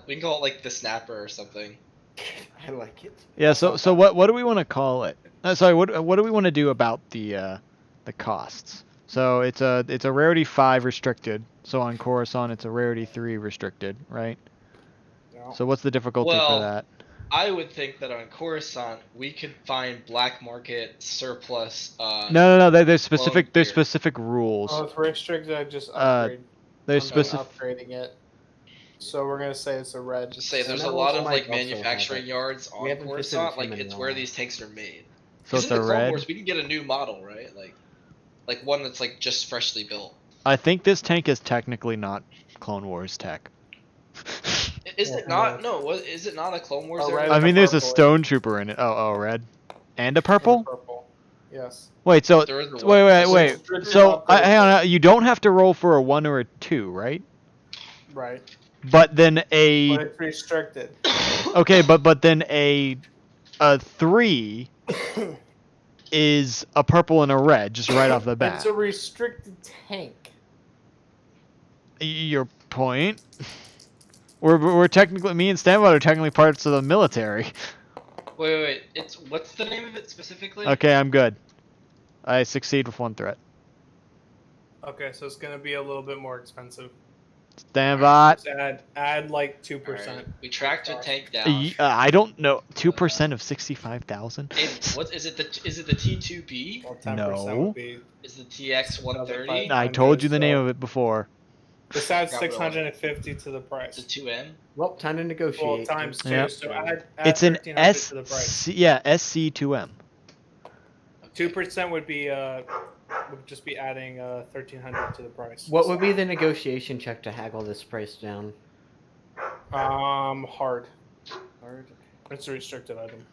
We can call it like the Snapper or something. I like it. Yeah. So what do we want to call it? Sorry. What do we want to do about the costs? So it's a rarity 5 restricted. So on Coruscant it's a rarity 3 restricted, right? No. So what's the difficulty for that? I would think that on Coruscant we could find black market surplus. No. There's gear. specific rules. Oh, it's restricted. I just upgrade. There's I'm specific. upgrading it. So we're gonna say it's a red. Just say there's a Metal lot of might like also manufacturing have it. yards We on haven't Coruscant. considered Like him in it's a where while. these tanks are made. So Because it's in a the Clone red. Wars we can get a new model, right? Like one that's like just freshly built. I think this tank is technically not Clone Wars tech. Is it not? No, is it not a Clone Wars? red I and mean, a there's a purple. stone trooper in it. Oh, red, and a purple. Purple. Yes. Wait, so There is a wait. Restricted So upgrade. hang on, you don't have to roll for a 1 or a 2, right? Right. But then But a it's restricted. okay, but then a 3 is a purple and a red, just right off the bat. It's a restricted tank. Your point. We're technically, me and Stanbot are technically parts of the military. Wait. It's what's the name of it specifically? Okay, I'm good. I succeed with 1 threat. Okay, so it's gonna be a little bit more expensive. Stanbot. Just add like 2%. Alright, we tracked your tank down. I don't know. 2% of 65,000. What is it? Is it the T2B? Well, 10% No. would be. Is the TX 130? I told you the name of it before. This adds Got rid of it. 650 to the price. The 2M? Well, time to negotiate. Well, times 2. Yep. So add It's an 1300 to the price. SC2M. 2% would be would just be adding 1300 to the price. What would be the negotiation check to haggle this price down? Hard. Hard. It's a restricted item.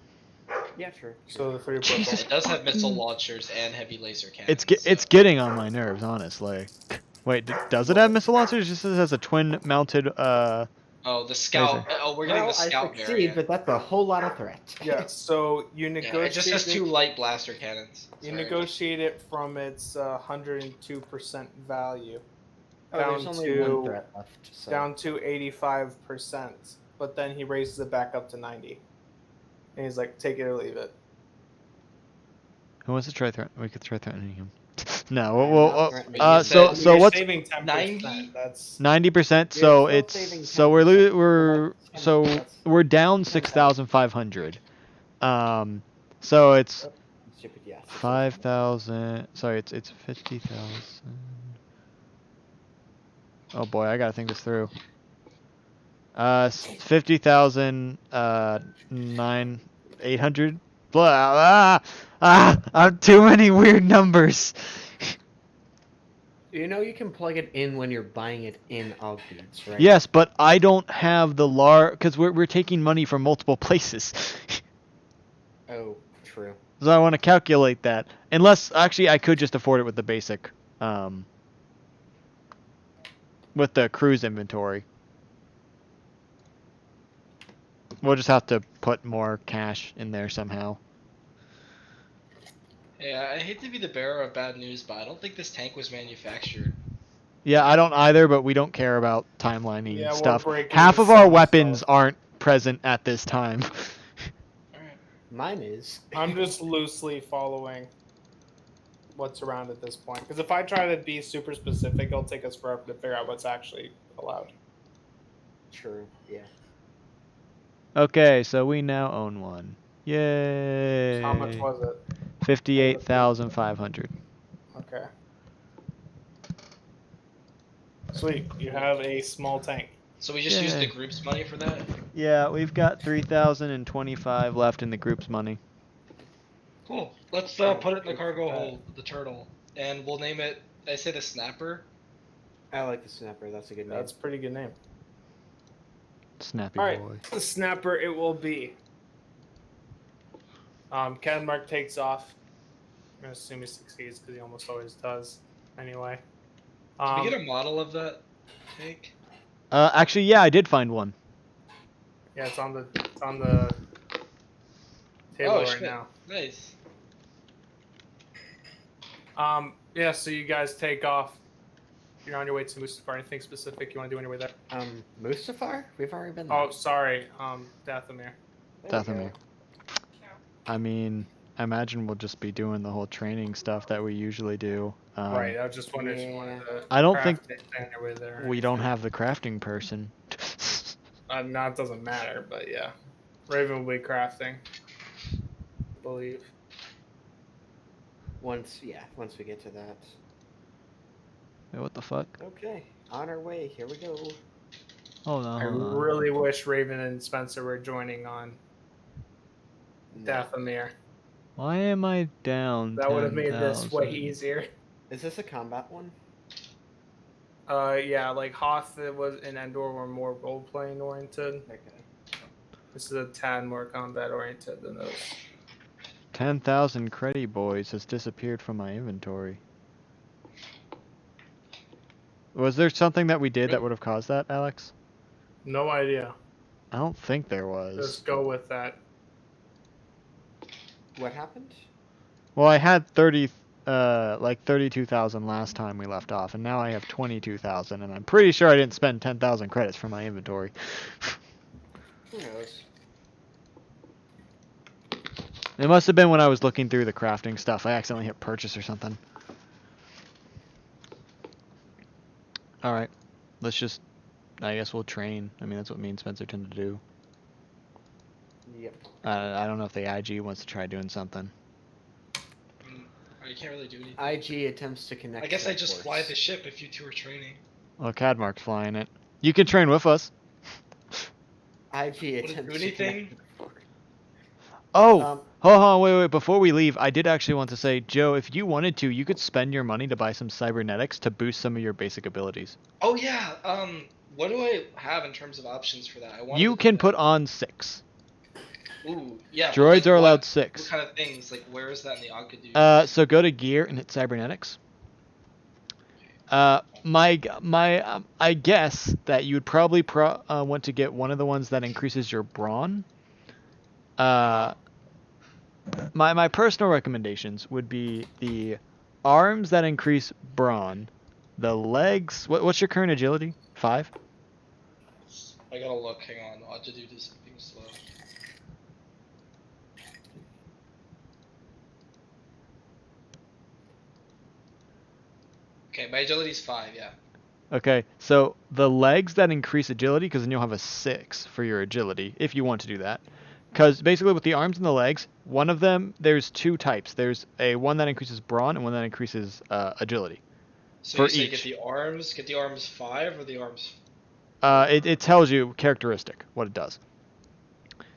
Yeah, sure. So the 3 Jesus. It does have missile launchers and heavy laser cannons. It's getting on my nerves, honestly. Wait, does it have missile launchers? It just has a twin mounted. Oh, the scout. Oh, we're getting Well, the scout I succeed, variant. but that's a whole lot of threat. Yeah. So you Yeah, negotiate. it just has 2 light blaster cannons. You Sorry. negotiate it from its 102% value Oh, there's down only to 1 threat left. So. down to 85%, but then he raises it back up to 90, and he's like, "Take it or leave it." Who wants to try threat? We could try threatening him. No, I'm well, not threatening you. so You're what's saving 10%? 90? That's 90%? You're So still it's saving so 10%. we're so That's- we're down 6,500. So it's Stupid, yes. 5,000. Sorry, it's 50,000. Oh boy, I gotta think this through. 50,000. 800. Blah. Too many weird numbers. You know you can plug it in when you're buying it in Ogbeads, right? Yes, but I don't have the because we're taking money from multiple places. Oh, true. So I want to calculate that. Unless actually I could just afford it with the basic with the cruise inventory. We'll just have to put more cash in there somehow. Yeah, I hate to be the bearer of bad news, but I don't think this tank was manufactured. Yeah, I don't either, but we don't care about timelining Yeah, we're stuff. breaking Half the of our same weapons stuff. aren't present at this time. Alright. Mine is. I'm just loosely following what's around at this point. Because if I try to be super specific, it'll take us forever to figure out what's actually allowed. True. Yeah. Okay, so we now own one. Yay! How much was it? 58,500. Okay. Sweet. You have a small tank. So we just used the Yay. group's money for that? Yeah, we've got 3,025 left in the group's money. Cool. Let's put it in the cargo hold, the turtle. And we'll name it, I say the Snapper? I like the Snapper. That's a good name. That's a pretty good name. Snappy Alright, boy. the Snapper it will be. Ken Mark takes off. I'm gonna assume he succeeds because he almost always does. Anyway. Did we get a model of that tank? Actually, yeah, I did find one. Yeah, it's on the table right shit. now. Nice. Yeah, so you guys take off. You're on your way to Mustafar. Anything specific you want to do on your way there? Mustafar? We've already been there. Oh, sorry. Dathomir. There we Dathomir. go. I mean, I imagine we'll just be doing the whole training stuff that we usually do. Right. I was just wondering if you wanted to. I don't think craft anything on your way there. we don't have the crafting person. No, it doesn't matter, but yeah. Raven will be crafting. I believe. Once we get to that. Wait, what the fuck? Okay, on our way. Here we go. Hold on, I hold on. really wish Raven and Spencer were joining on No. Dathomir. Why am I down? That would have made this way 10,000? easier. Is this a combat one? Yeah, like Hoth and Endor were more role playing oriented. Okay. This is a tad more combat oriented than those. 10,000 credit boys has disappeared from my inventory. Was there something that we did that would have caused that, Alex? No idea. I don't think there was. Just go with that. What happened? Well, I had 32,000 last time we left off, and now I have 22,000, and I'm pretty sure I didn't spend 10,000 credits for my inventory. Who knows? It must have been when I was looking through the crafting stuff. I accidentally hit purchase or something. Alright. Let's just... I guess we'll train. I mean, that's what me and Spencer tend to do. Yep. I don't know if the IG wants to try doing something. You can't really do anything. IG attempts to connect. I guess I to just force. fly the ship if you two are training. Well, Cadmark's flying it. You can train with us. IG Would it attempts do to anything? connect to the force. Oh! Hold on, wait. Before we leave, I did actually want to say, Joe, if you wanted to, you could spend your money to buy some cybernetics to boost some of your basic abilities. Oh yeah. What do I have in terms of options for that? You can put on 6. Ooh, yeah. but, Droids like, are allowed what 6. kind of things? Like, where is that in the Agadu? So go to gear and hit cybernetics. I guess that you would probably want to get one of the ones that increases your brawn. My personal recommendations would be the arms that increase brawn, the legs. What's your current agility? 5? I gotta look. Hang on. I'll have to do this thing slow. Okay, my agility's 5. Yeah. Okay, so the legs that increase agility, because then you'll have a 6 for your agility if you want to do that. Because basically with the arms and the legs, one of them, there's 2 types. There's one that increases brawn and one that increases agility. So For you say each. get the arms 5 or the arms? It tells you characteristic, what it does.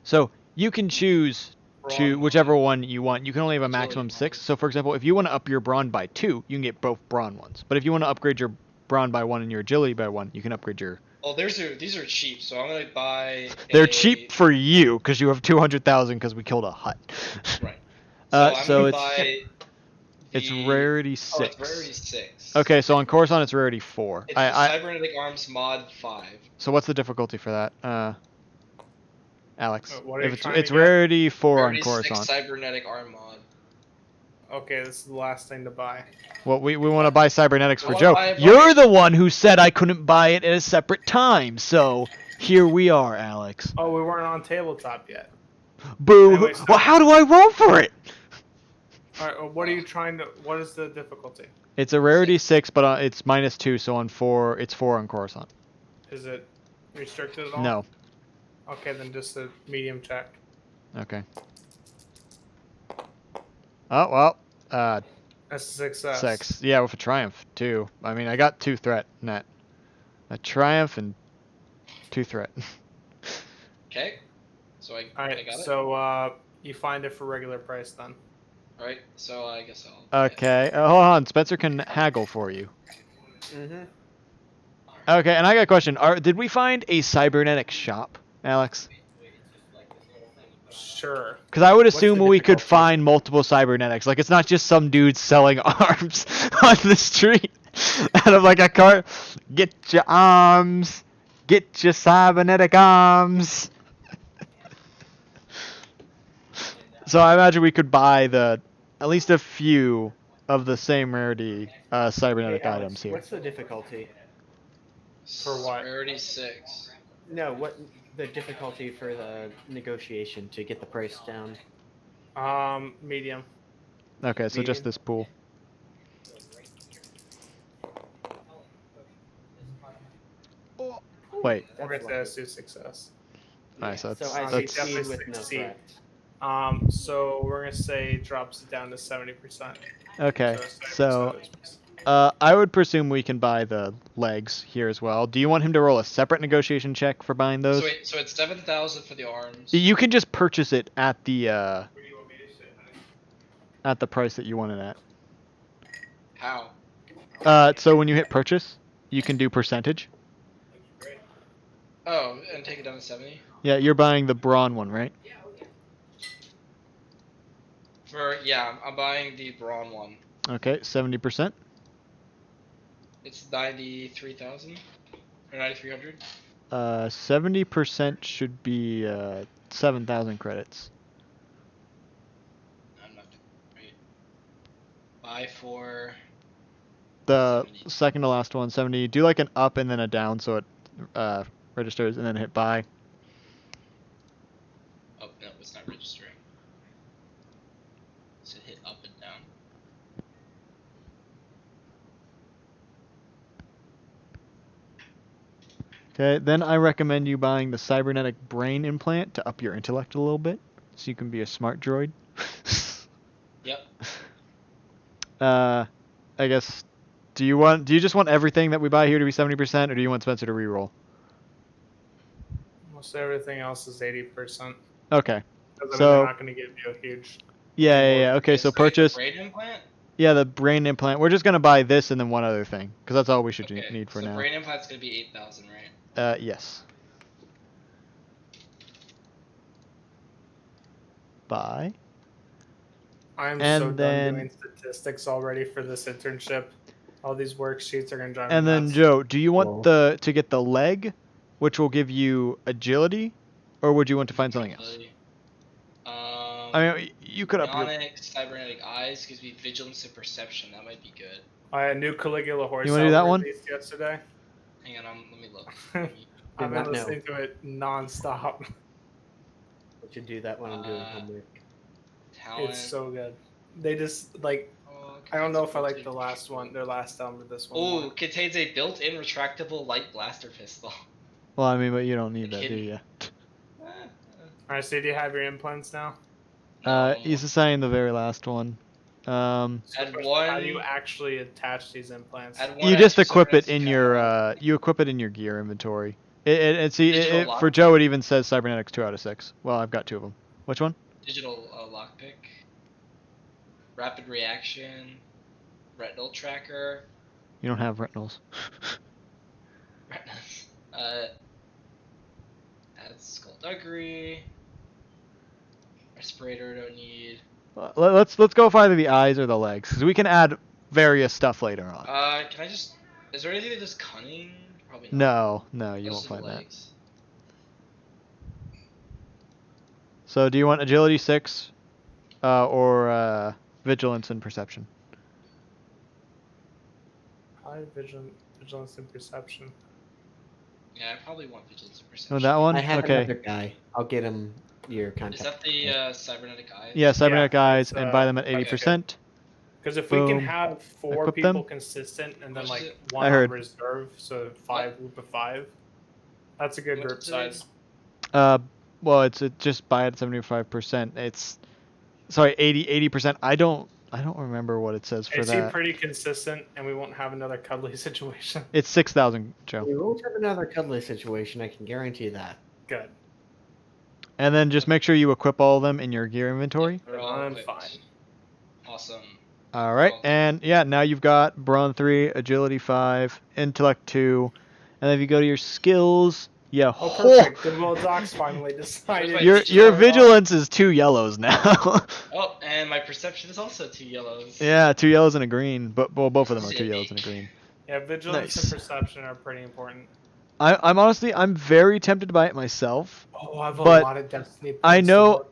So you can choose to Brawn. whichever one you want. You can only have a Agility maximum one. 6. So for example, if you want to up your brawn by 2, you can get both brawn ones. But if you want to upgrade your brawn by 1 and your agility by 1, you can upgrade your... Oh, these are cheap, so I'm gonna buy. They're cheap for you because you have 200,000 because we killed a hut. Right. So I'm gonna it's buy. it's the- rarity Oh, 6. it's rarity 6. Okay, so on Coruscant it's rarity 4. It's the cybernetic arms mod 5. So what's the difficulty for that? Alex. What are you If trying it's to get? rarity 4 Rarity on 6 Coruscant. cybernetic arm mod. Okay, this is the last thing to buy. Well, we want to buy cybernetics I for wanna Joe. buy it for You're me. the one who said I couldn't buy it at a separate time, so here we are, Alex. Oh, we weren't on tabletop yet. Boo! Anyway, so- Well, how do I roll for it? All right, what are you trying to? What is the difficulty? It's a rarity 6, but it's -2, so on 4, it's 4 on Coruscant. Is it restricted at all? No. Okay, then just a medium check. Okay. Oh, well. That's a success. 6. Yeah, with a triumph, too. I mean, I got 2 threat net. A triumph and 2 threat. Okay. So I All right, got it. so you find it for regular price then. All right. So I guess I'll. Okay. Hold on. Spencer can haggle for you. Mm-hmm. Okay, and I got a question. Did we find a cybernetic shop, Alex? Sure. Because I would What's assume the we could difficulty? find multiple cybernetics. Like, it's not just some dude selling arms on the street out of like a cart. Get your arms. Get your cybernetic arms. So I imagine we could buy at least a few of the same rarity cybernetic Hey, Alex, items here. What's the difficulty? For what? Rarity 6. No, what the difficulty for the negotiation to get the price down? Medium. Okay, so just Medium? this pool. Wait. We're That's gonna lucky. say success. Alright, so so that's- I that's- succeed Definitely with no succeed. threat. So we're gonna say drops it down to 70%. Okay, 70% so is- I would presume we can buy the legs here as well. Do you want him to roll a separate negotiation check for buying those? So wait, so it's 7,000 for the arms. You can just purchase it at the price that you want it at. How? So when you hit purchase, you can do percentage. Oh, and take it down to 70? Yeah, you're buying the brawn one, right? Yeah, I'm buying the brawn one. Okay, 70%. It's 93,000 or 9,300. 70% should be 7,000 credits. I'm not. Wait. Buy for. The 70. second to last one, 70. Do like an up and then a down so it registers, and then hit buy. Oh no, it's not registering. So hit up and down. Okay, then I recommend you buying the cybernetic brain implant to up your intellect a little bit, so you can be a smart droid. Yep. I guess. Do you just want everything that we buy here to be 70%, or do you want Spencer to reroll? Most everything else is 80%. Okay. Because So- they're not gonna give you a huge. Yeah. Okay, so It's purchase. brain implant. Yeah, the brain implant. We're just gonna buy this and then one other thing, because that's all we should Okay. need for so now. brain implant's gonna be 8,000, right? Yes. Buy. I'm And so then- done doing statistics already for this internship. All these worksheets are gonna drive And me then nuts. Joe, do you want Whoa. to get the leg, which will give you agility, or would you want to find something else? I mean, you could up your. Bionic cybernetic eyes gives me vigilance and perception. That might be good. I had a new Caligula horse. You wanna do that one? released yesterday. Hang on, let me look. I've been not know. listening to it nonstop. I should do that when I'm doing homework. Talent. It's so good. They just like. Oh, I don't know if I like contains the last one, their last album, but this one. Oh, more. contains a built-in retractable light blaster pistol. Well, I mean, but you don't need that, do Hidden. you? Alright, so do you have your implants now? He's assigning the very last one. Add How do you one. actually attach these implants? Add one You just extra equip it cybernetics in camera. your you equip it in your gear inventory. See Digital for lock? Joe it even says cybernetics 2 out of 6. Well, I've got 2 of them. Which one? Digital lockpick. Rapid reaction. Retinal tracker. You don't have retinals. Retinas. Add skullduggery. Respirator don't need. Let's go with either the eyes or the legs, because we can add various stuff later on. Can I just? Is there anything that does cunning? Probably not. No, you Those won't are the find that. legs. So do you want agility 6, or vigilance and perception? High vigilance and perception. Yeah, I probably want vigilance and perception. Oh, that one? I have Okay. another guy. I'll get him your Is contact. that the cybernetic eyes? Yeah, cybernetic eyes, it's, and buy them at okay. 80%. Because if we can Boom. have 4 Equip people them. consistent and then Which like is it? one I on heard. reserve, so 5 group of 5. That's a good What's group it? size. Well, it's just buy it at 75%. It's sorry, 80%. I don't remember what it says for They seem that. pretty consistent, and we won't have another cuddly situation. It's 6,000, Joe. We won't have another cuddly situation, I can guarantee that. Good. And then just make sure you equip all of them in your gear inventory. They're all I'm equipped. fine. Awesome. All right, Well- and yeah, now you've got Brawn 3, Agility 5, Intellect 2, and then if you go to your skills, yeah, Oh, perfect. Goodwill Docs finally decided. Wait, your did you have- vigilance is 2 yellows now. Oh, and my perception is also 2 yellows. Yeah, 2 yellows and a green, but well, both of them are 2 Sick. yellows and a green. Yeah, vigilance Nice. and perception are pretty important. I'm honestly very tempted to buy it myself. Oh, I have a But lot of Destiny points. I know-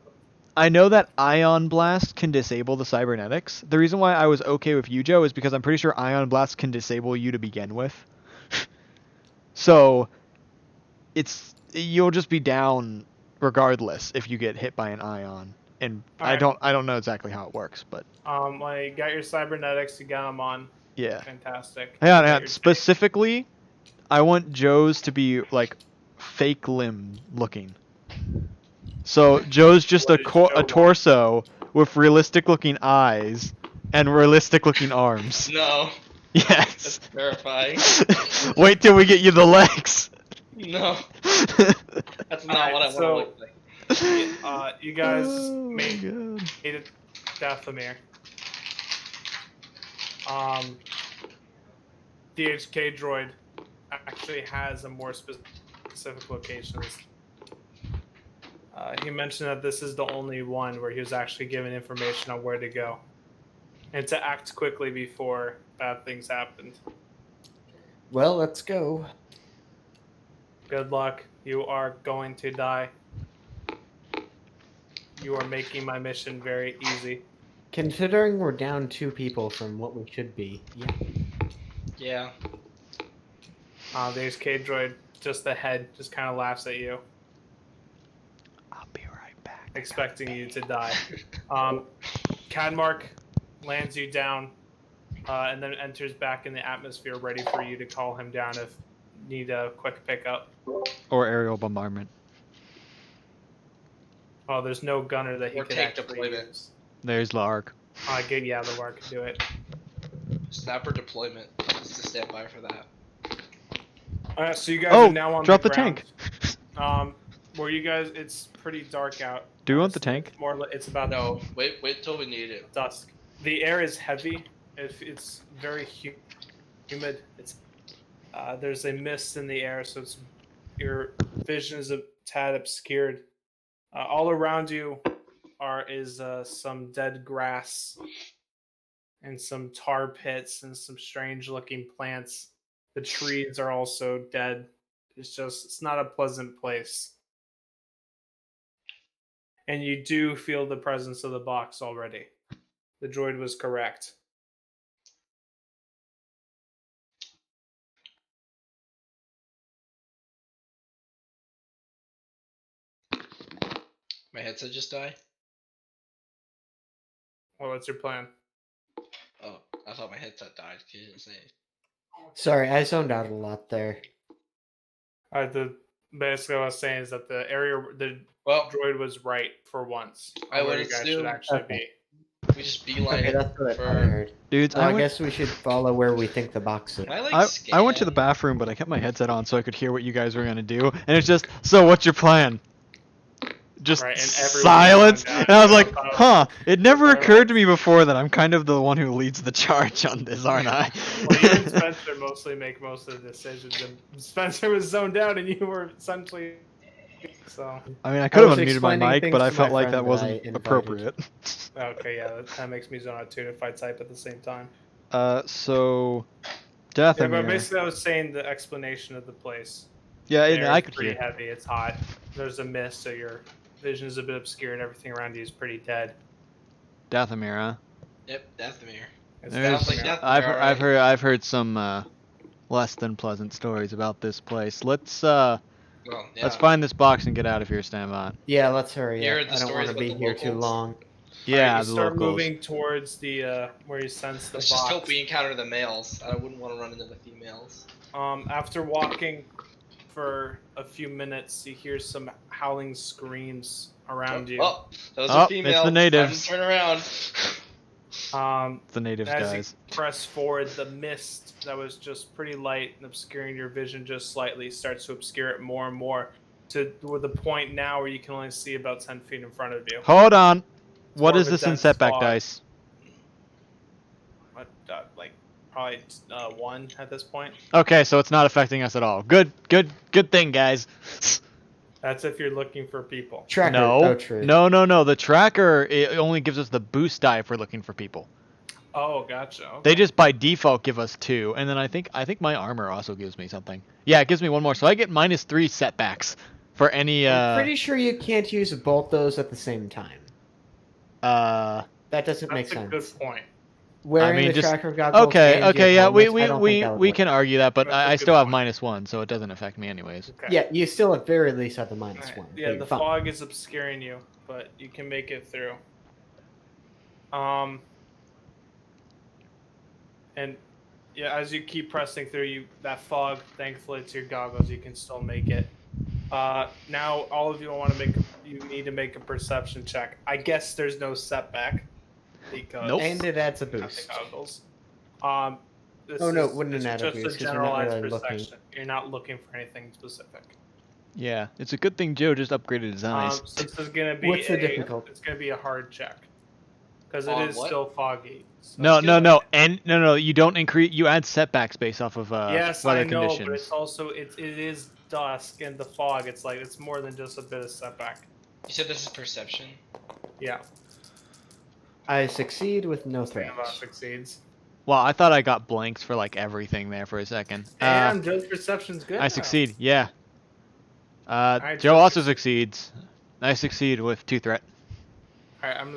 I know that Ion Blast can disable the cybernetics. The reason why I was okay with you, Joe, is because I'm pretty sure Ion Blast can disable you to begin with. So you'll just be down regardless if you get hit by an ion. And I Alright. don't know exactly how it works, but Well, you got your cybernetics, you got them on. yeah. Fantastic. Hang on, You hang got on. your Specifically, I want Joe's to be like fake limb looking. So Joe's just What does Joe a want? torso with realistic looking eyes and realistic looking arms. No, Yes. that's terrifying. Wait till we get you the legs. No, that's not Alright, what I want to so- look like. You guys Oh my made God. it Dathomir. The HK droid actually has a more specific location. He mentioned that this is the only one where he was actually given information on where to go and to act quickly before bad things happened. Well, let's go. Good luck. You are going to die. You are making my mission very easy. Considering we're down 2 people from what we should be, yeah. Yeah. The HK droid, just the head, just kind of laughs at you, I'll be right back. expecting you to die. Cadmark lands you down, and then enters back in the atmosphere, ready for you to call him down if need a quick pickup. Or aerial bombardment. Oh, there's no gunner that he Or could tank actually deployment. use. There's Lark. Good, yeah, the war can do it. Snapper deployment. Just to stand by for that. All right, so you guys Oh, are now on drop the the ground. tank. Where you guys? It's pretty dark out. Do we want the tank? It's about No, wait till we need it. dusk. The air is heavy. It's very humid. There's a mist in the air, so your vision is a tad obscured. All around you is some dead grass and some tar pits and some strange-looking plants. The trees are also dead. It's not a pleasant place. And you do feel the presence of the box already. The droid was correct. My headset just died. Well, what's your plan? Oh, I thought my headset died. You didn't say. Sorry, I zoned out a lot there. Basically what I was saying is that the Well, droid was right for once. I on where would you guys assume- should actually Okay. we just beeline Okay, it that's what I thought I for. heard. Dudes, I guess we should follow where we think the box is. Can I like I went to the scan? bathroom, but I kept my headset on so I could hear what you guys were gonna do, and it's just, so what's your plan? Just Right, and everyone silence, found out and I was like, about- huh, it never occurred to me before that I'm kind of the one who leads the charge on this, aren't I? Well, you and Spencer mostly make most of the decisions, and Spencer was zoned out, and you were essentially. So I mean, I could have was unmuted my explaining mic, things but I to felt my like friend that that I wasn't invited. appropriate. okay, yeah, that makes me zone out too if I type at the same time. So, Yeah, but Dathomir. basically, I was saying the explanation of the place. Yeah, The air I is could pretty hear. heavy. It's hot. There's a mist, so your vision is a bit obscured. Everything around you is pretty dead. Dathomir, huh? Yep, Dathomir. It's There's- Sounds like Dathomir. Dathomir. I've heard some less than pleasant stories about this place. Let's Well, yeah. let's find this box and get out of here, Stanbot. Yeah, let's hurry Here up. are the I don't want stories to be about the here too locals. long. Yeah, Alright, you the start locals. moving towards the where you sense the Let's box. just hope we encounter the males. I wouldn't want to run into the females. After walking for a few minutes, you hear some howling screams around you. Oh, those Oh, are it's the females. Time natives. to turn around. The natives, As guys. you press forward, the mist that was just pretty light and obscuring your vision just slightly starts to obscure it more and more to the point now where you can only see about 10 feet in front of you. Hold on. What more is of a this in dense setback fog. dice? Like probably 1 at this point. Okay, so it's not affecting us at all. Good thing, guys. That's if you're looking for people. Tracker. No, Oh, true. no. The tracker, it only gives us the boost die if we're looking for people. Oh, gotcha. Okay. They just by default give us 2, and then I think my armor also gives me something. Yeah, it gives me 1 more, so I get -3 setbacks for any. I'm pretty sure you can't use both those at the same time. Uh, That doesn't make That's a sense. good point. Wearing mean, the just- tracker goggles. okay, and okay, your yeah, we helmet, I don't think that would we work. can argue that, but That's a I good still have point. -1, so it doesn't affect me anyways. Okay. Yeah, you still at very least have the minus Alright, one. but Yeah, you're the fine. fog is obscuring you, but you can make it through. And yeah, as you keep pressing through, that fog. Thankfully, it's your goggles. You can still make it. Now all of you want to you need to make a perception check. I guess there's no setback because Nope. And it adds a you have the boost. goggles. This Oh, no, it is- wouldn't this is add a just boost 'cause a you're not generalized really looking. perception. You're not looking for anything specific. Yeah, it's a good thing Joe just upgraded his eyes. So this is gonna be What's the difficulty? It's gonna be a hard check because it On is what? still foggy. So No, it's no, good. no, and no, you don't increase. You add setbacks based off of Yes, weather I know, conditions. but it's also it is dusk and the fog. It's like it's more than just a bit of setback. You said this is perception. Yeah, I succeed with no three of us threats. succeeds. Well, I thought I got blanks for like everything there for a second. And Joe's perception's good. I now. succeed. Yeah. Alright, Joe Joe also succeeds. succeeds. I succeed with 2 threat. All right, I'm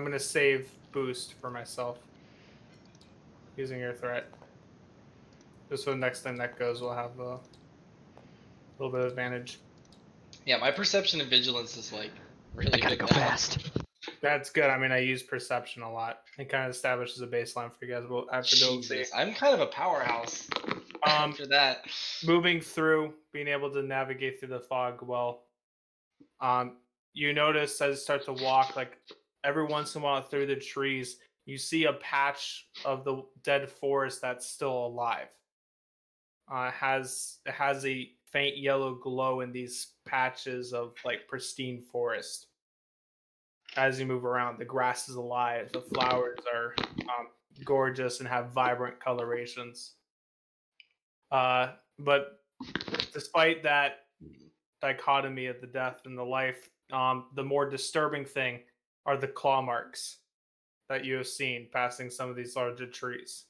gonna save boost for myself using your threat. Just so the next time that goes, we'll have a little bit of advantage. Yeah, my perception and vigilance is like really I gotta good go now. fast. That's good. I mean, I use perception a lot. It kind of establishes a baseline for you guys. We'll have to go see. Jesus, I'm kind of a powerhouse after that. Moving through, being able to navigate through the fog well. You notice as you start to walk, like every once in a while through the trees, you see a patch of the dead forest that's still alive. It has a faint yellow glow in these patches of like pristine forest. As you move around, the grass is alive. The flowers are gorgeous and have vibrant colorations. But despite that dichotomy of the death and the life, the more disturbing thing are the claw marks that you have seen passing some of these larger trees.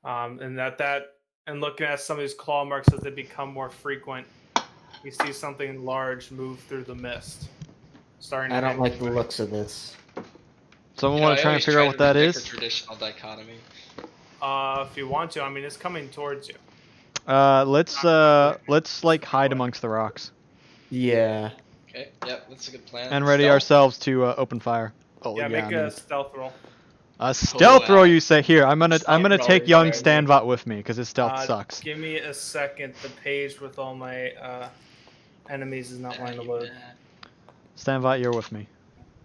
And looking at some of these claw marks as they become more frequent, you see something large move through the mist. Starting I to don't head like the your way. looks of this. Someone You know, want I to try and always figure out what that reject is? the traditional dichotomy. If you want to, I mean, it's coming towards you. Let's like hide amongst the rocks Yeah. Okay, yep, that's a good plan. and ready Stealth? ourselves to open fire. Oh Yeah, yeah, make I mean, a stealth roll. a stealth wow. roll. You say here? I'm gonna Stealth roll take is young very Stanbot with me because his stealth sucks. Give me a second. The page with all my enemies is not wanting to load. Stanbot, you're with me.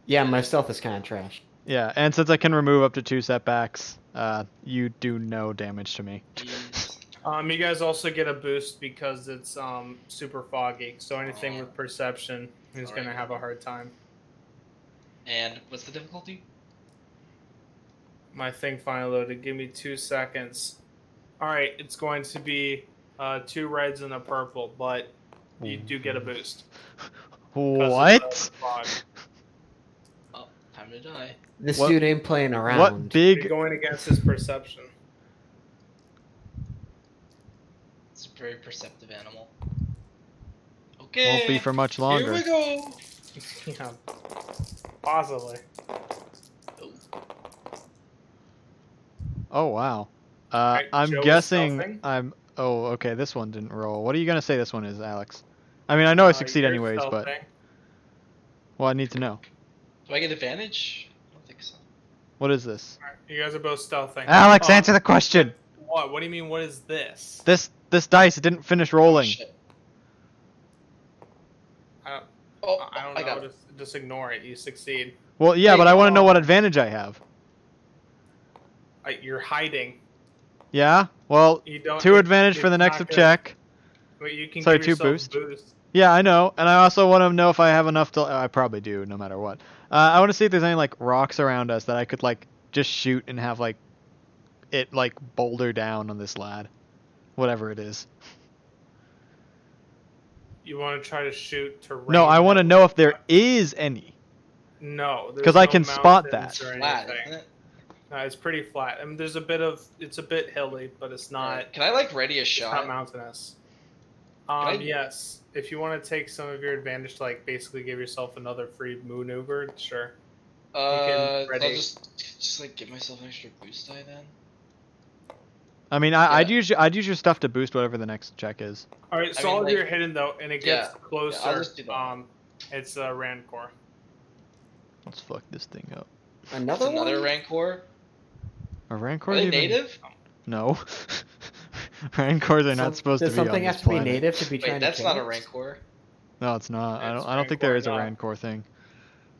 Yeah, my stealth is kind of trash. Yeah, and since I can remove up to 2 setbacks, you do no damage to me. Jeez. You guys also get a boost because it's super foggy. So anything with perception is Alright. gonna have a hard time. And what's the difficulty? My thing finally loaded. Give me 2 seconds. All right, it's going to be 2 reds and a purple, but you do get a boost. 'cause of What? the fog. Oh, time to die. This What- dude ain't playing around. What You're big? going against his perception. It's a very perceptive animal. Okay. Won't be for much longer. Here we go. Yeah, possibly. Oh, Oh wow. Alright, I'm Joe is guessing stealthing. I'm. Oh, okay. This one didn't roll. What are you gonna say this one is, Alex? I mean, I know I succeed You're anyways, but stealthing. well, I need to know. do I get advantage? I don't think so. What is this? Alright, you guys are both stealthing. Alex, answer the question. What? What do you mean? What is this? This dice didn't finish rolling. Shit. I don't I know. got it. Just ignore it. You succeed. Well, yeah, Hey, but I want to know no. what advantage I have. You're hiding. Yeah. Well, You don't. 2 advantage for it's the next not good. check. But you can Sorry, give 2 yourself boost. a boost. Yeah, I know, and I also want to know if I have enough to. I probably do, no matter what. I want to see if there's any like rocks around us that I could like just shoot and have like it like boulder down on this lad, whatever it is. You want to try to shoot to range. No, I want to that- know if there is any. No, there's 'Cause I no can spot mountains that. or Flat, anything. isn't it? It's pretty flat. I mean, there's a bit of. It's a bit hilly, but it's not. Alright, can I like ready a It's not shot? mountainous. Yes. If you want to take some of your advantage to like basically give yourself another free maneuver, sure. So I'll ready. just like give myself an extra boost die then. I mean, I'd use your stuff to boost whatever the next check is. All right, so I mean, all of like- you are hidden though, and it gets Yeah, closer. I'll just do that. It's Rancor. Let's fuck this thing up. It's Another another one? Rancor. Are Rancors Are they even... native? No. Rancors are not supposed to Does be on something this have to be planet. native to be trying Wait, to that's kill not a us? Rancor. No, it's not. It's I don't think there is a Rancor, no. Rancor thing.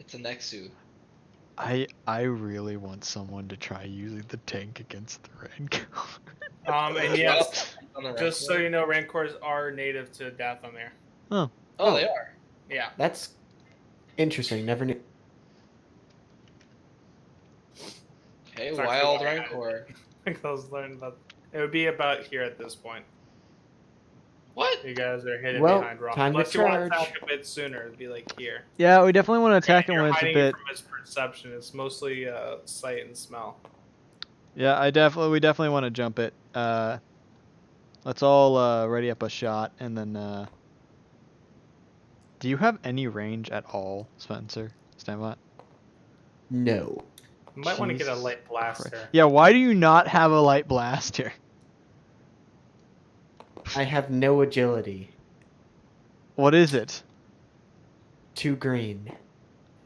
It's a Nexu. I really want someone to try using the tank against the Rancor. And yes, On the just so Rancor? you know, Rancors are native to Dathomir. Oh, Oh. they are. Yeah. That's interesting. Never knew. Hey, It's actually wild why I had Rancor. I was learning about. It would be about here at this point. What? You guys are hidden Well, behind rock. time to Unless you want to charge. attack a bit sooner, it'd be like here. Yeah, we definitely want to attack him You're when it's a hiding bit. from his perception. It's mostly sight and smell. Yeah, we definitely want to jump it. Let's all ready up a shot, and then. Do you have any range at all, Spencer? Standbot? No. You might want to get a Jesus light blaster. Yeah, why do you not have a light blaster? I have no agility. What is it? 2 green.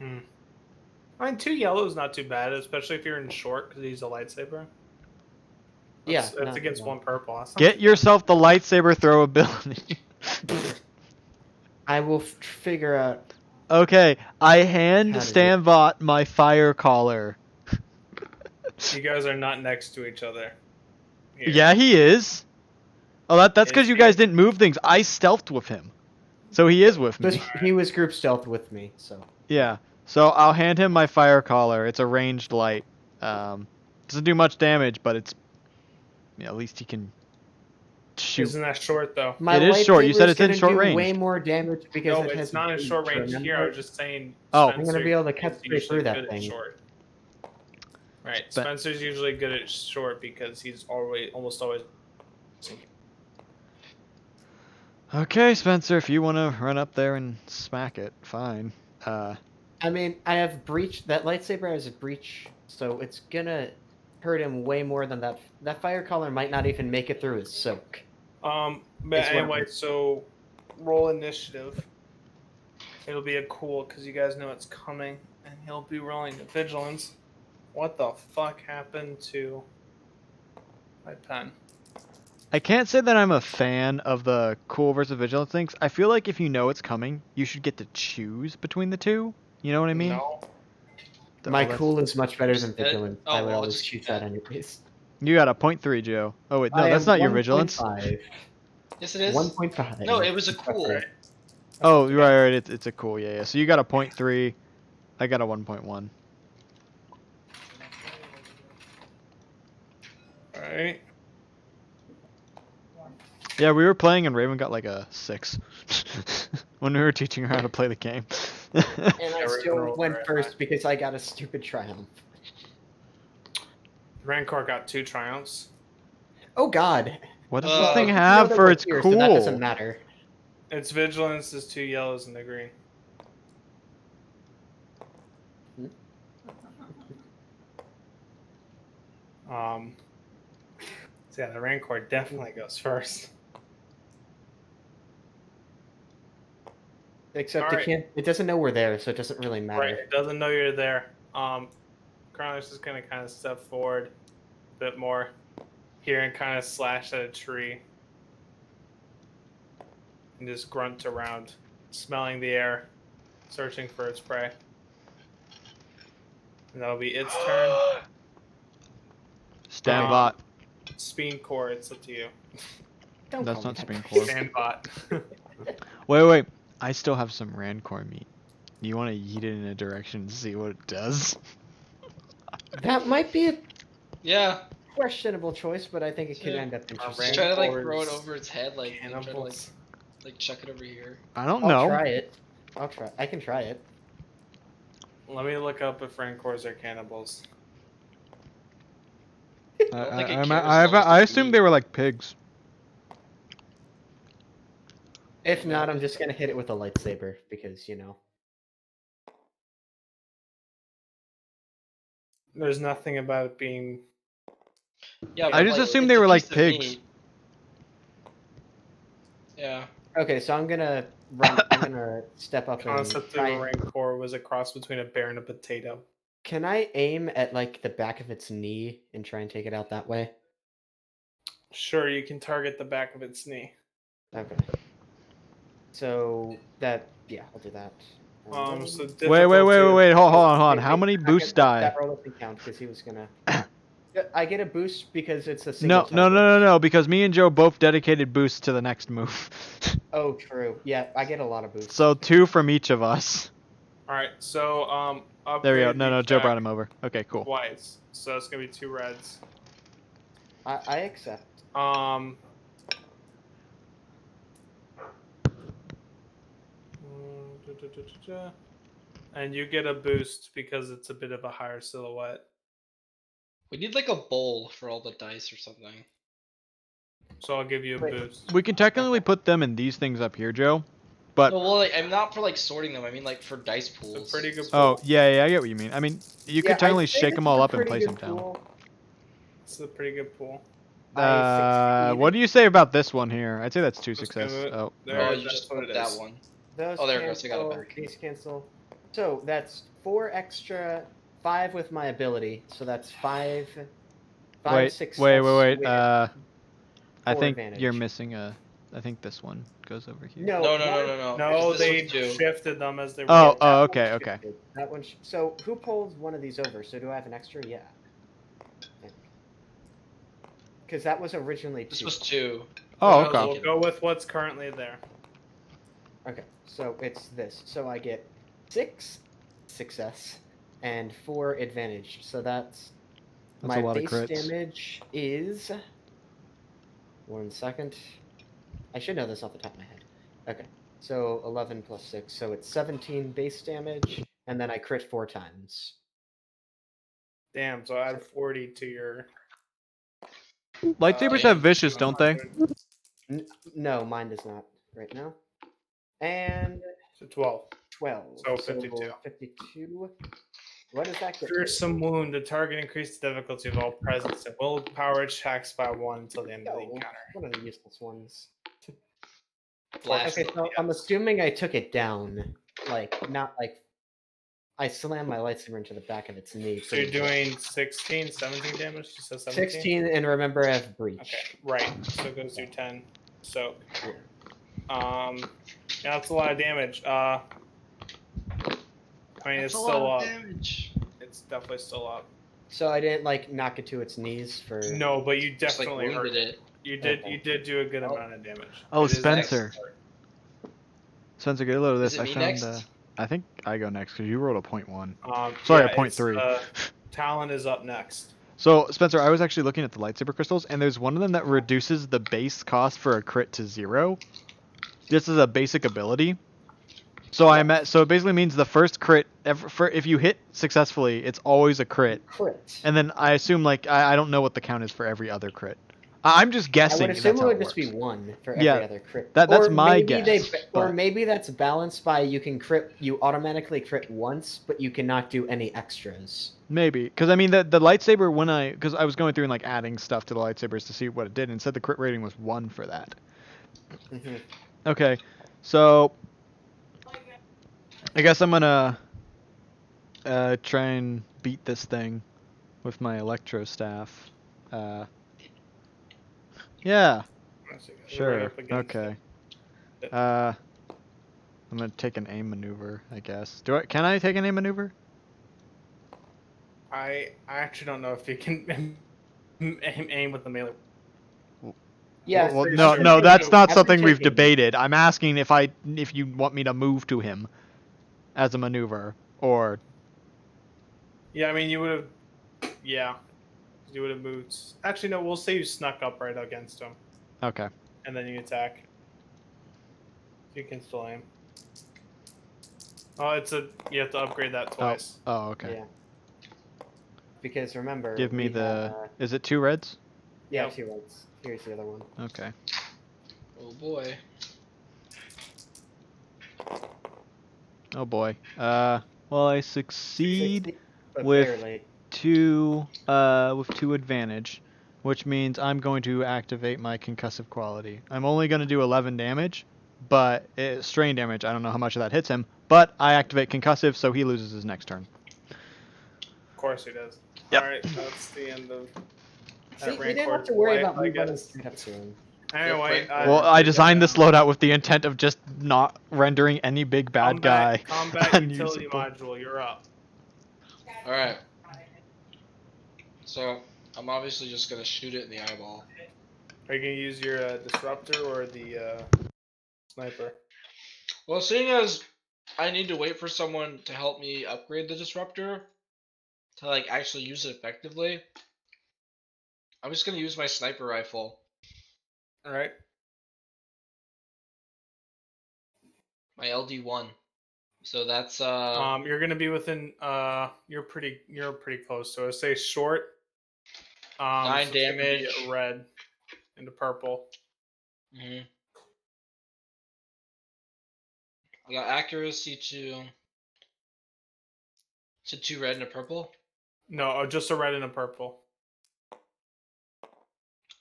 I mean, 2 yellow is not too bad, especially if you're in short because he's a lightsaber. Yeah, That's not against bad. 1 purple. That's not Get too yourself the lightsaber throw ability. I will figure out. Okay, I hand How to do- Standbot my fire collar. bad. You guys are not next to each other. Here. Yeah, he is. Oh, that's because Is you he? guys didn't move things. I stealthed with him. So he is with But me. he was group stealth with me, so. Yeah. So I'll hand him my fire collar. It's a ranged light. Doesn't do much damage, but it's... Yeah, at least he can shoot. Isn't that short though? My It is short. You said lightsaber's it's in gonna short do range. way more damage because No, it it's has not in reach, short range here. I remember? was just saying. Oh. I'm gonna be able to cut is straight usually through that good at thing. Short. Right, But- Spencer's usually good at short because he's almost always. Okay, Spencer, if you want to run up there and smack it, fine. I mean, I have breach. That lightsaber has a breach, so it's gonna hurt him way more than that. That fire collar might not even make it through his soak. But It's anyway, working. so roll initiative. It'll be a cool because you guys know it's coming, and he'll be rolling the vigilance. What the fuck happened to my pen? I can't say that I'm a fan of the cool versus vigilance things. I feel like if you know it's coming, you should get to choose between the two. You know what I mean? No. My that's- cool is much better than Yeah, vigilant. oh, I would well, always just choose keep that that. anyways. You got a 0.3, Joe. Oh wait, no, I that's am not your vigilance. 1.5. Yes, it is. 1.5. No, it was a cool. Right. Oh, right, it's a cool, yeah. So you got a 0.3. I got a 1.1. Alright. Yeah, we were playing and Raven got like a 6 when we were teaching her how to play the game. And I Everyone still rolled went very first high. because I got a stupid triumph. Rancor got 2 triumphs. Oh God! What does Uh, this thing You have know that for we're its here, cool? So that doesn't matter. Its vigilance is 2 yellows and a green. So yeah, the Rancor definitely goes first. Except Alright. it can't. It doesn't know we're there, so it doesn't really matter. Right, it doesn't know you're there. Kronos is gonna kind of step forward a bit more here and kind of slash at a tree and just grunt around, smelling the air, searching for its prey. And that'll be its turn. Stand Um, bot. Speen core, it's up to you. Don't That's call me not that. spin core. Stand bot. Wait. I still have some Rancor meat. You want to yeet it in a direction and see what it does? That might be a Yeah. questionable choice, but I think it could Yeah. end up Just interesting. try to like Rancors, throw it over its head, like and try to Cannibals. like chuck it over here. I don't I'll know. try it. I'll try. I can try it. Let me look up if Rancors are cannibals. don't think it cares as long as I they assumed eat. they were like pigs. If not, I'm just gonna hit it with a lightsaber because you know. There's nothing about it being. Yeah, I but, just like, assumed it's they a were like piece of pigs. meat. Yeah. Okay, so I'm gonna run. I'm gonna step up and Concept of try. a rancor was a cross between a bear and a potato. Can I aim at like the back of its knee and try and take it out that way? Sure, you can target the back of its knee. Okay. So that I'll do that. So Wait, difficulty- hold on. Wait, How many that- boosts that die? roll doesn't count because he was gonna. Yeah, I get a boost because it's a single No, target. because me and Joe both dedicated boosts to the next move. Oh, true. Yeah, I get a lot of boosts. So 2 from each of us. All right, so There we go. upgrade No, the Joe brought check him over. Okay, cool. twice. So it's gonna be 2 reds. I accept. And you get a boost because it's a bit of a higher silhouette. We need like a bowl for all the dice or something. So I'll give you a Wait. boost. We can technically put them in these things up here, Joe. But No, well, like, I'm not for like sorting them. I mean like for dice It's pools. a pretty good oh pool. yeah, I get what you mean. I mean, you could technically I'd say shake this them is all a up and pretty place them good down. pool. It's a pretty good pool. I What do you say about this one here? I'd say that's 2 Just success. move it. Oh, There, Oh, you that's just what put it that is. one. Those Oh, there it goes, I got it cancel, back. these cancel. So that's 4 extra, 5 with my ability. So that's 5 wait, success. wait. with I 4 think advantage. you're missing a. I think this one goes over here. No, No, No, because this they one's 2. shifted them as they were. Oh, that one okay. shifted. That one. So who pulls one of these over? So do I have an extra? Yeah. Because that was originally 2. This was 2. Oh, So okay. We'll go with what's currently there. Okay, so it's this. So I get 6 success and 4 advantage. So that's That's my a lot of base crits. damage is 1 second. I should know this off the top of my head. Okay, so 11 plus 6, so it's 17 base damage, and then I crit 4 times. Damn. So add 40 to your. Lightsabers have vicious, don't they? No, mine does not right now. And So 12. 12. So 52. 52. What does that get? Fearsome wound. The target increases the difficulty of all presence and willpower attacks by 1 until the end of the Oh, encounter. one of the useless ones. Blast. Okay, so I'm assuming I took it down. Not like I slammed my lightsaber into the back of its knee. So you're doing 16, 17 damage? You said 17? 16, and remember I have breach. Okay, right. So it goes through 10. So, Yeah. yeah, that's a lot of damage. I mean, it's That's a still lot up. of damage. It's definitely still up. So I didn't knock it to its knees for. No, but you Just like definitely hurt wounded it. it. You did. Okay. You did do a good Oh. amount of damage. Oh, It is Spencer. excellent. Spencer, get a load of Is this. it I me found. next? I think I go next because you rolled a 0.1. Yeah, Sorry, a 0.3. Talon is up next. So, Spencer, I was actually looking at the lightsaber crystals, and there's one of them that reduces the base cost for a crit to 0. This is a basic ability. So so it basically means the first crit if you hit successfully, it's always a crit. Crit. And then I assume I don't know what the count is for every other crit. I'm just I guessing. would assume that's it how would it just be works. 1 for Yeah, every other crit. that's Or my maybe guess, or but- maybe that's balanced by you automatically crit once, but you cannot do any extras. Maybe, because I mean the lightsaber because I was going through and adding stuff to the lightsabers to see what it did, and it said the crit rating was 1 for that. Mm-hmm. Okay, so I guess I'm gonna try and beat this thing with my electro staff. Yeah, You're sure. right up against Okay. it. I'm gonna take an aim maneuver, I guess. Can I take an aim maneuver? I actually don't know if you can aim with the melee. Yeah. Well, so no, that's not I've been something we've checking. debated. I'm asking if you want me to move to him as a maneuver, or Yeah, I mean, you would have. Yeah, you would have moved. Actually, no. We'll say you snuck up right against him, okay. and then you attack. You can still aim. Oh, you have to upgrade that twice. Oh, okay. Yeah. Because remember. Give me we the. have, Is it 2 reds? yeah, Yep. 2 reds. Here's the other one. Okay. Oh boy. Oh boy. Well, I succeed 60, but with barely. with 2 advantage, which means I'm going to activate my concussive quality. I'm only going to do 11 damage, but strain damage. I don't know how much of that hits him, but I activate concussive, so he loses his next turn. Of course he does. Yep. All right, that's the end of See, that we didn't have Rancor's to worry life, about I me running guess. straight up to him. Anyway, Well, I designed this loadout with the intent of just not rendering any big bad guy Combat utility unusable. module, you're up. All right. So I'm obviously just gonna shoot it in the eyeball. Are you gonna use your disruptor or the sniper? Well, seeing as I need to wait for someone to help me upgrade the disruptor to like actually use it effectively, I'm just gonna use my sniper rifle, All right. my LD1. So that's You're gonna be within. You're pretty close. So I say short. 9 so it's gonna be damage. red into purple. I got accuracy to 2 red and a purple. No, just a red and a purple.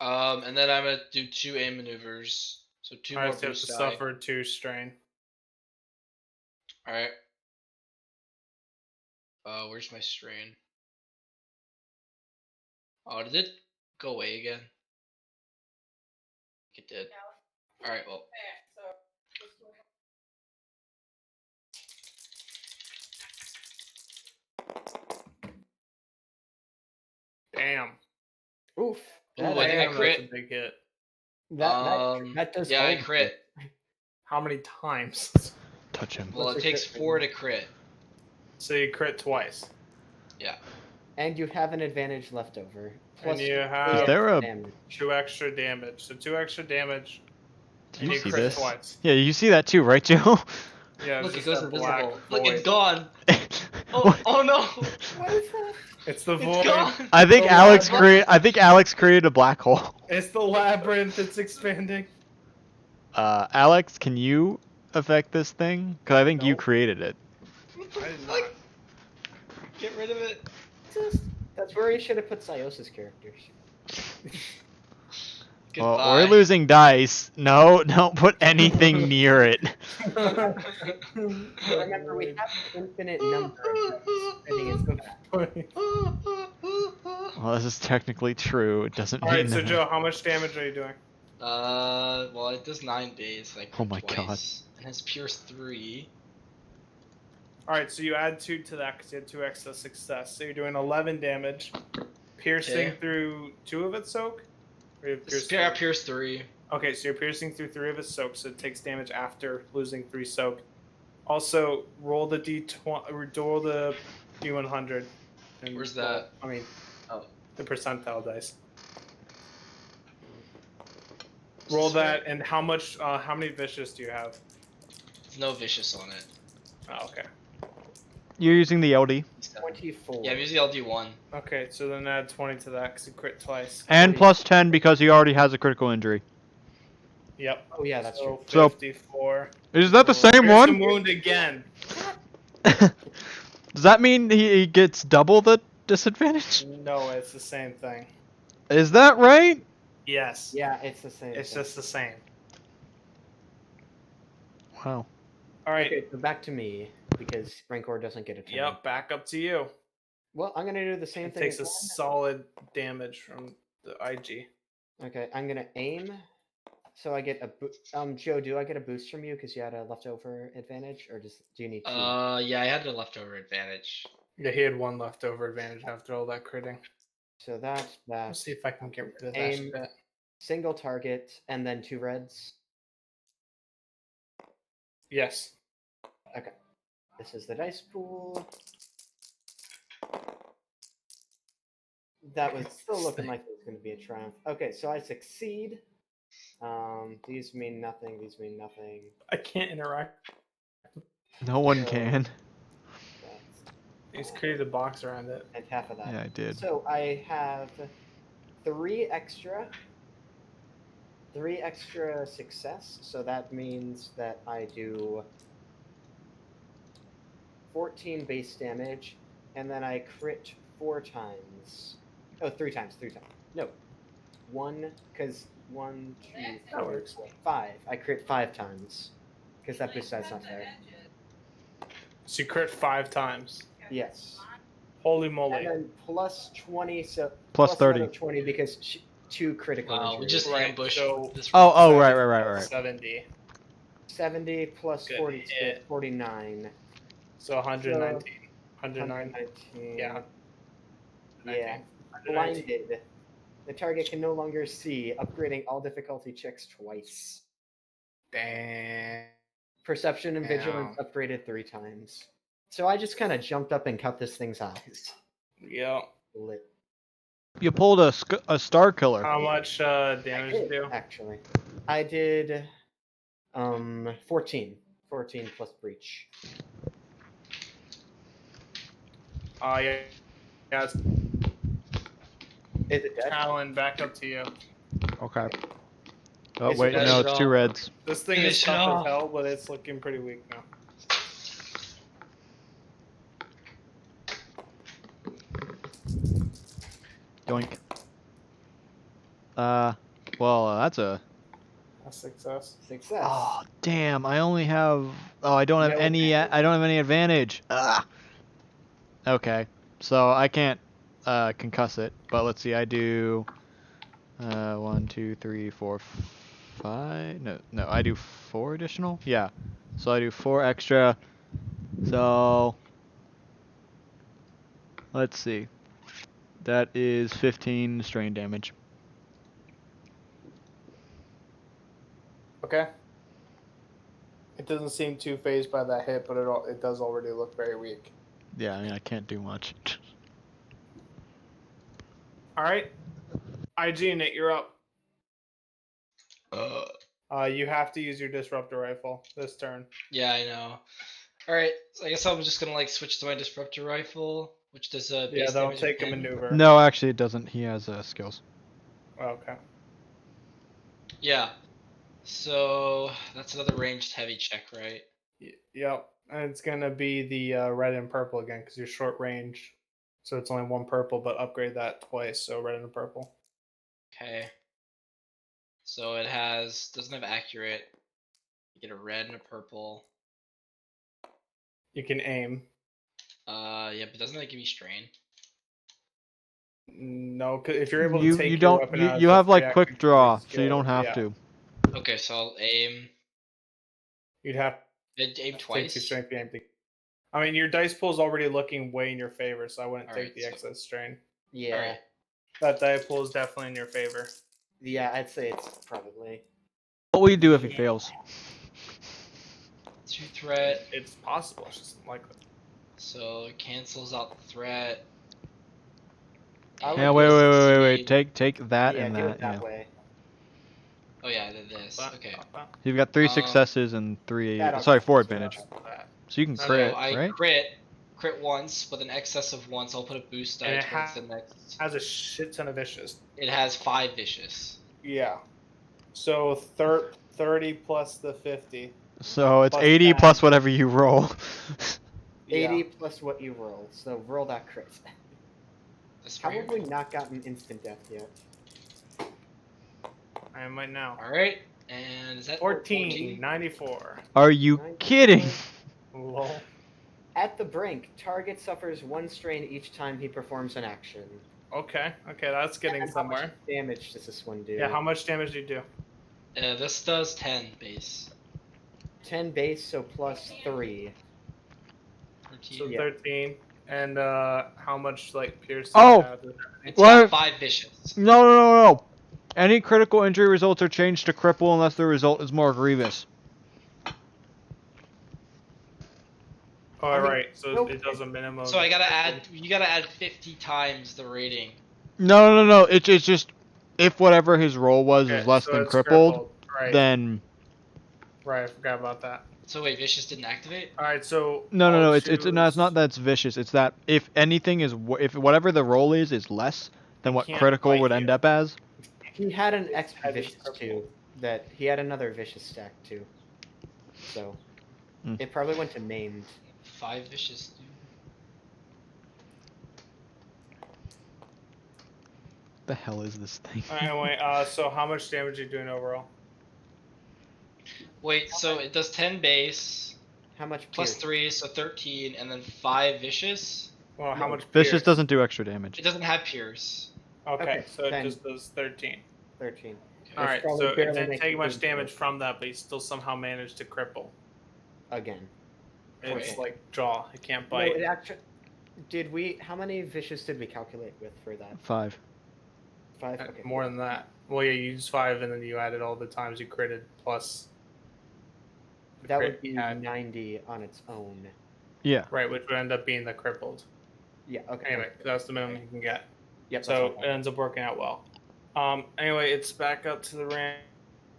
And then I'm gonna do 2 aim maneuvers. So 2 All more right, so you have to boost die. suffer 2 strain. All right. Where's my strain? Oh, did it go away again? It did. All right. Well. Damn. Oof. Ooh, I think I Damn, crit. that's a big hit. That does. Yeah, I all- crit. How many times? Touch him. Well, What's it your takes crit 4 rating? to crit. So you crit twice. Yeah. And you have an advantage left over. And you 3 have- Is there a- damage. 2 extra damage. So 2 extra damage. Do And you you see crit this? twice. Yeah, you see that too, right, Joe? Yeah, Look, it's it just goes that black invisible. Look, it's void. gone. Oh, What? oh no! What is that? It's the It's void. gone. I think The Alex labyrinth. created a black hole. It's the labyrinth. It's expanding. Alex, can you affect this thing? Because I think you Nope. created it. What the I did fuck? not. Get rid of it. That's where you should have put Sios's characters. Well, Goodbye. we're losing dice. No, don't put anything near it. Remember, we have an infinite number of dice fitting into that. Well, this is technically true. It doesn't All mean right, so that. Joe, how much damage are you doing? Well, it does 9 days. I Oh crit my twice. God. And has pierce 3. All right, so you add 2 to that because you had 2 extra success. So you're doing 11 damage, piercing Okay. through 2 of its soak. Or you have pierced Yeah, 3? pierce 3. Okay, so you're piercing through 3 of its soak, so it takes damage after losing 3 soak. Also, roll the D20, roll the D100. And Where's that? I mean, Oh. the percentile dice. Is Roll this that, right? and how many vicious do you have? There's no vicious on it. Oh, okay. You're using the LD. 24. Yeah, I'm using LD1. Okay, so then add 20 to that because you crit twice. And plus 10 because he already has a critical injury. Yep. Oh yeah, that's So true. So- 54. Is that the So same here's the one? wound again. Does that mean he gets double the disadvantage? No, it's the same thing. Is that right? Yes. Yeah, it's the same. It's thing. just the same. Wow. All right. Okay, so back to me because Rancor doesn't get a turn. Yep. Back up to you. Well, I'm gonna do the same It thing. takes a again. solid damage from the IG. Okay, I'm gonna aim. So I get a Joe, do I get a boost from you because you had a leftover advantage, or do you need 2? Yeah, I had the leftover advantage. Yeah, he had 1 leftover advantage after all that critting. So that's that. Let's see if I can get rid of that Aim. shit. Single target and then 2 reds. Yes. Okay. This is the dice pool. That was still looking like it was going to be a triumph. Okay, so I succeed. These mean nothing. These mean nothing. I can't interact. No one So- can. That's, He's created a box around it. and half of that. Yeah, I did. So I have 3 extra success. So that means that I do 14 base damage, and then I crit 4 times. Oh, 3 times. No, 1, because 1, 2, 4, 5. I crit 5 times, because that boost dice not fair. So you crit 5 times. Yes. Holy moly. And then plus 20, so Plus 30. another 20 because 2 critical Wow, we injuries. just Right, ambushed so- this. Oh, right, 70 right, plus right. 70. 70 plus Good 42, hit. 49. So 119. 109. 119. Yeah. Yeah. 119. Blinded. The target can no longer see, upgrading all difficulty checks twice. Damn. Perception and vigilance upgraded 3 times. So I just kind of jumped up and cut this thing's eyes. Yeah. Lit. You pulled a star killer. How much I damage did, do? actually. I did 14. 14 plus breach. Yeah. Yeah, it's Is it dead? Talon, back up to you. Okay. Oh, Is it wait, dead? no, it's 2 reds. This thing is Finish it tough off. as hell, but it's looking pretty weak now. Doink. Well, that's a... A success. Success. Oh, damn, I only have... Oh, I don't have No any... advantage. I don't have any advantage. Ah! Okay, so I can't concuss it, but let's see, I do... 1, 2, 3, 4, 5... No, I do 4 additional? Yeah. So I do 4 extra. So... Let's see. That is 15 strain damage. Okay. It doesn't seem too phased by that hit, but it does already look very weak. Yeah, I mean, I can't do much. All right. IG unit, you're up. You have to use your disruptor rifle this turn. Yeah, I know. Alright, so I guess I'm just gonna like switch to my disruptor rifle, which does Yeah, base that'll damage of take a 10. maneuver. No, actually, it doesn't. He has skills. Okay. Yeah. So that's another ranged heavy check, right? Yep. And it's gonna be the red and purple again because you're short range, so it's only 1 purple, but upgrade that twice, so red and purple. Okay. So it doesn't have accurate. You get a red and a purple. You can aim. Yeah, but doesn't that give me strain? No, 'cause if you're able to take You your don't. weapon You out as you a have like free quick action draw, skill, so you don't have yeah. to. Okay, so I'll aim. You'd have Aim to take your twice. strength aim. I mean, your dice pool is already looking way in your favor, so I wouldn't Alright, take the so- excess strain. Yeah. Alright. That die pool is definitely in your favor. Yeah, I'd say it's probably. What will you do if he fails? 2 threat. It's possible. It's just unlikely. So it cancels out the threat. I Yeah, would wait. succeed. Take that yeah, and do that. it that Yeah. way. Oh yeah, I did this. That- Okay. that- You've got 3 Um, successes and 3. That'll 4 cancel advantage. that. So you can So crit, So I right? crit once with an excess of 1, so I'll put a boost And die it towards the next. Has a shit ton of vicious. It has 5 vicious. Yeah. So 30 plus the 50. So it's Plus 80 that. plus whatever you roll. 80 Yeah. plus what you roll, so roll that crit. That's fair. Probably not gotten instant death yet. I am right now. Alright, and is that 14, 94. Are you kidding? Lol. At the brink, target suffers 1 strain each time he performs an action. Okay, that's getting And how much somewhere. damage does this one do? Yeah, how much damage do you do? This does 10 base. 10 base, so plus 3. 13. So Yeah. 13. And how much like piercing? Oh! It's What? got 5 vicious. No. Any critical injury results are changed to cripple unless the result is more grievous. Oh, I mean, right. So nope. it does a minimum. So you gotta add 50 times the rating. No. It's just if whatever his roll was is less than it's crippled, Right. then Right, I forgot about that. So wait, vicious didn't activate? All right, so no. I'll It's no. It's not choose- that it's vicious. It's that if anything is if whatever the roll is less than what can't critical bite would you. end up as. He had an extra Heavy vicious cripple. too. That he had another vicious stack too. So Hmm. it probably went to maimed. 5 vicious, dude. The hell is this thing? Anyway, so how much damage are you doing overall? Wait, so it does 10 base, How much plus pierce? 3, so 13, and then 5 vicious? Well, how No. much Vicious pierce? doesn't do extra damage. It doesn't have pierce. Okay, Okay, so it then- just does 13. 13. All right, probably so it barely didn't makes take it much through damage the- from that, but he still somehow managed to cripple. Again. It's Okay. like jaw; it can't No, bite. it actually. Did we? How many vicious did we calculate with for that? 5. 5. Okay. More than that. Well, yeah, you used 5, and then you added all the times you critted plus. the That crit would be you had. 90 on its own. Yeah. Right, which would end up being the crippled. Yeah. Okay. Anyway, that's the minimum you can get. Yep. So it ends up working out well. Anyway, it's back up to the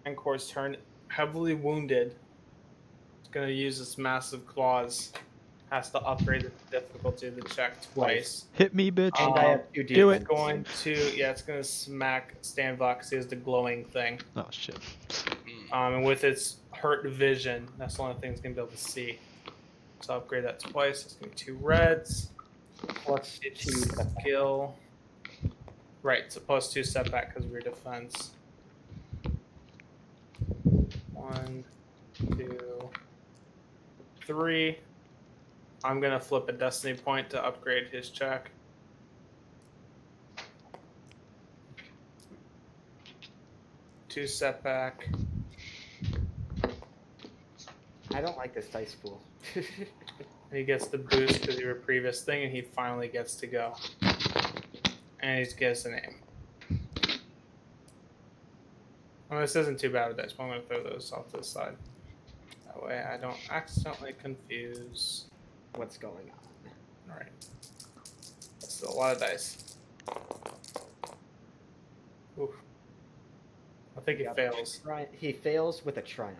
Rancor's turn. Heavily wounded. It's gonna use its massive claws. Has to upgrade the difficulty of the check twice. Hit me, bitch. And I have 2 do defense. it. Going to it's gonna smack Stanvok because he has the glowing thing. Oh shit. And with its hurt vision, that's the only thing it's gonna be able to see. So upgrade that twice. It's gonna be 2 reds. Plus Its 2 setback. skill. Right, it's a plus 2 setback because of your defense. 1, 2, 3. I'm gonna flip a destiny point to upgrade his check. Two setback. I don't like this dice pool. And he gets the boost because of your previous thing, and he finally gets to go. And he gets a name. Well, this isn't too bad of dice, but I'm going to throw those off to the side. That way I don't accidentally confuse. What's going on? Alright. That's a lot of dice. Oof. I think he Yep. fails. He fails with a triumph.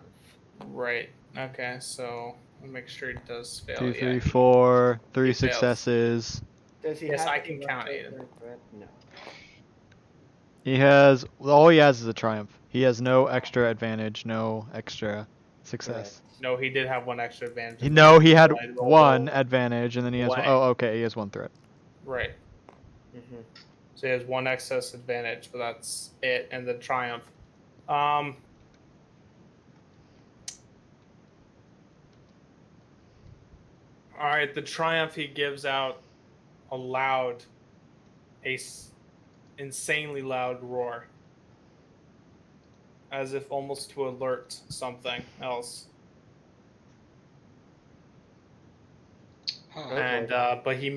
Right. Okay, so I'll make sure he does fail. 2, 3, Yeah. 4. 3 He fails. successes. Does he Yes, have I any can count leftover Aiden. threat? No. He has all he has is a triumph. He has no extra advantage, no extra success. No, he did have one extra advantage. No, he had I rolled one a- advantage, and then he has. One. Oh, okay, he has 1 threat. Right. Mm-hmm. So he has 1 excess advantage, but that's it, and the triumph. All right, the triumph he gives out a loud, insanely loud roar, as if almost to alert something else. Huh. Oh, And boy. but he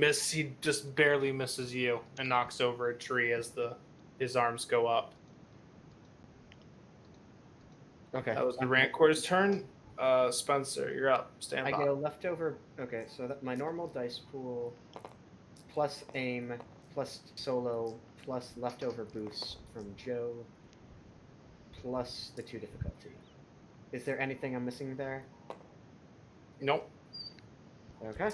just barely misses you and knocks over a tree as his arms go up. Okay. That was the Rancor's turn. Spencer, you're up. Stand I by. go leftover. Okay, so that my normal dice pool, plus aim, plus solo, plus leftover boost from Joe, plus the 2 difficulty. Is there anything I'm missing there? Nope. Okay.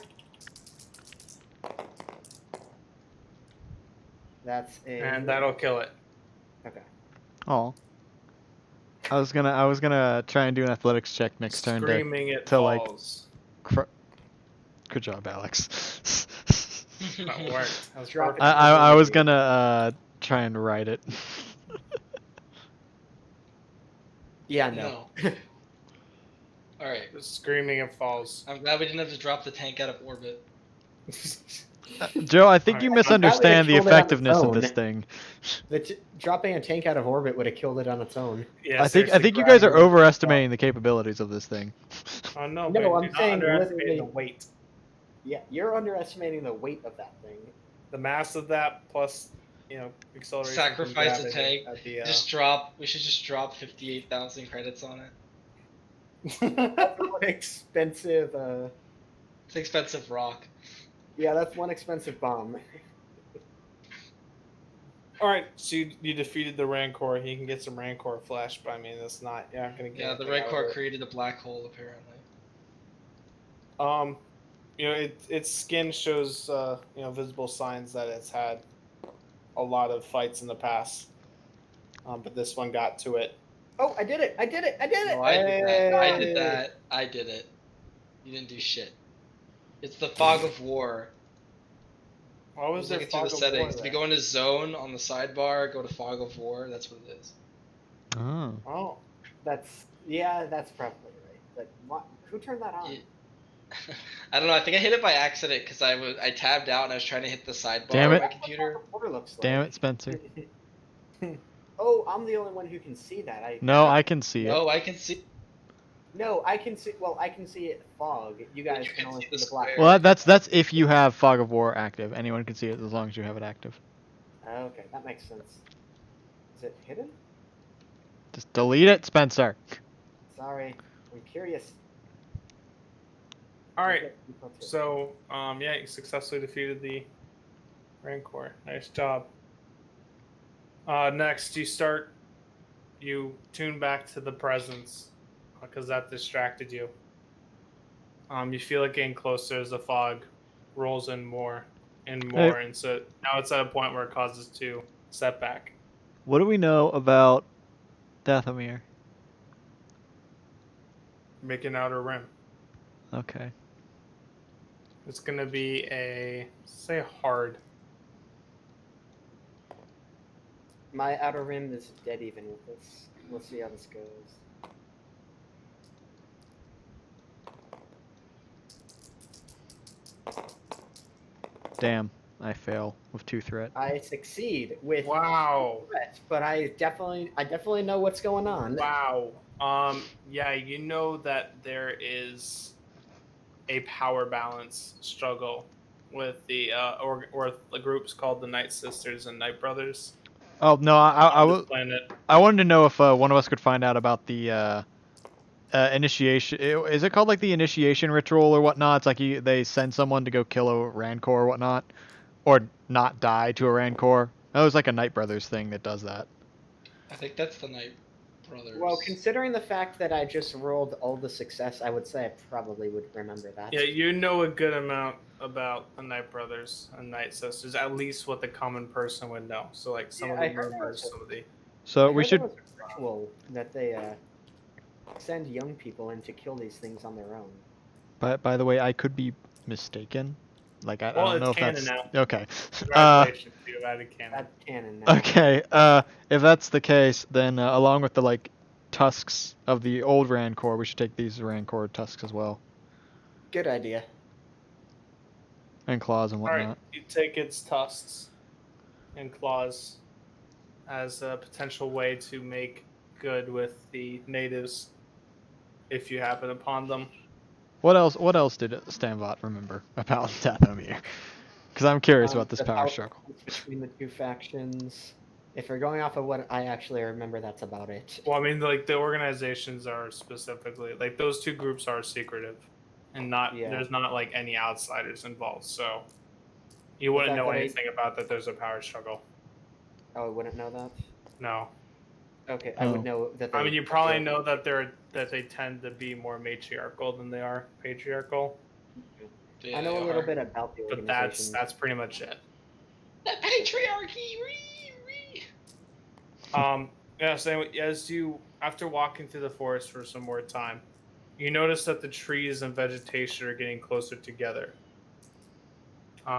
That's a. And that'll kill it. Okay. Oh. I was gonna try and do an athletics check next turn to. Screaming it to, like, falls. Good job, Alex. That worked. That was Drop perfect. it. I was gonna try and write it. Yeah, no. Alright. Just screaming it falls. I'm glad we didn't have to drop the tank out of orbit. Joe, I think you Alright. misunderstand the That would've killed it on its effectiveness of own. this thing. Dropping a tank out of orbit would have killed it on its own. Yeah, I think seriously, you guys are grabbing it. overestimating the capabilities of this thing. Oh no, No, but I'm you're not saying underestimating literally- the weight. Yeah, you're underestimating the weight of that thing. The mass of that plus, acceleration. from Sacrifice the gravity tank. at the, We should just drop 58,000 credits on it. That's one expensive. It's an expensive rock. Yeah, that's one expensive bomb. All right, so you defeated the Rancor. He can get some Rancor flesh, but I mean, that's not. You're not gonna get. Yeah, the anything out of Rancor it. created a black hole apparently. Its skin shows visible signs that it's had a lot of fights in the past. But this one got to it. Oh, I did it! I did it! I did it! No, I did that. I Hey. did that. I did it. You didn't do shit. It's the fog of war. Why I was was there looking through fog the of war settings. If you there? go into zone on the sidebar, go to fog of war. That's what it is. Oh. Oh, That's probably right. But who turned that on? It- I don't know. I think I hit it by accident because I tabbed out and I was trying to hit the sidebar Damn on it. my That's what computer. fog of war looks like. Damn it, Spencer. Oh, I'm the only one who can see that. No, I can see it. No, I can see. No, I can see. Well, I can see it fog. You guys You can can only see see the the black. square. Well, that's if you have Fog of War active. Anyone can see it as long as you have it active. Okay, that makes sense. Is it hidden? Just delete it, Spencer. Sorry, I'm curious. all right. Okay, people too. So, yeah, you successfully defeated the Rancor. Nice job. Next, you tune back to the presence because that distracted you. You feel it getting closer as the fog rolls in more and more, and so now it's at a point where it causes 2 setback. What do we know about Dathomir? Making outer rim. Okay. It's gonna be say hard. My outer rim is dead even with this. We'll see how this goes. Damn, I fail with 2 threat. I succeed with Wow. threat, but I definitely know what's going on. Wow. Yeah, you know that there is a power balance struggle with the or the groups called the Night Sisters and Night Brothers Oh no, on this planet. I wanted to know if one of us could find out about the initiation. Is it called like the initiation ritual or whatnot? It's like they send someone to go kill a Rancor or whatnot, or not die to a Rancor. That was like a Night Brothers thing that does that. I think that's the Night Brothers. Well, considering the fact that I just rolled all the success, I would say I probably would remember that. Yeah, you know a good amount about the Night Brothers and Night Sisters, at least what the common person would know. So like some of I the heard there rumors, was some of the So I we heard should. there was a ritual that they send young people in to kill these things on their own. By the way, I could be mistaken. Like I well, don't it's know if canon that's now. okay. Congratulations, you've added canon. That's canon now. Okay. If that's the case, then along with the like tusks of the old Rancor, we should take these Rancor tusks as well, Good idea. and claws and All right, whatnot. you take its tusks and claws as a potential way to make good with the natives if you happen upon them. What else? What else did Stanbot remember about Dathomir? Because I'm curious about this The power struggle. between the 2 factions. If we're going off of what I actually remember, that's about it. Well, I mean, like the organizations are specifically like those 2 groups are secretive, and not Yeah. there's not like any outsiders involved, so you wouldn't fact know that anything about that. There's a power struggle. Oh, I wouldn't know that. No, Okay, I would know that. I mean you probably know that they tend to be more matriarchal than they are patriarchal, I know a little bit about the but organization. that's pretty much it. The patriarchy. Yeah, so as you, after walking through the forest for some more time, you notice that the trees and vegetation are getting closer together.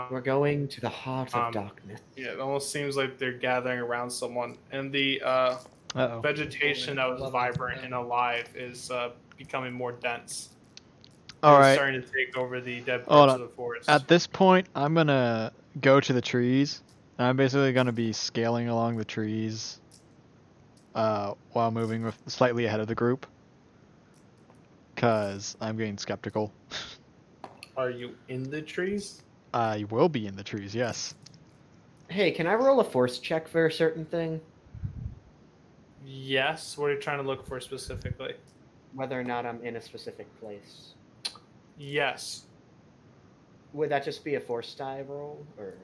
We're going to the heart of Um, darkness. Yeah, it almost seems like they're gathering around someone, and the Uh-oh. vegetation that was vibrant and alive is becoming more dense. All It's right. starting to take over the dead Hold parts on. of the forest. At this point, I'm gonna go to the trees, and I'm basically gonna be scaling along the trees, while moving with slightly ahead of the group, cause I'm getting skeptical. Are you in the trees? I will be in the trees, yes. Hey, can I roll a force check for a certain thing? Yes. What are you trying to look for specifically? Whether or not I'm in a specific place. Yes. Would that just be a force die roll, or?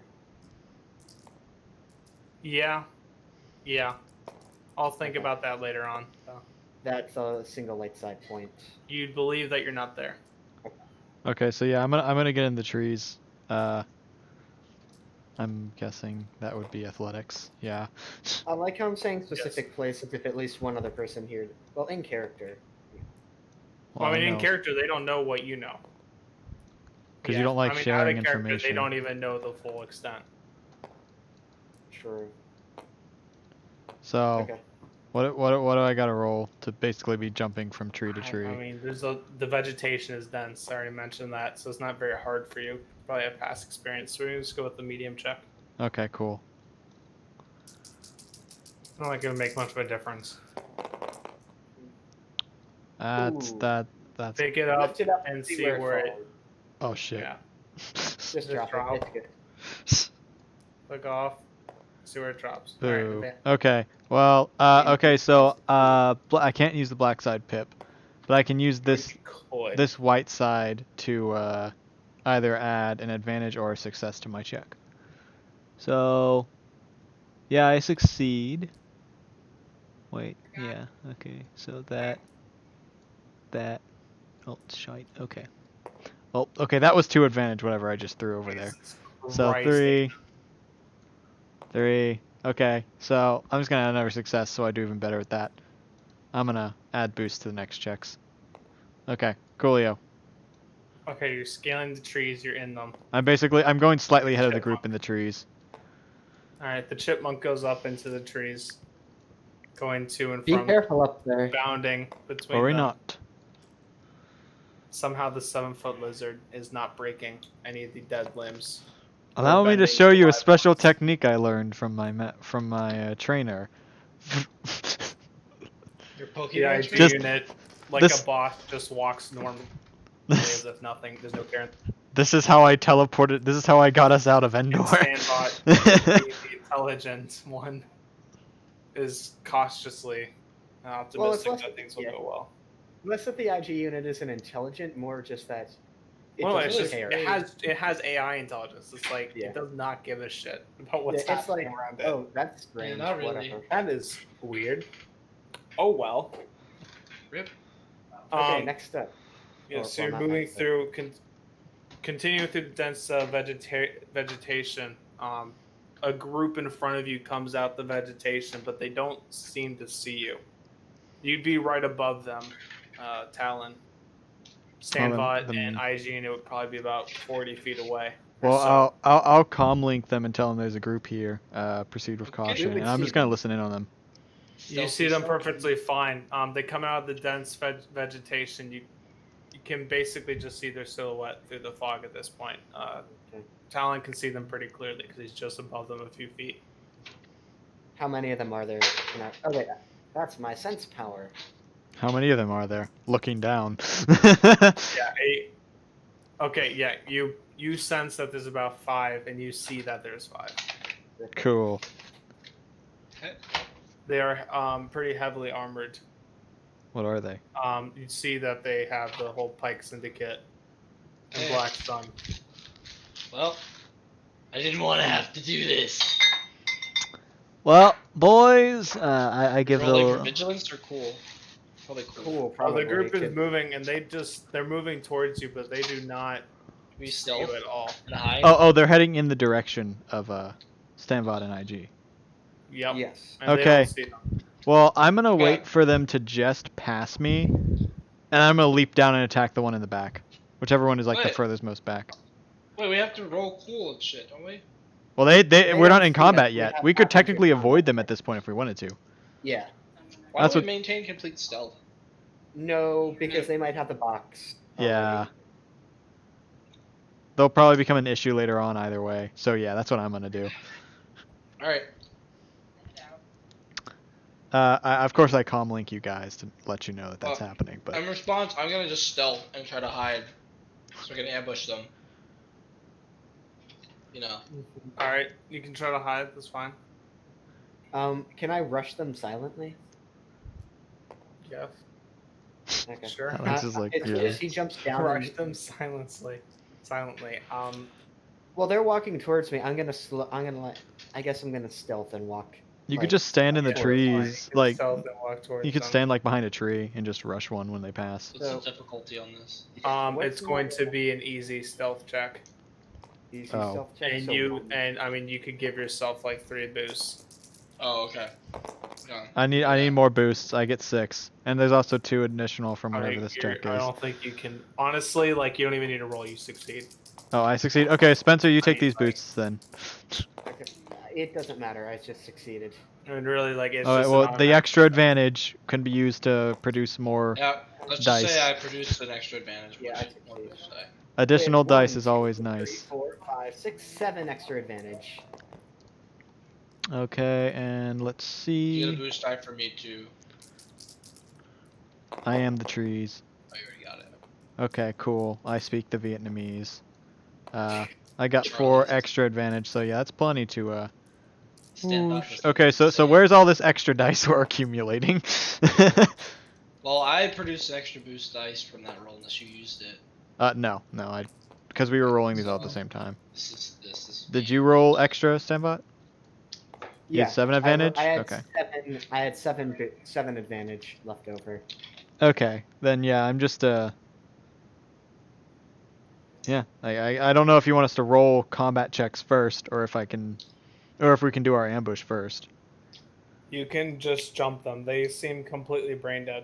Yeah. I'll think about that later on. So. That's a single light side point. You'd believe that you're not there. Okay, so yeah, I'm gonna get in the trees. I'm guessing that would be athletics. Yeah. I like how I'm saying specific place, as if at least one other person here. Well, in character. Well, I mean, in know. character, they don't know what you know. Because you don't like I mean, sharing out of character, information. they don't even know the full extent. True. So, Okay. what do I gotta roll to basically be jumping from tree to tree? I mean, the vegetation is dense. I already mentioned that, so it's not very hard for you. Probably have past experience, so we just go with the medium check. Okay, cool. It's not like it would make much of a difference. That's Ooh. that's. Pick it up Lift it up and see where it. falls. Oh shit. Yeah. Just drop it. It's good. Click off. See where it drops. Boo. Alright, Okay. Well, okay. So, I can't use the black side pip, but I can use this white side to either add an advantage or a success to my check. So, yeah, I succeed. Wait. Yeah. Okay. So that. Oh, shite. Okay. Well, okay. That was 2 advantage. Whatever I just threw over there. So Christ. 3. Okay, so I'm just gonna add another success, so I do even better at that. I'm gonna add boost to the next checks. Okay, coolio. Okay, you're scaling the trees. You're in them. I'm going slightly ahead of the group in the trees. All right, the chipmunk goes up into the trees, going to and Be from, careful up there. bounding between Or them. not. Somehow the 7-foot lizard is not breaking any of the dead limbs. Allow me to bending show you a live special ones. technique I learned from my trainer. Your The Pokemon IG tree? unit, like this- a boss, just walks normally as if nothing. There's no care. This is how I teleported. This is how I got us out of Endor. Sandbot, the intelligent one, is cautiously optimistic less- that things will yeah. go well. Less that the IG unit isn't intelligent, more just that it Well, doesn't it's just care. it has AI intelligence. It's like Yeah. it does not give a shit about what's Yeah, it's happening like, around it. oh, that's strange. not really. Whatever. That is weird. Oh well. Rip. Okay, next step. Yeah, Or- so well, you're not moving next step. through, continue through the dense vegetation. A group in front of you comes out the vegetation, but they don't seem to see you. You'd be right above them, Talon. Standbot then- and IG, and it would probably be about 40 feet away. Well, So- I'll comm link them and tell them there's a group here. Proceed with caution, would and I'm see just gonna them. listen in on them. You see them perfectly fine. They come out of the dense vegetation. You can basically just see their silhouette through the fog at this point. Okay. Talon can see them pretty clearly because he's just above them a few feet. How many of them are there? Okay, that's my sense power. How many of them are there? Looking down. Yeah, 8. Okay, yeah, you sense that there's about 5, and you see that there's 5. Cool. They are pretty heavily armored. What are they? You see that they have the whole Pike Syndicate and Yeah. Black Sun. Well, I didn't want to have to do this. Well, boys, I give Rolling for the. vigilance or cool? Probably cool. Cool, Oh, probably. the group is Could- moving, and they're moving towards you, but they do not We see stealth you at all. and hide. Oh, they're heading in the direction of Stanbot and IG. Yep. Yes. And they Okay. don't see them. Well, I'm gonna Okay. wait for them to just pass me, and I'm gonna leap down and attack the one in the back, whichever one is like the Wait. furthest most back. Wait, we have to roll cool and shit, don't we? Well, we're don't not in see combat us. We yet. have We could not technically entered avoid combat them yet. at this point if we wanted to. Yeah. Why That's don't we what- maintain complete stealth? No, because they might have the box. Yeah. already. They'll probably become an issue later on either way. So yeah, that's what I'm gonna do. Alright. Of course I comm link you guys to let you know that that's Well, happening. But In response, I'm gonna just stealth and try to hide. So I can ambush them. You know. All right, you can try to hide. That's fine. Can I rush them silently? Yeah. Okay. Sure. Alex is like, As soon yeah. as he jumps down. Crush and- them silently. Well, they're walking towards me. I'm gonna I guess I'm gonna stealth and walk. You like, could just stand in the okay, trees, like stealth and walk towards you could them. stand like behind a tree and just rush one when they pass. What's So- the difficulty on this? What's It's going to be an easy stealth check, Easy Oh. stealth check, and so you could give yourself like 3 boosts. Oh, okay. Yeah. I need more boosts. I get 6, and there's also 2 additional from whatever Alright, this check is. I don't think you can. Honestly, like you don't even need to roll. You succeed. Oh, I succeed. Okay, Spencer, you take I- these like- boosts then. Okay. It doesn't matter. I just succeeded. I mean, really, like it's All right. just Well, an the automatic extra success. advantage can be used to produce more Yeah. Let's just say dice. I produced an extra advantage. Yeah, I Which, succeed. what would you say? additional With dice 1, is always 2, nice. 3, 4, 5, 6, 7 extra advantage. Okay, and let's You get a see. boost die for me too. I am the trees. Oh, you already got it. Okay, cool. I speak the Vietnamese. I got 4 Charlie's. extra advantage, so yeah, that's plenty to Stand up. whoosh. Okay, so where's all this extra dice we're accumulating? Well, I produced extra boost dice from that roll unless you used it. No, because we were rolling these all at the same time. This is. Did you roll extra, Stambot? You had 7 advantage? I had Okay. 7. I had 7 advantage left over. Okay, then yeah, I'm just yeah, I don't know if you want us to roll combat checks first, or if we can do our ambush first. You can just jump them. They seem completely brain dead.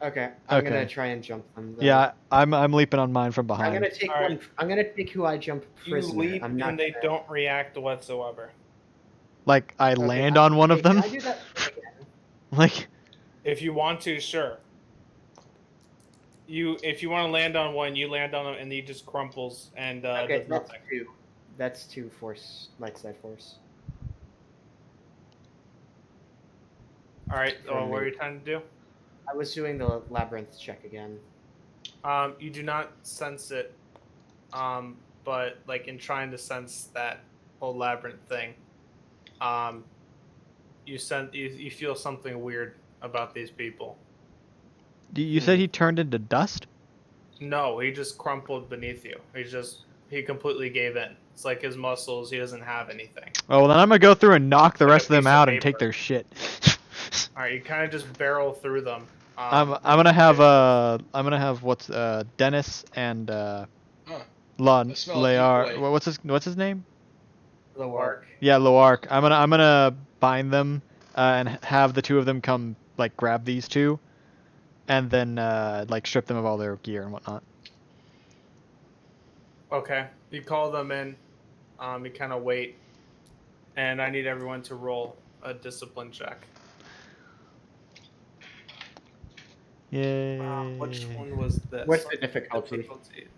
Okay, I'm Okay. gonna try and jump them. Though. Yeah, I'm leaping on mine from I'm behind. gonna take Alright. one. I'm gonna take who I jump You prisoner. leap I'm not and they gonna- don't react whatsoever. Like I Okay, land on one of can them. I do that again? Like If you want to, sure. If you want to land on one, you land on him, and he just crumples and Okay, does that's nothing. 2. That's 2 force, light side force. All right. From What are me. you trying to do? I was doing the labyrinth check again. You do not sense it, but like in trying to sense that whole labyrinth thing, you feel something weird about these people. you said he turned into dust? No, he just crumpled beneath you. He completely gave in. It's like his muscles. He doesn't have anything. Oh, well, then I'm gonna go through and knock the Like a rest of them piece of out and take paper. their shit. All right, you kind of just barrel through them. I'm gonna have what's Dennis and Huh. Lon I smell Layar. decoy. What's his name? The work. Yeah, Loark. I'm gonna bind them and have the 2 of them come like grab these 2, and then like strip them of all their gear and whatnot. Okay, you call them in. You kind of wait, and I need everyone to roll a discipline check. Yay! Which one was this? What's the difficulty?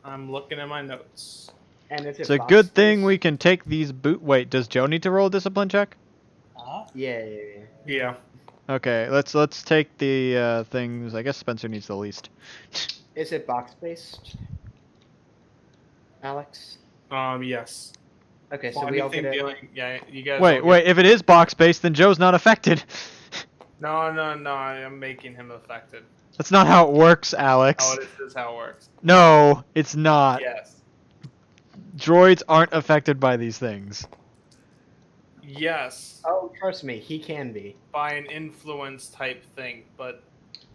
I'm looking at my notes. And is it It's a box good thing space? we can take these Wait, does Joe need to roll a discipline check? Yeah. Yeah. Okay, let's take the things. I guess Spencer needs the least. Is it box based? Alex. Yes. Okay, so Well, we all get anything it. dealing. Yeah, you guys. all Wait, get- wait. If it is box based, then Joe's not affected. No. I am making him affected. That's not how it works, Alex. Oh, this is how it works. No, it's not. Yes. Droids aren't affected by these things. Yes. Oh, trust me, he can be. By an influence type thing, but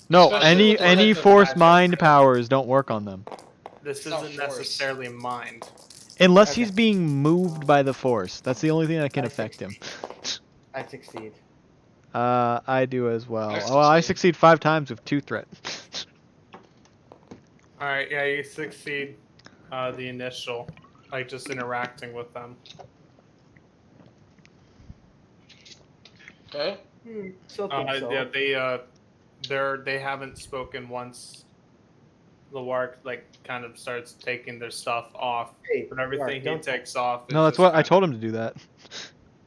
No, Especially with the any type of force magic. mind powers don't work on them. this It's not isn't force. necessarily mind. Unless Okay. he's being moved by the force. That's the only thing that can affect him. I succeed. I do as well. I Oh, I succeed. succeed 5 times with 2 threat. All right. Yeah, you succeed. The initial, like just interacting with them. Okay. So think so. Yeah, they haven't spoken once. Lawark like kind of starts taking their stuff off, Hey, but everything Mark, he don't- takes off. No, that's what I told him to do that.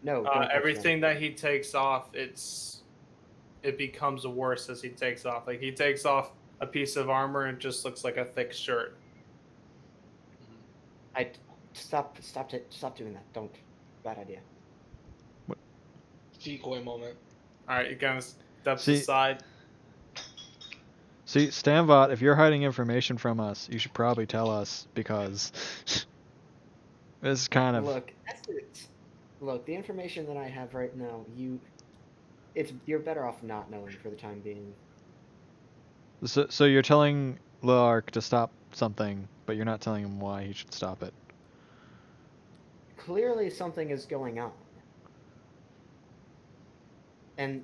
No, don't touch Everything that he takes off, it becomes worse as he takes off. Like he takes off a piece of armor and it just looks like a thick shirt. them. Stop doing that. Don't. Bad idea. Decoy moment. All right, you kind of steps See- aside. See, Stanbot, if you're hiding information from us, you should probably tell us, because this is kind of... Look, the information that I have right now, you're better off not knowing for the time being. So you're telling Lark to stop something, but you're not telling him why he should stop it. Clearly, something is going on, and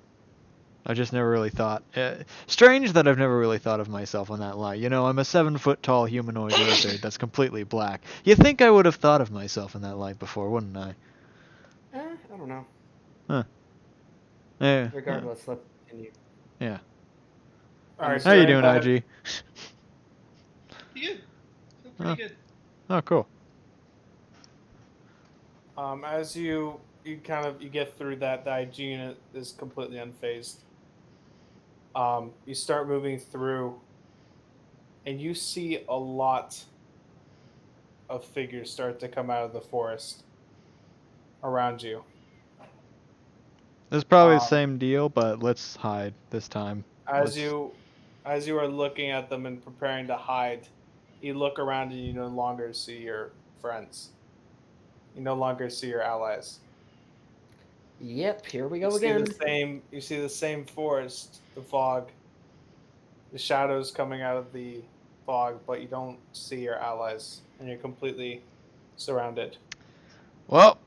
I just never really thought. Strange that I've never really thought of myself on that line. You know, I'm a 7-foot tall humanoid lizard that's completely black. You think I would have thought of myself in that light before, wouldn't I? I don't know. Huh. Yeah. Regardless, let's continue. Yeah. All right, How so you go doing, ahead. IG? Pretty good. Feel pretty good. Oh, cool. As you get through that, the IG unit is completely unfazed. You start moving through, and you see a lot of figures start to come out of the forest around you. It's probably the Um, same deal, but let's hide this time. as you are looking at them and preparing to hide, you look around and you no longer see your friends. You no longer see your allies. Yep, here we You go see again. the same forest, the fog, the shadows coming out of the fog, but you don't see your allies, and you're completely surrounded. Well,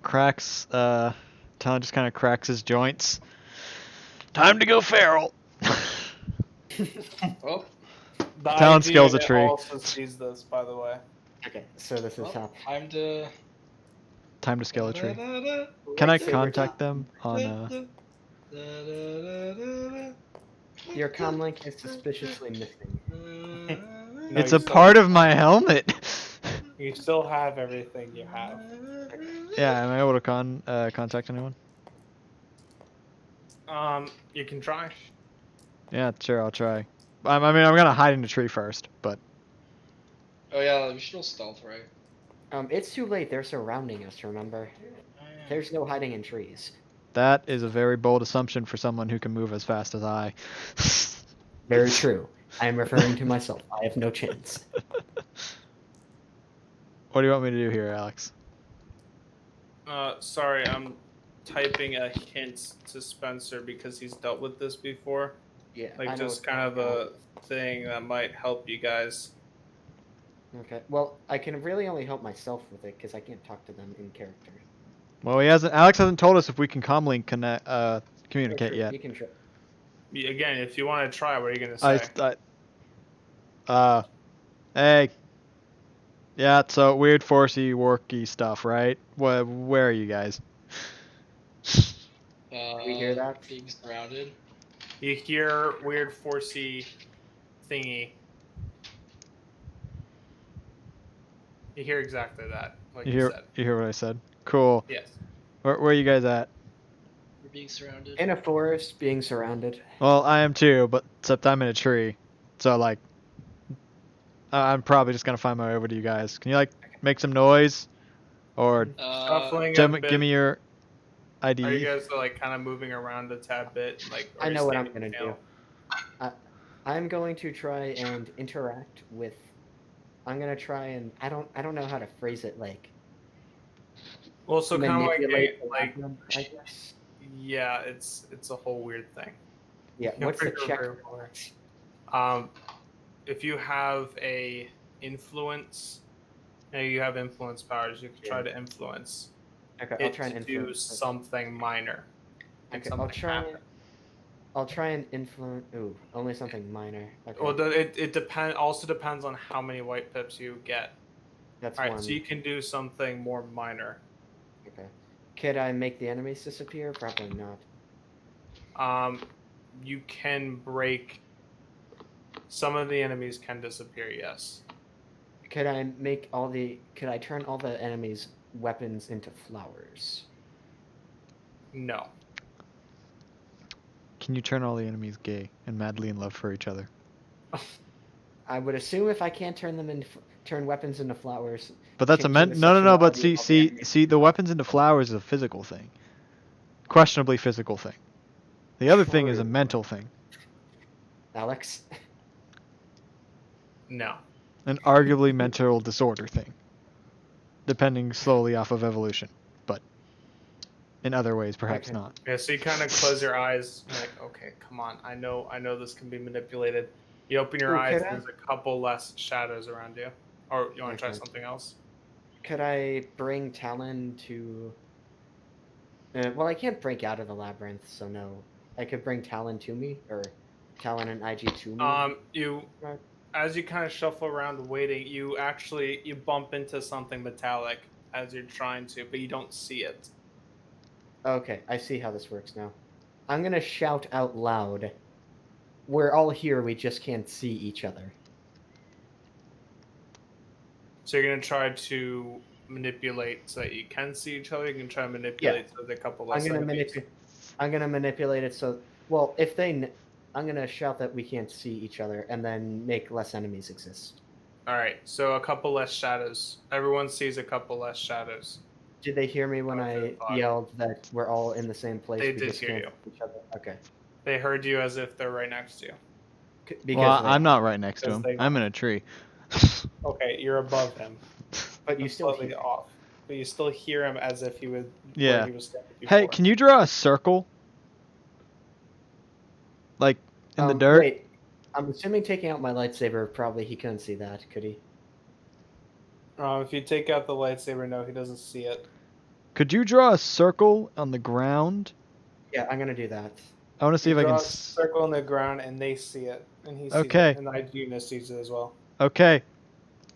cracks. Talon just kind of cracks his joints. Time to go feral. Well, The Talon IG scales a unit tree. also sees this, by the way. Okay, so this is how. time to. Time to scale a tree. Da-da-da-da, Can I Lightsaber contact time. them on da-da-da-da-da, Your comlink is suspiciously missing. No, It's you a still part have- of my helmet. You still have everything you have. Yeah, am I able to contact anyone? You can try. Yeah, sure, I'll try. I mean, I'm gonna hide in the tree first, but Oh yeah, we should all stealth, right? It's too late. They're surrounding us. Remember, there's no hiding in trees. that is a very bold assumption for someone who can move as fast as I. Very true. I am referring to myself. I have no chance. What do you want me to do here, Alex? Sorry, I'm typing a hint to Spencer because he's dealt with this before. Yeah, I Like know just what's kind of going on. a thing that might help you guys. Okay. Well, I can really only help myself with it because I can't talk to them in character. Well, Alex hasn't told us if we can comlink communicate True, yet. you can try. Again, if you want to try, what are you gonna say? Hey. Yeah, so weird forcey worky stuff, right? Where are you guys? We hear that? Being surrounded. You hear weird forcey thingy. You hear exactly that, like you said. You hear what I said? Cool. Yes. Where are you guys at? We're being surrounded. In a forest, being surrounded. Well, I am too, but except I'm in a tree. So like I'm probably just gonna find my way over to you guys. Can you like make some noise? Or Shuffling a bit. give me your ID. Are you guys like kind of moving around a tad bit? Like I know what I'm standing gonna do. still? I'm going to try and interact with. I'm gonna try and I don't know how to phrase it. Like Well, so kind of manipulate the like labyrinth, I guess. yeah, it's a whole weird thing. Yeah. You can What's the figure check? very well. If you have a influence, you have influence powers. You can try to influence. Okay, It I'll try and to do influence. something minor. Make Okay, something happen. I'll try and influence. Ooh, only something minor. Okay. Well, it also depends on how many white pips you get. That's All right, one. so you can do something more minor. Okay. Could I make the enemies disappear? Probably not. You can break. Some of the enemies can disappear. Yes. Could I make all the? Could I turn all the enemies' weapons into flowers? No. Can you turn all the enemies gay and madly in love for each other? I would assume if I can't turn weapons into flowers. But that's a changing the no. But sexuality of the enemies see, the weapons into flowers is a physical thing, questionably physical thing. The other thing is a True. mental thing, Alex. No. an arguably mental disorder thing, depending slowly off of evolution, but in other ways perhaps Okay. not. Yeah. So you kind of close your eyes. You're like, okay, come on. I know this can be manipulated. You open your Ooh, eyes. could I? There's a couple less shadows around you. Or you want to try Okay. something else? Could I bring Talon to? Well, I can't break out of the labyrinth, so no. I could bring Talon to me, or Talon and IG to me. Right. As you kind of shuffle around waiting, you bump into something metallic as you're trying to, but you don't see it. Okay, I see how this works now. I'm gonna shout out loud. We're all here, we just can't see each other. So you're gonna try to manipulate so that you can see each other. You can try to manipulate so there's a couple less enemies. I'm gonna manipulate it so. Well, I'm gonna shout that we can't see each other, and then make less enemies exist. All right, so a couple less shadows. Everyone sees a couple less shadows. Did they hear me when I yelled that we're all in the same place? They we did just hear can't you. see each other? Okay. They heard you as if they're right next to you. Because Well, I'm not right next to Because him. they- I'm in a tree. Okay, you're above him. But you still Slightly hear. off. But you still hear him as if he would. Yeah. Where he was standing before. Hey, can you draw a circle? Like in the dirt? Wait, I'm assuming taking out my lightsaber, probably he couldn't see that, could he? If you take out the lightsaber, no, he doesn't see it. Could you draw a circle on the ground? Yeah, I'm gonna do that. I want to see if I Draw can. a circle on the ground, and they see it, and he sees Okay. it, and Iguna sees it as well. Okay.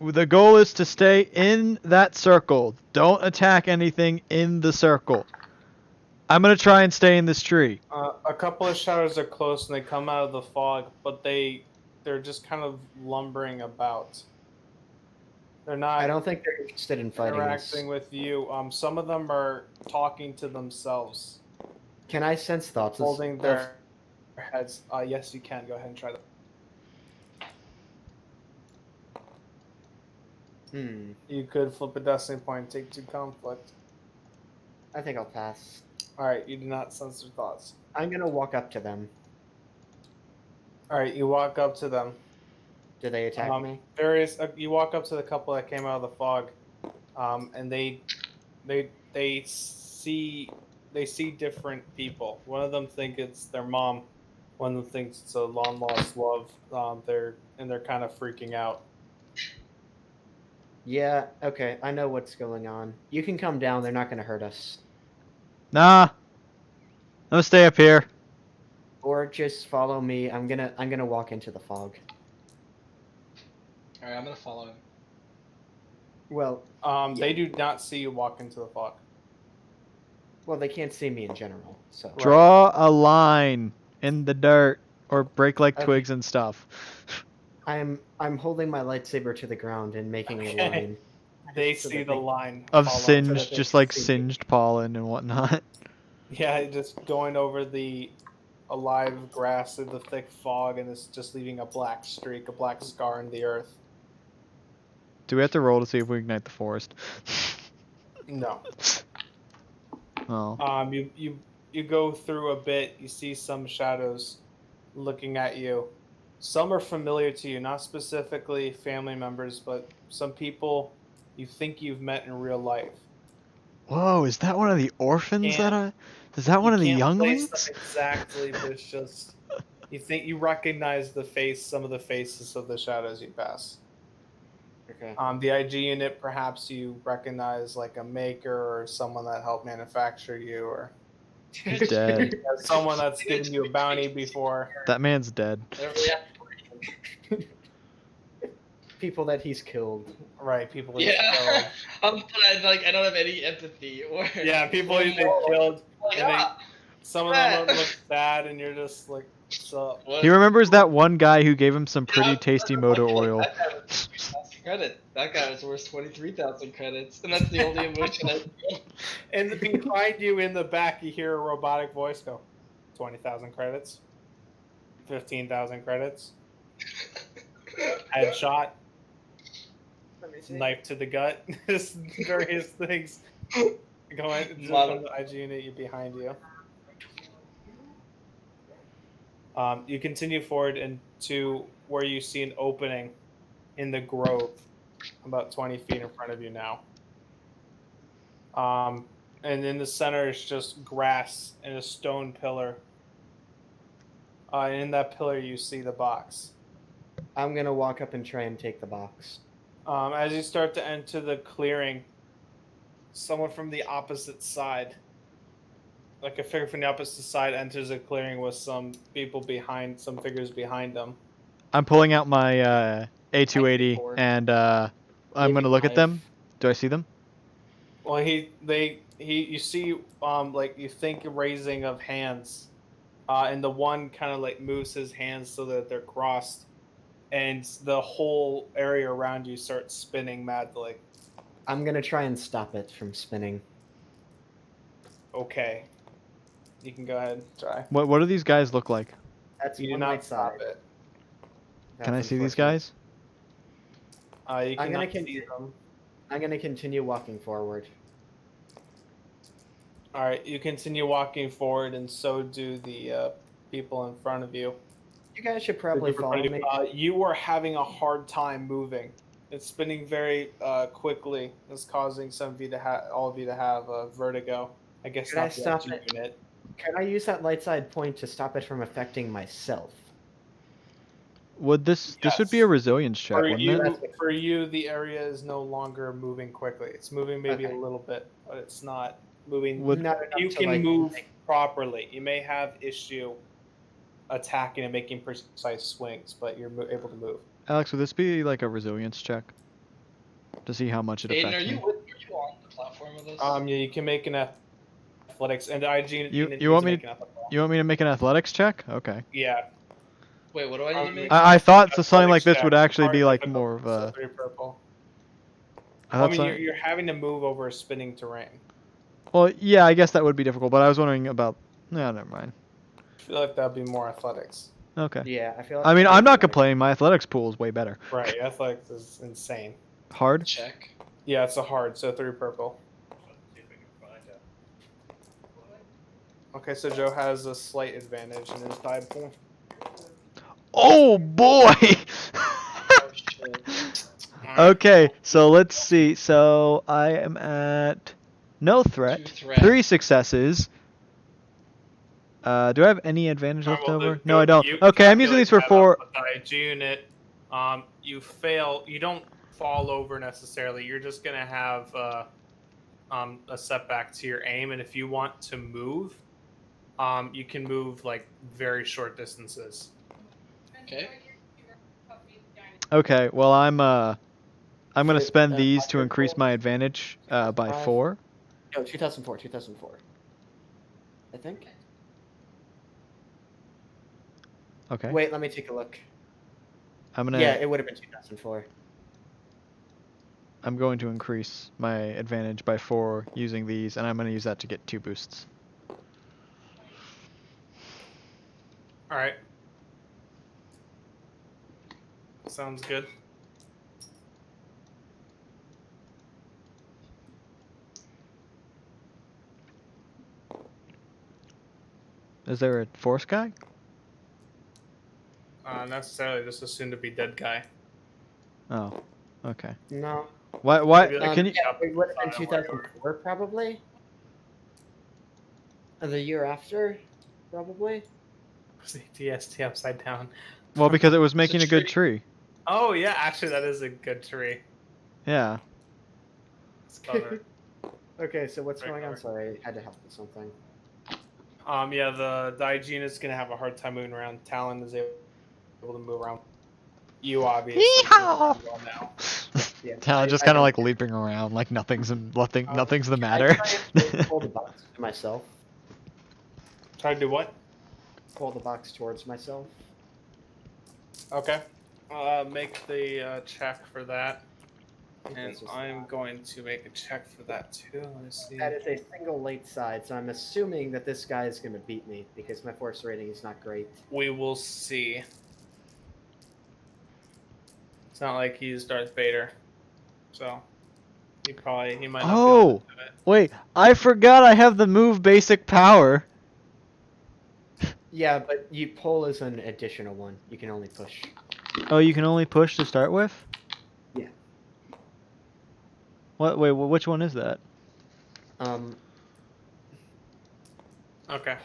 The goal is to stay in that circle. Don't attack anything in the circle. I'm gonna try and stay in this tree. A couple of shadows are close, and they come out of the fog, but they're just kind of lumbering about. They're not. I don't think they're interested in fighting us. interacting with you. Some of them are talking to themselves, Can I sense thoughts? holding their heads. Yes, you can. Go ahead and try that. You could flip a destiny point and take 2 conflict. I think I'll pass. Alright, you do not sense their thoughts. I'm gonna walk up to them. Alright, you walk up to them. Do they attack me? You walk up to the couple that came out of the fog, and they see different people. One of them think it's their mom. One of them thinks it's a long lost love. They're kind of freaking out. Yeah, okay, I know what's going on. You can come down, they're not gonna hurt us. Nah. I'm gonna stay up here. Or just follow me. I'm gonna walk into the fog. Alright, I'm gonna follow him. Well, They do not see you walk into the fog. well, they can't see me in general, so. Draw a line in the dirt or break like Okay. twigs and stuff. I'm holding my lightsaber to the ground and making a line. They So see that the they- line Of follow. singed, they just can like see me. singed pollen and whatnot. Yeah, just going over the alive grass through the thick fog, and it's just leaving a black streak, a black scar in the earth. Do we have to roll to see if we ignite the forest? No. Oh. You go through a bit. You see some shadows looking at you. Some are familiar to you, not specifically family members, but some people you think you've met in real life. Whoa, is that one of the orphans Can't- that I... Is that one of the You can't place younglings? them exactly, but it's just you think you recognize some of the faces of the shadows you pass. Okay. The IG unit, perhaps you recognize like a maker or someone that helped manufacture you, or He's dead. someone that's given you a bounty before. That man's dead. People that he's killed. Right, people he's Yeah. killed. I don't have any empathy. Or Yeah, people he's killed. Like, And ah, some of them look sad, and you're just like, so. what? He remembers that one guy who gave him some pretty Yeah, tasty like, motor oil. That guy was 3,000 credit. That guy was worth 23,000 credits, and that's the only emotion I feel. And behind you in the back, you hear a robotic voice go, 20,000 credits, 15,000 credits, headshot, Let me see. knife to the gut, just various things going Love from the IG unit behind you. You continue forward into where you see an opening in the grove, about 20 feet in front of you now. And in the center is just grass and a stone pillar. And in that pillar, you see the box. I'm gonna walk up and try and take the box. As you start to enter the clearing, someone from the opposite side like a figure from the opposite side enters a clearing with some figures behind them. I'm pulling out my A280 4. and I'm Maybe gonna look at 5. them. Do I see them? Well, you see, like you think raising of hands, and the one kind of like moves his hands so that they're crossed, and the whole area around you starts spinning madly. I'm gonna try and stop it from spinning. Okay, you can go ahead and try. What do these guys look like? That's You do one not light stop side. it. Can I That's see these unfortunate. guys? You I'm gonna cannot see them. I'm gonna continue walking forward. All right, you continue walking forward, and so do the people in front of you. You guys should probably follow me. You are having a hard time moving. It's spinning very quickly. It's causing some of you to all of you to have vertigo. I guess Could I not the stop engine it? unit. Can I use that light side point to stop it from affecting myself? Would this would be Yes. a resilience check, wouldn't it? For you, the area is no longer moving quickly. It's moving maybe a Okay. little bit, but it's not moving. Would Not enough You to, can like, move make- properly. You may have issue attacking and making precise swings, but you're able to move. Alex, would this be like a resilience check to see how much it Aiden, affects are me? you on the platform with us? Yeah, you can make an athletics, and IG. You want me to make an athletics check? Okay. Yeah. Wait, what do I need to make? I thought so something like Athletics this would check. actually be Hard like difficulty, more of so a. 3 purple. I I thought mean, so- you're having to move over a spinning terrain. Well, yeah, I guess that would be difficult, but I was wondering about. No, never mind. I feel like that'd be more athletics. Okay. Yeah, I feel like I mean, I'm not complaining. My athletics pool is way better. Right, athletics is insane. Hard. Check. Yeah, it's a hard, so 3 purple. Okay, so Joe has a slight advantage in his die pool. Oh boy. Oh shit. Okay, so let's see. So I am at no 2 threat, threat. 3 successes. Do I have any advantage Alright, left well, over? the- No, I don't. you Okay, I'm using these for calculate 4. that up with the IG unit. You fail. You don't fall over necessarily. You're just gonna have a setback to your aim, and if you want to move, you can move like very short distances. Okay. Okay, well I'm gonna So, spend these to 5 increase purple, my advantage by 5. 4. No, 2004. I think. Okay. Wait, let me take a look. I'm gonna. Yeah, it would have been 2004. I'm going to increase my advantage by 4 using these, and I'm gonna use that to get 2 boosts. All right. Sounds good. Is there a force guy? Necessarily, just a soon-to-be dead guy. Oh, okay. No. Why? Maybe like Can you? Yeah, it would have been I don't know, 2004 probably. The year after, probably. TST upside down. Well, because it was making a a good tree. Oh yeah, actually that is a good tree. Yeah. It's clever. Okay, so what's Very going on? clever. Sorry, I had to help with something. Yeah, the Daijin is gonna have a hard time moving around. Talon is able to move around. You obviously Yeehaw! move around well now. Yeah, Talon just I kind of don't- like leaping around like nothing's the I matter. try and pull the box to myself. Try to do what? Pull the box towards myself. Okay. Make the check for that. And This is I'm not- going to make a check for that too. Let me see. That is a single late side, so I'm assuming that this guy is going to beat me because my force rating is not great. We will see. It's not like he's Darth Vader, so he might not. Oh! Be able to do it. Wait, I forgot I have the move basic power. Yeah, but you pull is an additional one. You can only push. Oh, you can only push to start with? Yeah. What? Wait, which one is that? Okay.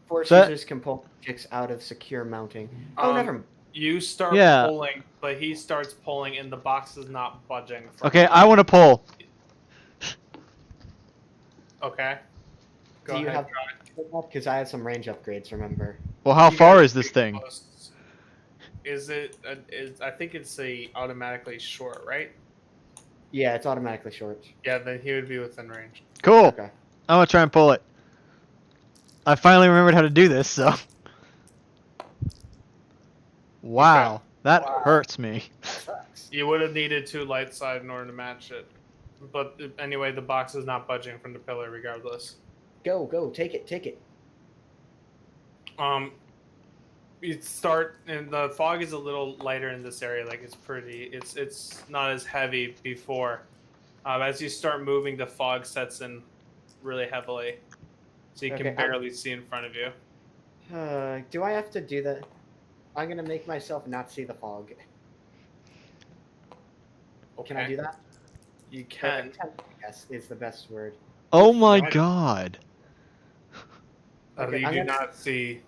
Force That- users can pull objects out of secure mounting. Um, Never. You start Yeah. pulling, but he starts pulling, and the box is not budging. From Okay, you. I want to pull. Okay. Go Do you ahead. have? Because I had some range upgrades, remember? Well, how You far guys is this are thing? close. Is it? I think it's a automatically short, right? Yeah, it's automatically short. Yeah, then he would be within range. Cool. Okay. I'm gonna try and pull it. I finally remembered how to do this, so. Wow, that hurts me. Sucks. You would have needed 2 light side in order to match it. But anyway, the box is not budging from the pillar regardless. Go, take it. You start, and the fog is a little lighter in this area. Like it's not as heavy before. As you start moving, the fog sets in really heavily, so you can Okay, barely see in front of you. Do I have to do that? I'm gonna make myself not see the fog. Okay. Can I do that? You Or can. attempt, I guess, is the best word. Oh my Right. god. Okay, You I'm do gonna- not see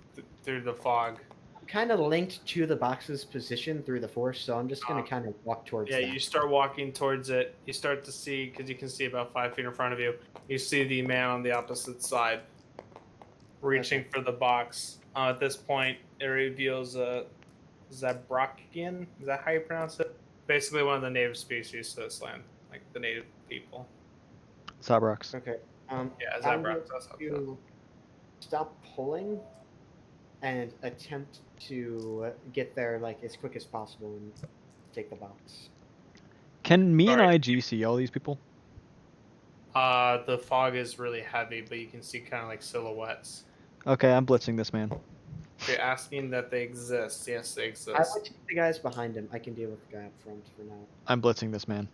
through the fog. I'm kind of linked to the box's position through the force, so I'm just gonna kind of walk towards Yeah, that. you start walking towards it. You start to see, because you can see about 5 feet in front of you. You see the man on the opposite side reaching for the box. At this point, it reveals a Zabrakian. Is that how you pronounce it? Basically, one of the native species to this land, like the native people. Sabrox. Okay. Yeah, I'm Zabrax. going That's how it's to stop pulling and attempt to get there like as quick as possible and take the box. Can me and Sorry. IG see all these people? The fog is really heavy, but you can see kind of like silhouettes. Okay, I'm blitzing this man. If you're asking that they exist, yes, they I exist. would take the guys behind him. I can deal with the guy up front for now. I'm blitzing this man.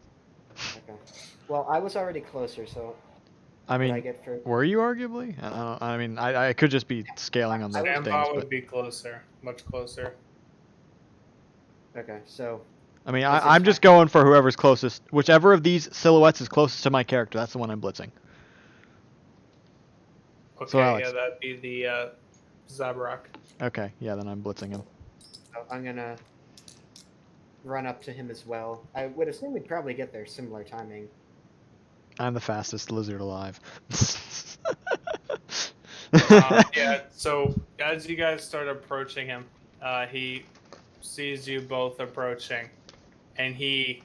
Okay. Well, I was already closer, so I what I mean, get for were you arguably? I don't. I mean, I could just be scaling on the I was- things, Sandbot but would be closer, much closer. okay. So I mean, Is it I'm just time- going for whoever's closest. Whichever of these silhouettes is closest to my character, that's the one I'm blitzing. Okay, So, Alex. yeah, that'd be the Zabrak. Okay, yeah, then I'm blitzing him. I'm gonna run up to him as well. I would assume we'd probably get there similar timing. I'm the fastest lizard alive. Yeah, so as you guys start approaching him, he sees you both approaching, and he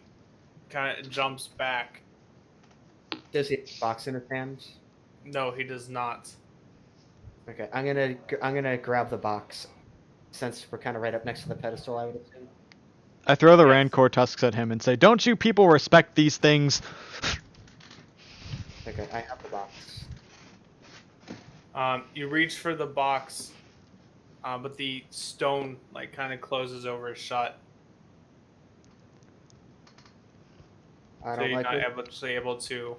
kind of jumps back. Does he have a box in his hand? No, he does not. Okay, I'm gonna grab the box, since we're kind of right up next to the pedestal. I would assume. I throw the Yes. Rancor tusks at him and say, "Don't you people respect these things?" Okay, I have the box. You reach for the box, but the stone like kind of closes over shut, I so don't you're like not it. able to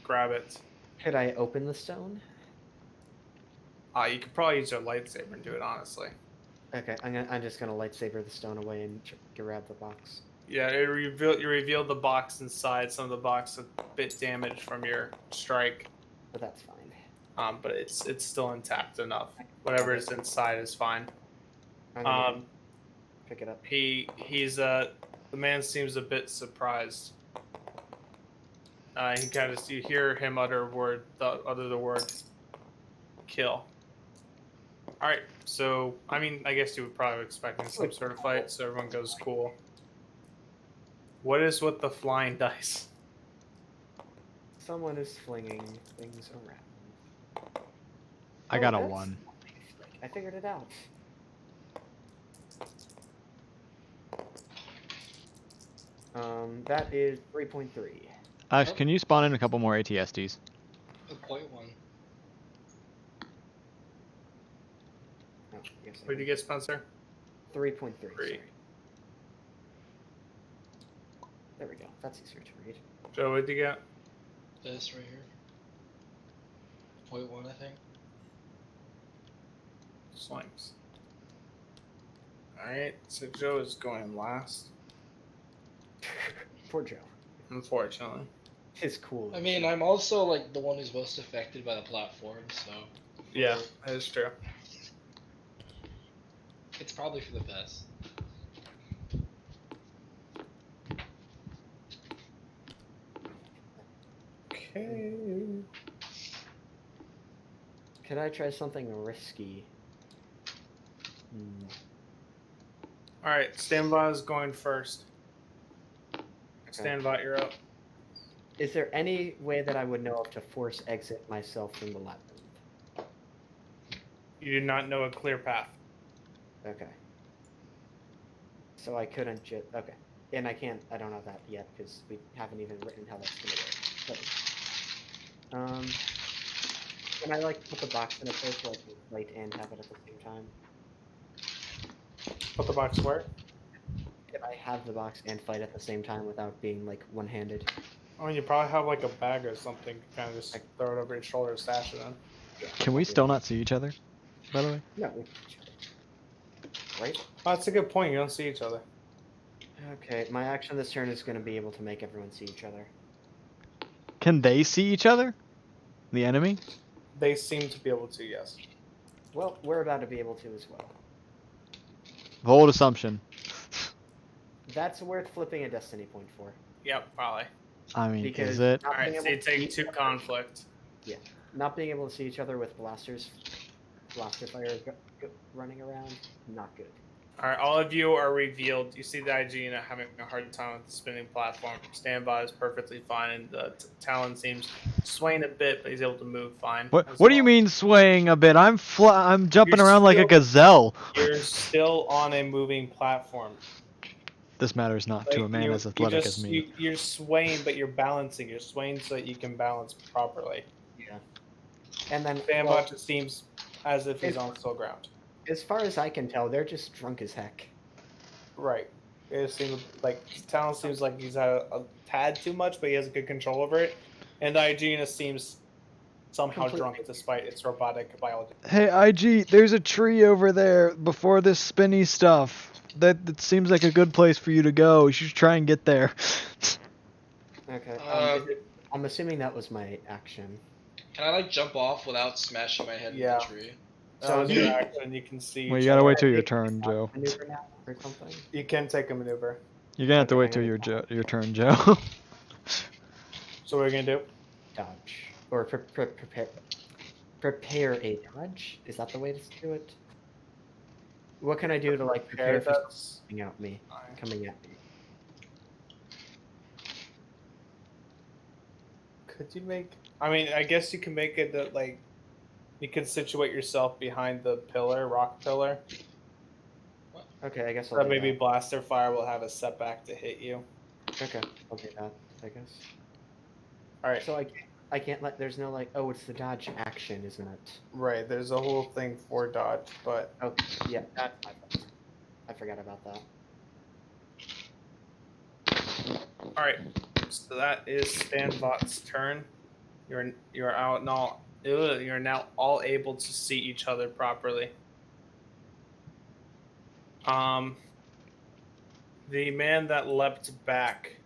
grab it. Could I open the stone? You could probably use your lightsaber and do it, honestly. Okay, I'm just gonna lightsaber the stone away and grab the box. Yeah, you reveal the box inside. Some of the box a bit damaged from your strike, But that's fine. but it's still intact enough. Whatever is inside is fine. I'm gonna pick it up. He's the man seems a bit surprised. He kind of you hear him utter the word kill. All right, so I mean, I guess you would probably expect some sort of fight, so everyone goes cool. What is with the flying dice? Someone is flinging things around. I Oh, got a that's 1. nice. I figured it out. That is 3.3. Alex, can you spawn in a couple more ATSDs? A point one. Oh, yes, What did you get, Spencer? 3.3. Three. Sorry. There we go. That's easier to read. Joe, what did you get? This right here. Point one, I think. Slimes. All right, so Joe is going last, Poor Joe. unfortunately. It's cool. I mean, I'm also like the one who's most affected by the platform, so Yeah, that is true. it's probably for the best. Okay. Could I try something risky? All right, Standbot is going first. Okay. Standbot, you're up. Is there any way that I would know of to force exit myself from the labyrinth? You do not know a clear path. Okay. So I couldn't just... Okay. And I can't... I don't know that yet, because we haven't even written how that's going to work. So, can I, like, put the box in a place where I can fight and have it at the same time? Put the box where? Can I have the box and fight at the same time without being, like, one-handed? I mean, you probably have like a bag or something. Kind of just throw it over your shoulder, stash it in. Yeah, Can we I'll do still that. not see each other? By the way. No. Right? Oh, that's a good point. You don't see each other. Okay, my action this turn is going to be able to make everyone see each other. Can they see each other? The enemy? They seem to be able to, yes. Well, we're about to be able to as well. Bold assumption. That's worth flipping a destiny point for. Yep, probably. I mean, Because is it? not All right, being so able you to see take 2 each other- conflict. Not being able to see each other with blaster fire running around, not good. All right, all of you are revealed. You see the IG having a hard time with the spinning platform. Standby is perfectly fine, and the Talon seems swaying a bit, but he's able to move fine. What as do you well. mean swaying a bit? I'm jumping You're around like a still- gazelle. You're still on a moving platform. This matters not to a man as athletic as me. You're swaying, but you're balancing. You're swaying so that you can balance properly. Yeah. And then, Standby well, just seems as if he's on still ground. as far as I can tell, they're just drunk as heck. Right. It seems like Talon seems like he's had a tad too much, but he has good control over it. And Aegina seems somehow Completely. drunk despite its robotic biology. Hey, IG, there's a tree over there before this spinny stuff. That seems like a good place for you to go. You should try and get there. Okay. Um, I'm assuming that was my action. Can I like jump off without smashing my head Yeah. into the tree? So So your action, you can see. Well, you each gotta other. wait till your turn, Joe. Maneuver now or something? You can take a maneuver. You're gonna have to Okay, wait till your turn, Joe. So what are you gonna do? Dodge. Or prepare a dodge? Is that the way to do it? What can I do to like prepare for That's something coming at me? Could you make? I mean, I guess you can make it that like you can situate yourself behind the pillar, rock pillar. Okay, I guess So I'll that do maybe that. blaster fire will have a setback to hit you. Okay, I'll do that, I guess. All right. So I can't let, there's no like, oh, it's the dodge action, isn't it? Right. There's a whole thing for dodge, but Oh, yeah, that's my fault. I forgot about that. all right. So that is Stanbot's turn. You're out now. You're now all able to see each other properly. The man that leapt back,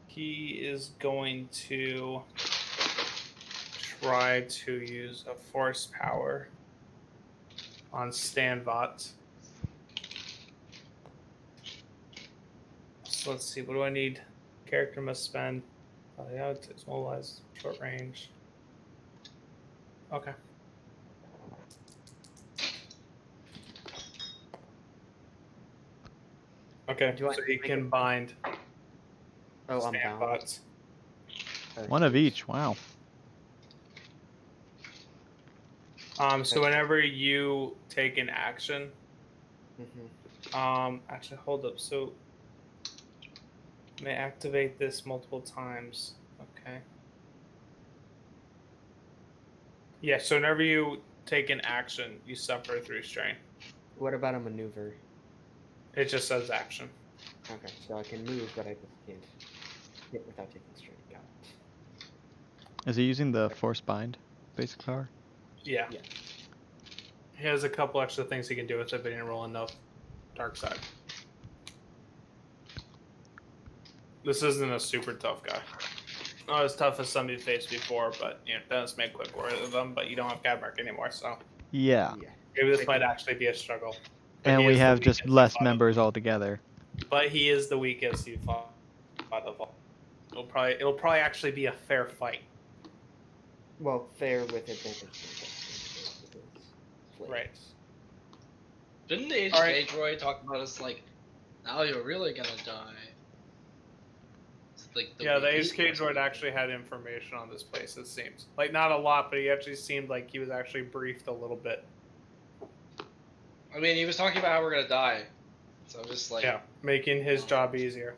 he is going to try to use a force power on Stanbot. So let's see, what do I need? Character must spend. Oh, yeah, it's mobilized, short range. Okay. Okay, Do I so he make can it- bind Oh, I'm bound. Stanbot. Oh, One of jeez. each. Wow. So whenever you take an action, Mhm. actually hold up. So may activate this multiple times. Okay. Yeah. So whenever you take an action, you suffer 3 strain. What about a maneuver? It just says action. Okay, so I can move, but I just can't hit without taking straight. Got it. Is he using the force bind basic power? Yeah. Yeah. He has a couple extra things he can do with it, but he didn't roll enough dark side. This isn't a super tough guy. Not as tough as some you faced before, but you know, does make quick work of them. But you don't have Gadmark anymore, so Yeah. Yeah. maybe this might actually be a struggle. But And he we is the have just weakest you less fought of members them. altogether. But he is the weakest you fought of all. It'll probably actually be a fair fight. Well, fair with advantage to investigation because flavors. Right. Didn't the HK Alright. droid talk about us like, now you're really gonna die? It's like Yeah, the weakest HK most droid people. actually had information on this place, it seems. Like, not a lot, but he actually seemed like he was actually briefed a little bit. I mean, he was talking about how we're gonna die, so I'm just like, Yeah, making his job easier.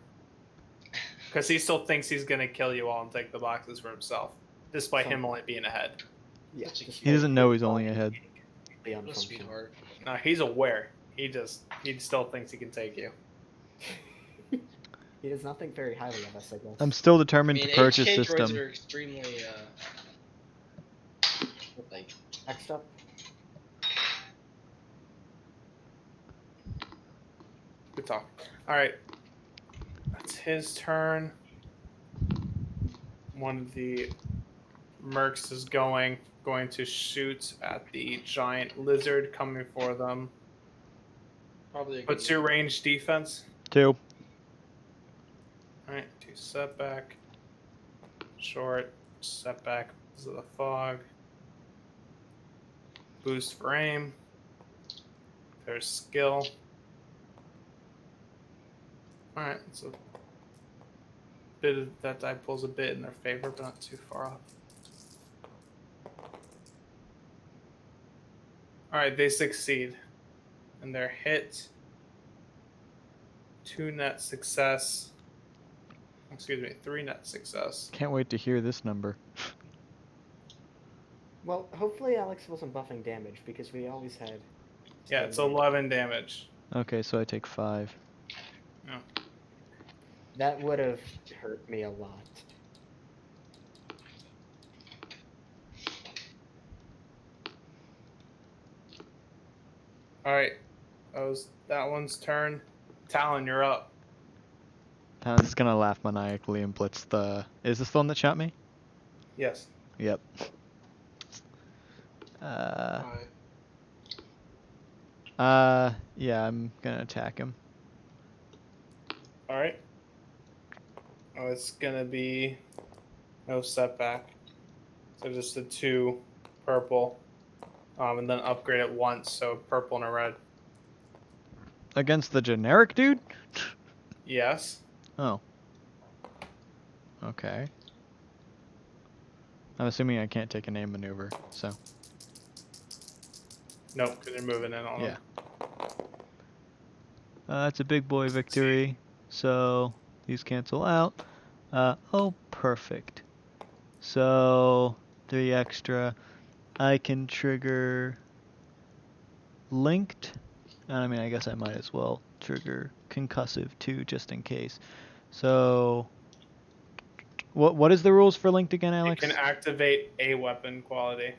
Because he still thinks he's going to kill you all and take the boxes for himself, despite him only being ahead. Yeah, Such a despite He doesn't know he's his only body ahead. being completely what a unfunctional. sweetheart. No, he's aware. He still thinks he can take you. He does not think very highly of us, I guess. I'm still I determined mean, to purchase HK droids system. are extremely, like, Next up, Good talk. All right. That's his turn. One of the mercs is going to shoot at the giant lizard coming for them. probably a good What's your range defense? 2. Alright, 2 setback. Short, setback because of the fog. Boost for aim. There's skill. Alright, so bit of that die pulls a bit in their favor, but not too far off. Alright, they succeed. And they're hit. 2 net success. Excuse me, 3 net success. Can't wait to hear this number. well, hopefully Alex wasn't buffing damage because we always had. Yeah, it's 11 damage. Okay, so I take 5. Yeah. That would have hurt me a lot. Alright. That one's turn. Talon, you're up. I'm just gonna laugh maniacally and blitz the... Is this the one that shot me? Yes. Yep. Yeah, I'm gonna attack him. Alright. Oh, it's gonna be no setback. So just a 2 purple. And then upgrade it once, so purple and a red. Against the generic dude? Yes. Oh. Okay. I'm assuming I can't take a name maneuver, so. Nope, because you're moving in on Yeah. them. It's a big boy victory, so these cancel out. Oh, perfect. So, 3 extra. I can trigger linked. I mean, I guess I might as well trigger concussive too, just in case. So, what is the rules for linked again, Alex? You can activate a weapon quality.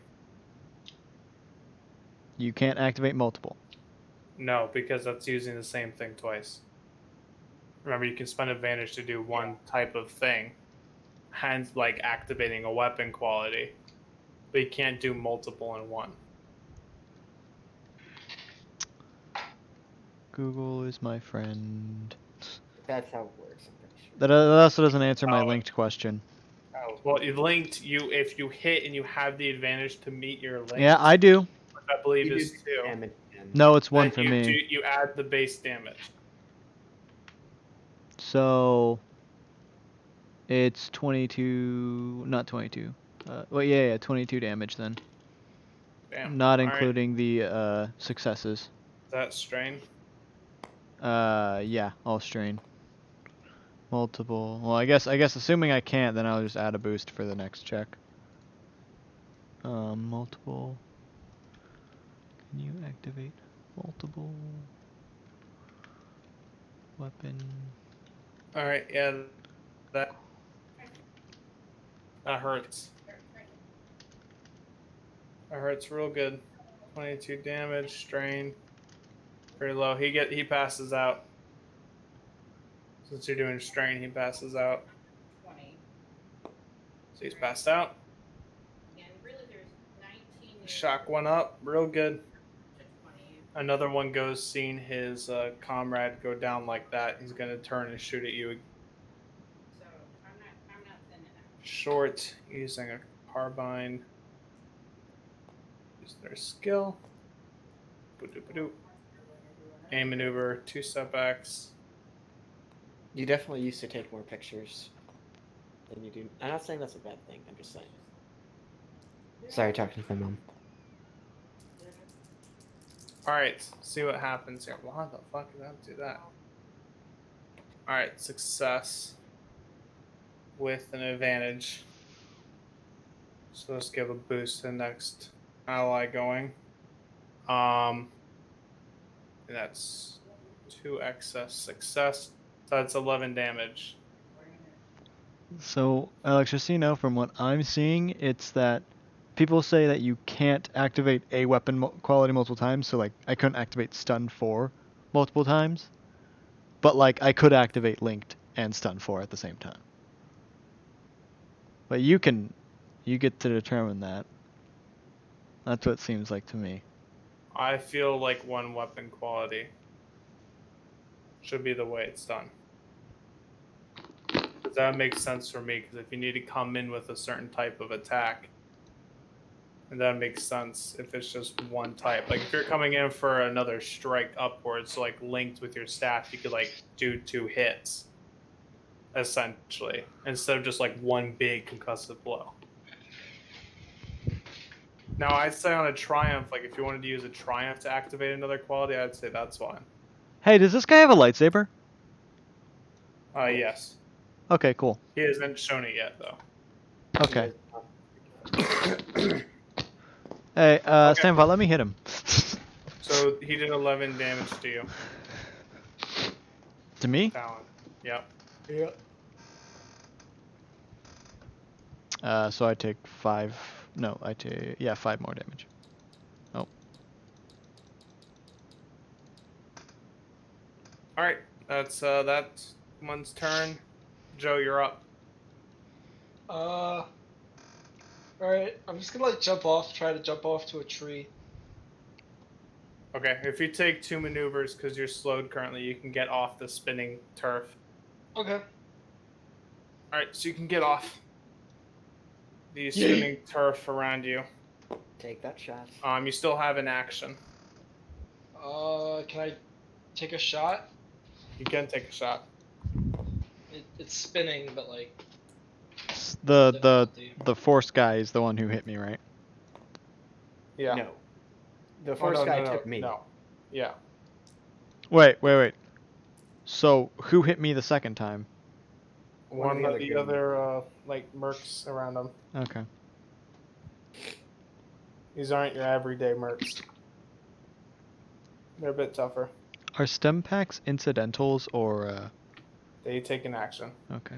You can't activate multiple. No, because that's using the same thing twice. Remember, you can spend advantage to do one type of thing, hence like activating a weapon quality, but you can't do multiple in one. Google is my friend. That's how it works, I'm pretty sure. That also doesn't answer my linked question. Oh, well, you linked if you hit and you have the advantage to meet your link. Yeah, I do. Which I believe You is do 2. damage again. No, it's 1 Then for you me. you add the base damage. So it's 22, not 22. Well, yeah, 22 damage then. Bam. Not All right. including the successes. Is that strain? Yeah, all strain. Multiple. Well, I guess assuming I can't, then I'll just add a boost for the next check. Multiple. Can you activate multiple weapon? All right. Yeah, that hurts. That hurts real good. 22 damage, strain. Pretty low. He passes out. Since you're doing strain, he passes out. 20. So he's passed out. And really, there's 19 Shock one up, real good. to 20. Another one goes, seeing his comrade go down like that. He's gonna turn and shoot at you. So I'm not thin enough. Short, using a carbine. Use their skill. Boop-doop-a-doop. Aim maneuver, 2 setbacks. You definitely used to take more pictures than you do. I'm not saying that's a bad thing. I'm just saying. Sorry, talking to my mom. Alright, see what happens here. Why the fuck did that do that? Alright, success. With an advantage. So let's give a boost to the next ally going. And that's 2 excess success. So that's 11 damage. So, Alex, just so you know, from what I'm seeing, it's that people say that you can't activate a weapon quality multiple times. So, like, I couldn't activate Stun 4 multiple times. But, like, I could activate Linked and Stun 4 at the same time. But you get to determine that. That's what it seems like to me. I feel like 1 weapon quality should be the way it's done. That makes sense for me, because if you need to come in with a certain type of attack, and that makes sense if it's just one type. Like if you're coming in for another strike upwards, so like linked with your staff, you could like do 2 hits, essentially, instead of just like one big concussive blow. Now I'd say on a triumph, like if you wanted to use a triumph to activate another quality, I'd say that's fine. Hey, does this guy have a lightsaber? Yes. Okay, cool. He hasn't shown it yet though. Okay. Hey, Okay. Sampa, let me hit him. So he did 11 damage to you. To me? Talon. Yep. So I take 5. No, I take 5 more damage. Oh. All right. That's that one's turn. Joe, you're up. Alright, I'm just gonna like try to jump off to a tree. Okay. If you take 2 maneuvers because you're slowed currently, you can get off the spinning turf. Okay. All right. So you can get off the spinning turf around you. Take that shot. You still have an action. Can I take a shot? You can take a shot. It's spinning, but like The difficulty. force guy is the one who hit me, right? Yeah. No. The Oh, first no, guy no, took me. No. Yeah. Wait. So who hit me the second time? One of the green other like mercs around him. Okay. These aren't your everyday mercs. They're a bit tougher. Are stem packs incidentals or They take an action, okay.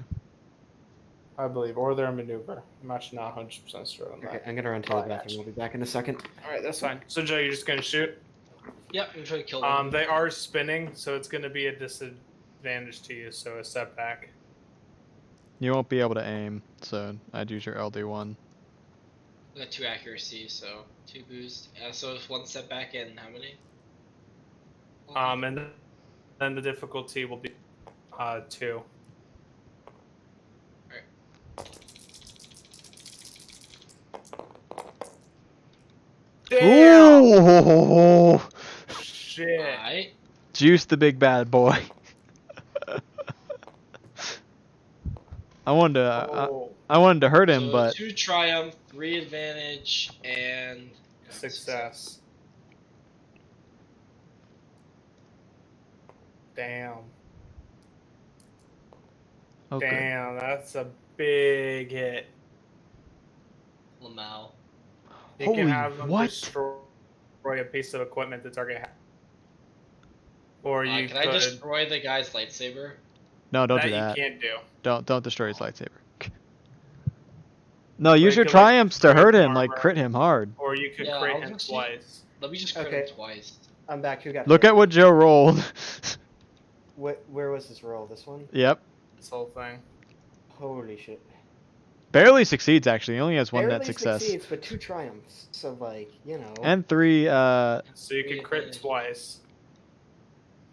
I believe, or they're a maneuver. I'm actually not 100% sure on Okay, that. I'm gonna run to the Alright, bathroom. I'll be back in a second. All right, that's fine. So Joe, you're just gonna shoot. Yep, I'm trying to kill them. They are spinning, so it's gonna be a disadvantage to you. So a setback. You won't be able to aim, so I'd use your LD1. I got 2 accuracy, so 2 boost. So it's 1 setback and how many? And then the difficulty will be 2. Damn! Ooh! Shit! Alright. Juice the big bad boy. I wanted to hurt him, So but 2 triumph, 3 advantage, and Success. Damn. okay. Damn, that's a big hit. Lamau. You Holy can have them what? destroy a piece of equipment the target has. Or you Can I destroy the guy's lightsaber? No, don't that do that. you can't do. Don't destroy his lightsaber. No, use you your could, like, triumphs to crit hurt his him, like armor. crit him hard. Or you could Yeah, crit I'll him just see. twice. Let me just crit Okay. him twice. I'm back. Who got Look hit? at what Joe rolled. Where was this roll? This one? Yep. This whole thing. Holy shit. Barely succeeds actually. He only has 1 net Barely success. succeeds, but 2 triumphs. So like, you know. And 3 So you Three could crit advantage. twice.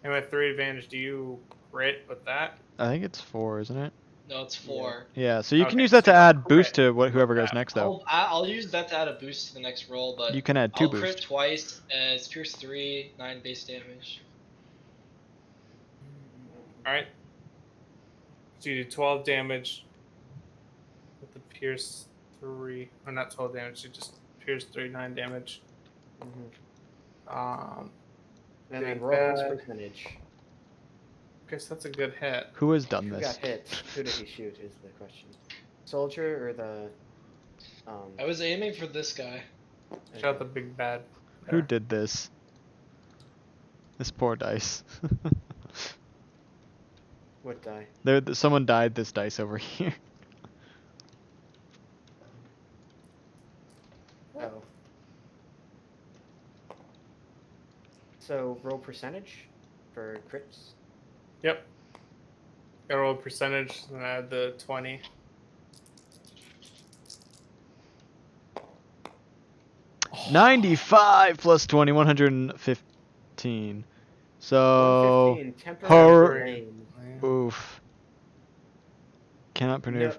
And with 3 advantage, do you crit with that? I think it's 4, isn't it? No, it's 4. Yeah, so you can Okay, use that so to you add crit boost to whoever with goes that. next, though. I'll use that to add a boost to the next roll, but You can add 2 I'll crit boost. twice, and it's pierce 3, 9 base damage. All right. So you do 12 damage with the pierce 3, or not 12 damage. You just pierce 3, 9 damage. And then Big roll his bad. percentage. Guess that's a good hit. Who has done Who this? got hit? Who did he shoot? Is the question. Soldier or the? I was aiming for this guy. Shot the big bad. Who there. did this? This poor dice. What die? Someone died this dice over here. Oh. So roll percentage for crits. Yep. Gotta roll a percentage, and add the 20. Oh. 95 plus 20, 115. So 115 temporary Hor- rain. oof. Cannot No, maneuver.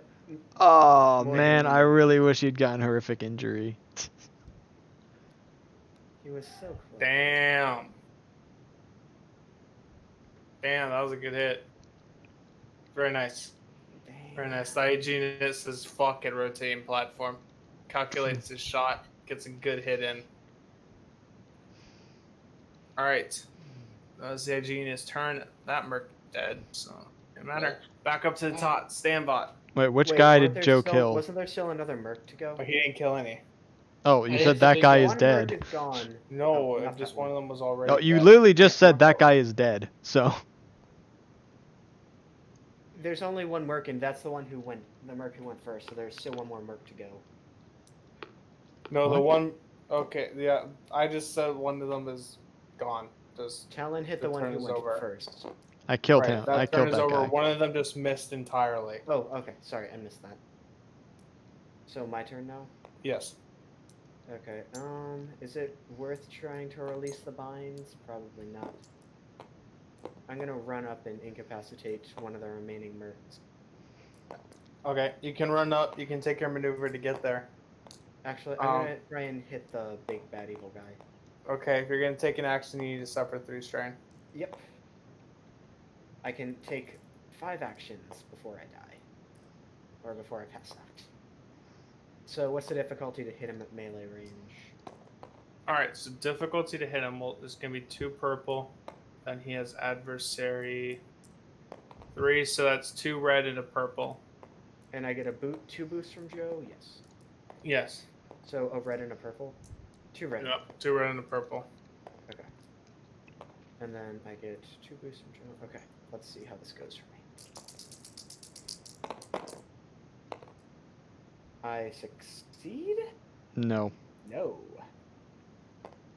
Oh more man, than I you. really wish he'd gotten horrific injury. He was so close. Damn. Damn, that was a good hit. Very nice. Damn. Very nice. The hygienist is fucking rotating platform. Calculates his shot. Gets a good hit in. Alright. That was the hygienist's turn. That merc dead, so no matter. Back up to the top. Stand bot. Wait, which Wait, guy weren't did there Joe still- kill? Wasn't there still another merc to go? But he didn't kill any. Oh, you I said hit the that big guy one. is One dead. merc is gone. No, not just that one of them was already Oh, you dead. literally just Yeah, said that not guy is dead. So There's only one merc, and that's the one who went. The merc who went first. So there's still one more merc to go. No, the What? one. Okay, yeah. I just said one of them is gone. Just Talon hit The the one turn who is went over. first. I killed right, him. that I turn killed is that over. guy. One of them just missed entirely. Oh, okay. Sorry, I missed that. So my turn now. Yes. Okay. Is it worth trying to release the binds? Probably not. I'm gonna run up and incapacitate one of the remaining mercs. Okay, you can run up. You can take your maneuver to get there. Actually, I'm gonna try and hit the big bad evil guy. Okay, if you're gonna take an action, you need to suffer 3 strain. Yep. I can take 5 actions before I die. Or before I pass out. So what's the difficulty to hit him at melee range? All right, so difficulty to hit him. Well, there's gonna be 2 purple. Then he has adversary 3, so that's 2 red and a purple. And I get a 2 boosts from Joe? Yes. Yes. So a red and a purple? 2 red. Yep. 2 red and a purple. Okay. And then I get 2 boosts from Joe. Okay, let's see how this goes for me. I succeed? No. No.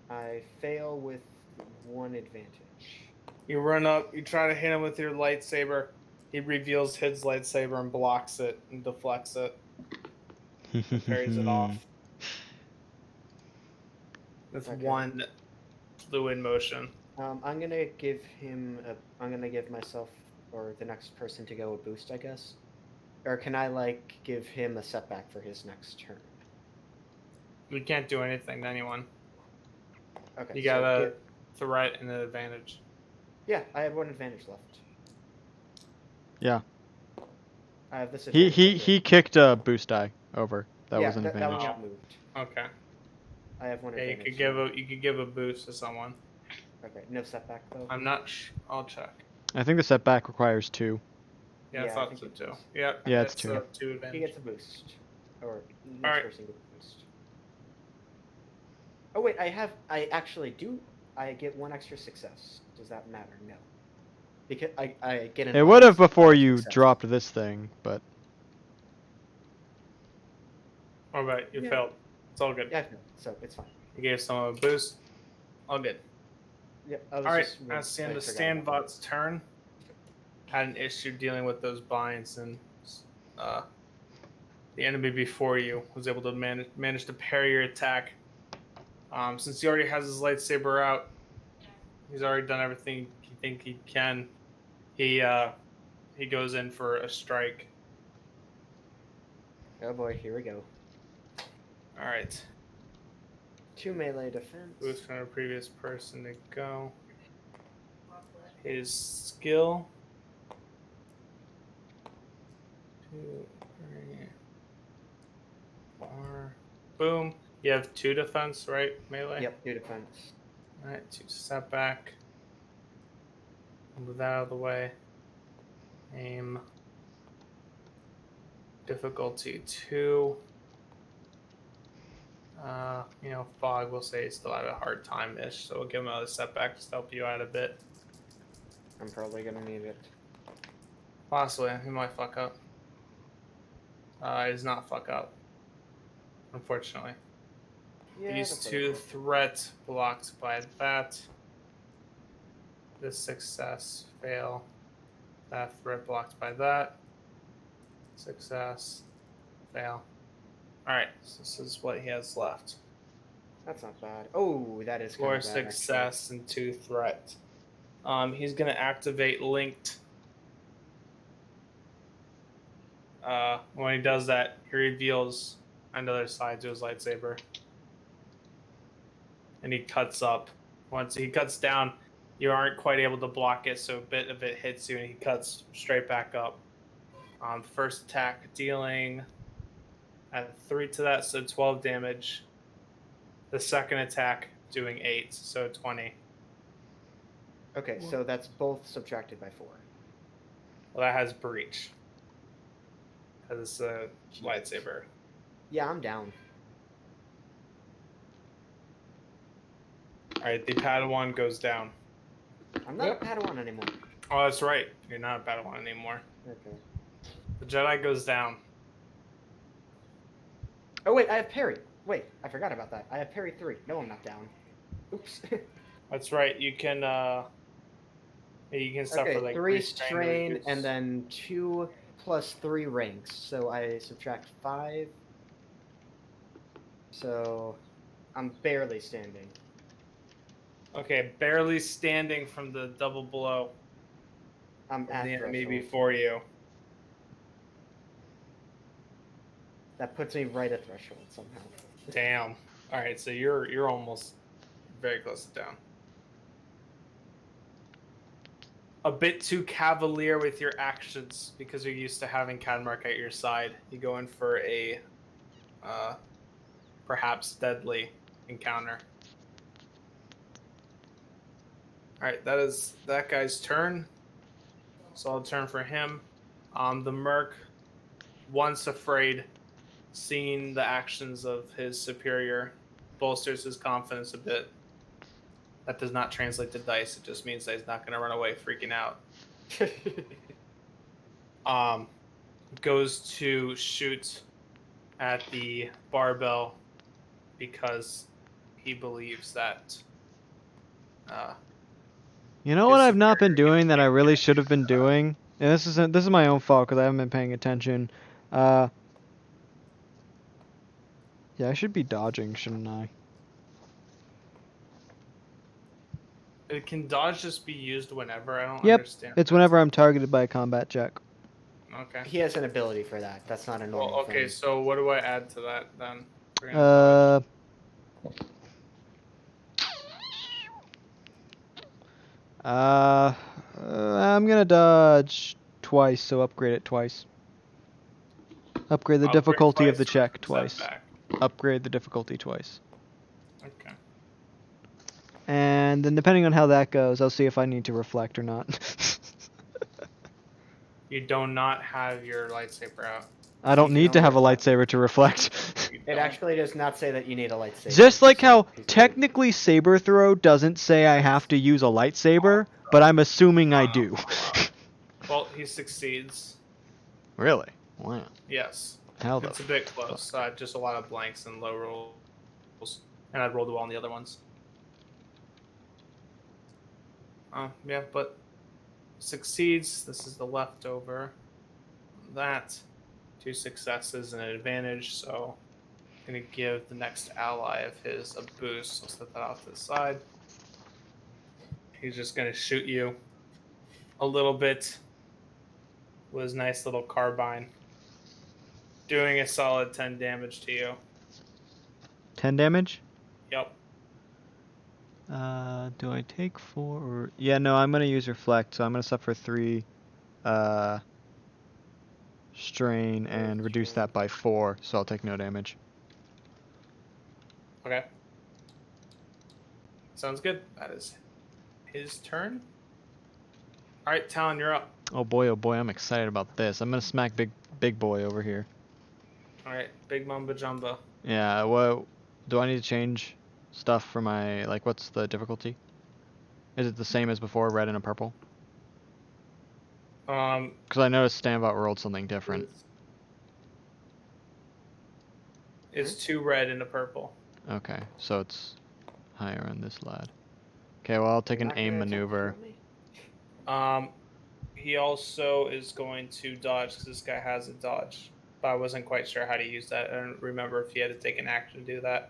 I fail with 1 advantage. You run up. You try to hit him with your lightsaber. He reveals his lightsaber and blocks it and deflects it. Parries it off. That's Okay. 1 fluid motion. I'm gonna give him I'm gonna give myself or the next person to go a boost, I guess. Or can I like give him a setback for his next turn? You can't do anything to anyone. Okay. You so got a give- threat and an advantage. Yeah, I have 1 advantage left. Yeah. I have this He advantage. he kicked a boost die over. That yeah, was an that one advantage. got moved. Okay. I have 1 Yeah, you advantage. could give a boost to someone. Okay, no setback though. I'm not. I'll check. I think the setback requires 2. Yeah, Yeah, I I thought think so it too. does. Yep. Yeah, it's that's 2. 2 He advantage. gets a boost. Or next Alright. person gets a boost. Oh wait, I actually do. I get 1 extra success. Does that matter? No. Because I get an. It would have honest before you success. dropped this thing, but All right, you Yeah. failed. It's all good. Yeah, no, so it's fine. You gave someone a boost. All good. Yep. I was All right. just, That's the I end of forgot about Stanbot's turn. Had an issue dealing with those binds, and the enemy before you was able to manage to parry your attack. Since he already has his lightsaber out, he's already done everything he think he can. He goes in for a strike. Oh boy, here we go. All right. 2 melee defense. Who's from a previous person to go? His skill. 2, 3, 4. Boom. You have 2 defense, right? Melee? Yep, 2 defense. Alright, 2 step back. Move that out of the way. Aim. Difficulty 2. Fog will say still had a hard time-ish, so we'll give him another setback just to help you out a bit. I'm probably gonna need it. Possibly, he might fuck up. He does not fuck up. Unfortunately. Yeah, These that's 2 okay. threat blocked by that. This success, fail. That threat blocked by that. Success, fail. Alright, so this is what he has left. That's not bad. Oh, that is kind 4 of bad, actually. success and 2 threat. He's gonna activate linked. When he does that, he reveals another side to his lightsaber. And he cuts up. Once he cuts down, you aren't quite able to block it, so a bit of it hits you, and he cuts straight back up. First attack dealing add 3 to that, so 12 damage. The second attack doing 8, so 20. Okay, so that's both subtracted by 4. Well, that has breach. Because it's a lightsaber. Yeah, I'm down. Alright, the Padawan goes down. I'm not a Padawan anymore. Oh, that's right. You're not a Padawan anymore. Okay. The Jedi goes down. Oh wait, I have parry. Wait, I forgot about that. I have parry 3. No, I'm not down. Oops. That's right. You can suffer Okay, like 3 strain strain reduce. and then 2 plus 3 ranks. So I subtract 5. So I'm barely standing. Okay, barely standing from the double blow I'm of at the enemy threshold. before you. That puts me right at threshold somehow. Damn. All right, so you're almost very close to down. A bit too cavalier with your actions because you're used to having Cadmark at your side. You go in for a perhaps deadly encounter. All right, that is that guy's turn. Solid turn for him. The Merc, once afraid, seeing the actions of his superior, bolsters his confidence a bit. That does not translate to dice. It just means that he's not going to run away freaking out. Goes to shoot at the barbell because he believes that You know what His I've not been superior doing that I really gets should have been doing? And this is my own fault because I haven't been paying attention. Yeah, I should be dodging, shouldn't I? Can dodge just be used whenever? I don't Yep, understand. it's that. whenever I'm targeted by a combat check. Okay. He has an ability for that. That's not a normal Well, okay, thing. so what do I add to that then? We're gonna dodge. I'm gonna dodge twice, so upgrade it twice. Upgrade the Upgrade difficulty of the twice or check twice. setback? Upgrade the difficulty twice. Okay. And then depending on how that goes, I'll see if I need to reflect or not. You do not have your lightsaber out. I don't You can need to only have a reflect. lightsaber to reflect. You It don't. actually does not say that you need a lightsaber. Just like so how he's good. technically saber throw doesn't say I have to use a lightsaber, but I'm assuming I do. Well, he succeeds. Really? Wow. Yes. How the It's a bit close. Just a lot of blanks and low rolls. And I'd rolled well on the other ones. Yeah, but succeeds. This is the leftover. That. 2 successes and an advantage, so I'm going to give the next ally of his a boost. I'll set that off to the side. He's just going to shoot you a little bit with his nice little carbine. doing a solid 10 damage to you. 10 damage? Yep. Do I take 4 or... Yeah, no, I'm going to use Reflect, so I'm going to suffer 3 strain and reduce that by 4, so I'll take no damage. Okay. Sounds good. That is his turn. All right, Talon, you're up. Oh boy, I'm excited about this. I'm going to smack big boy over here. All right, Big Mamba Jumba. Yeah, what... Do I need to change stuff for my... Like, what's the difficulty? Is it the same as before, red and a purple? Because I noticed Stanbot rolled something different. It's 2 red and a purple. Okay, so it's higher on this lad. Okay, well, I'll take You're an not aim gonna attempt to maneuver. kill me? He also is going to dodge because this guy has a dodge. But I wasn't quite sure how to use that. I don't remember if he had to take an action to do that.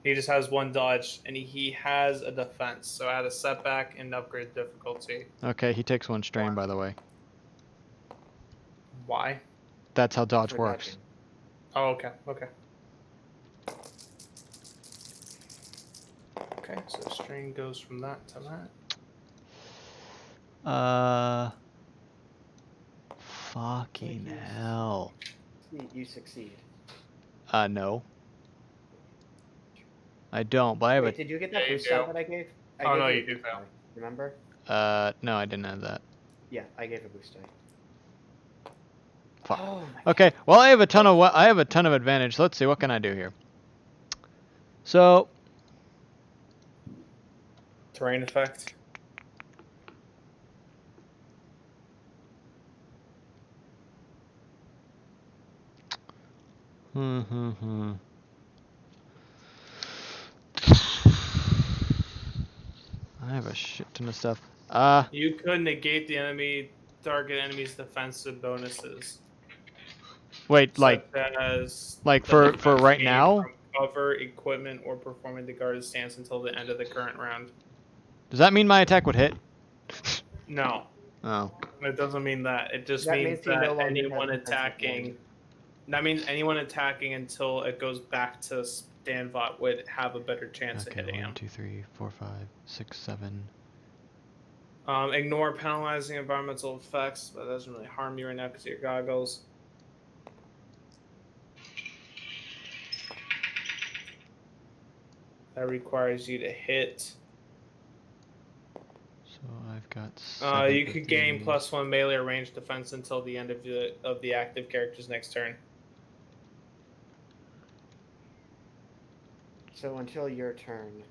He just has 1 dodge, and he has a defense. So add a setback and upgrade difficulty. Okay, he takes 1 strain, by the way. Why? That's how dodge For works. dodging. Oh, okay. Okay. Okay, so strain goes from that to that. Fucking hell. You succeed. No. I don't, but I have Wait, did you get that Yeah, you boost do. die that I gave? I Oh, gave no, a you do boost fail. die, remember? no, I didn't have that. Yeah, I gave a boost die. Fuck. Oh my Okay, well, I have a ton of advantage. Let's see, what can I do here? So, Terrain effect. I have a shit ton of stuff. You could negate the target enemy's defensive bonuses. Wait, Such as like the for defense right gained now? from cover, equipment, or performing the guarded stance until the end of the current round. Does that mean my attack would hit? No, Oh. it doesn't mean that. It just That means means he no that longer has anyone defensive attacking. range. That means anyone attacking until it goes back to Stanbot would have a better chance of Okay, hitting 1, him. 2, 3, 4, 5, 6, 7. Ignore penalizing environmental effects. That doesn't really harm you right now because of your goggles. That requires you to hit. So I've got You could gain these. +1 melee or ranged defense until the end of the active character's next turn. So until your turn.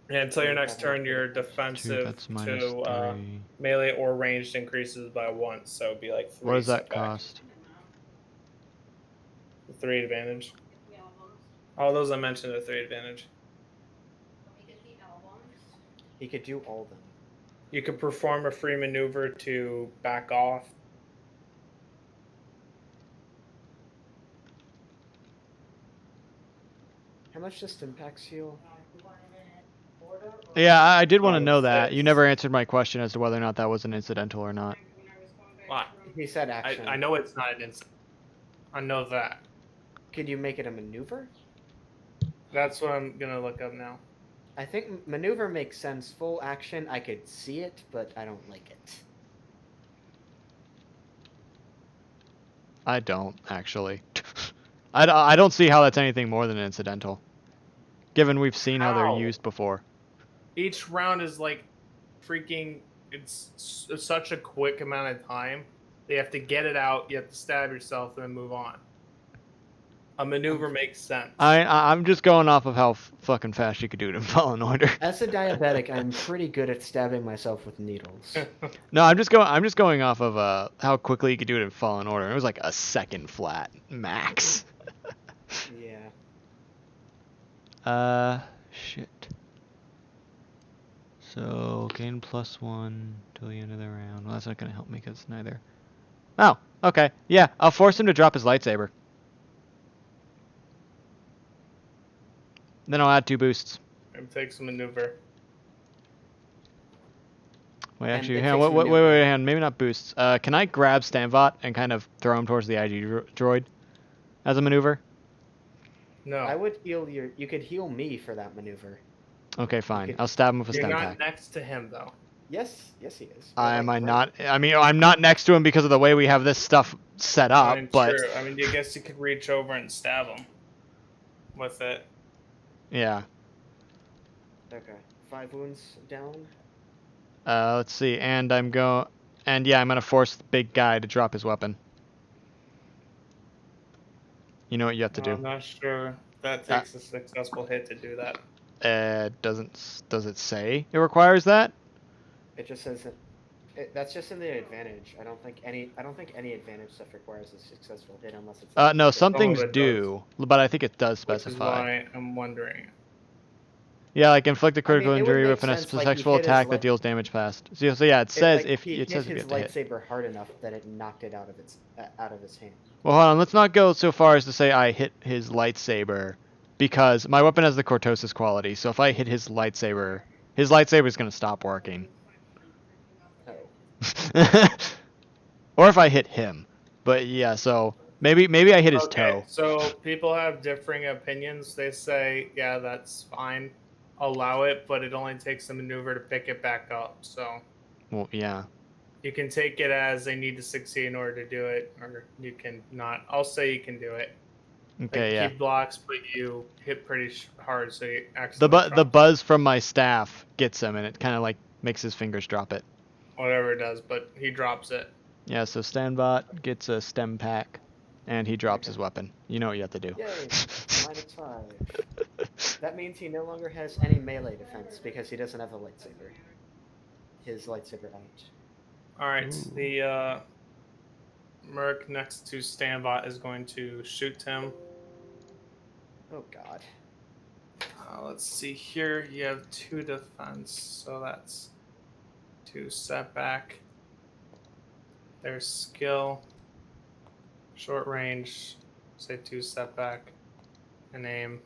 Yeah, until your You next have no turn, your critical. 2, defensive that's minus to 3. melee or ranged increases by 1, so it'd be like 3. What does that setback. cost? 3 advantage. The albums. All those I mentioned are 3 advantage. Let me get the albums. He could do all of them. You could perform a free maneuver to back off. How much does Stimpaks heal? You want it in order? Or Yeah, I did want to Oh, know that. six. You never answered my question as to whether or not that was an incidental or not. when I was going back What? from- He said action. I know it's not an instant. I know that. Could you make it a maneuver? That's what I'm gonna look up now. I think maneuver makes sense. Full action, I could see it, but I don't like it. I don't, actually. I don't see how that's anything more than incidental. Given we've seen how they're How? used before. Each round is like freaking. It's such a quick amount of time. You have to get it out. You have to stab yourself and then move on. A maneuver makes sense. I'm just going off of how fucking fast you could do it in Fallen Order. As a diabetic, I'm pretty good at stabbing myself with needles. No, I'm just going off of how quickly you could do it in Fallen Order. It was like a second flat max. Yeah. Shit. So gain +1 till the end of the round. Well, that's not gonna help me because neither. Oh, okay. Yeah, I'll force him to drop his lightsaber. Then I'll add 2 boosts. It takes a maneuver. Wait, And actually, it hang on, takes wait, maneuver. hang on, maybe not boosts. Can I grab Stanbot and kind of throw him towards the IG droid as a maneuver? No, I would heal your. You could heal me for that maneuver. Okay, fine. could- I'll stab him with a you're stem not pack. next to him though. Yes, yes, he is. You're, Am like, I right. not? I mean, I'm not next to him because of the way we have this stuff set I up, mean, but true. I mean, I guess you could reach over and stab him with it. yeah. Okay, 5 wounds down. Let's see, and I'm gonna force the big guy to drop his weapon. You know what you have to do. I'm not sure that takes a successful hit to do that. Does it say it requires that? It just says that. That's just in the advantage. I don't think any advantage stuff requires a successful hit unless it's. No, some Some of things it do, but I think it does Which is specify. why I'm wondering. Yeah, like inflict a critical it would injury make with a sense, like, he successful hit his attack that light- deals damage fast. So yeah, it says Like, he it says hit if you his have to hit. lightsaber hard enough that it knocked it out of his hand. Well, hold on. Let's not go so far as to say I hit his lightsaber, because my weapon has the cortosis quality. So if I hit his lightsaber is gonna stop working. Oh. Or if I hit him. But yeah, so maybe I hit his toe. So people have differing opinions. They say, yeah, that's fine. Allow it, but it only takes a maneuver to pick it back up. So Well, yeah. you can take it as they need to succeed in order to do it, or you can not. I'll say you can do it. Okay, Like, yeah. He blocks, but you hit pretty hard, so you The accidentally buzz from my staff gets him, and it kind of like makes his fingers drop it. whatever it does, but he drops it. Yeah, so Stanbot gets a stem pack, and he drops Okay. his weapon. You know what you have to do. Yay! -5. That means he no longer has any melee defense because he doesn't have a lightsaber. His lightsaber out. All right, Ooh. the Merc next to Stanbot is going to shoot him. Oh God. Let's see here. You have 2 defense, so that's 2 setback. There's skill, short range, say 2 setback, and aim.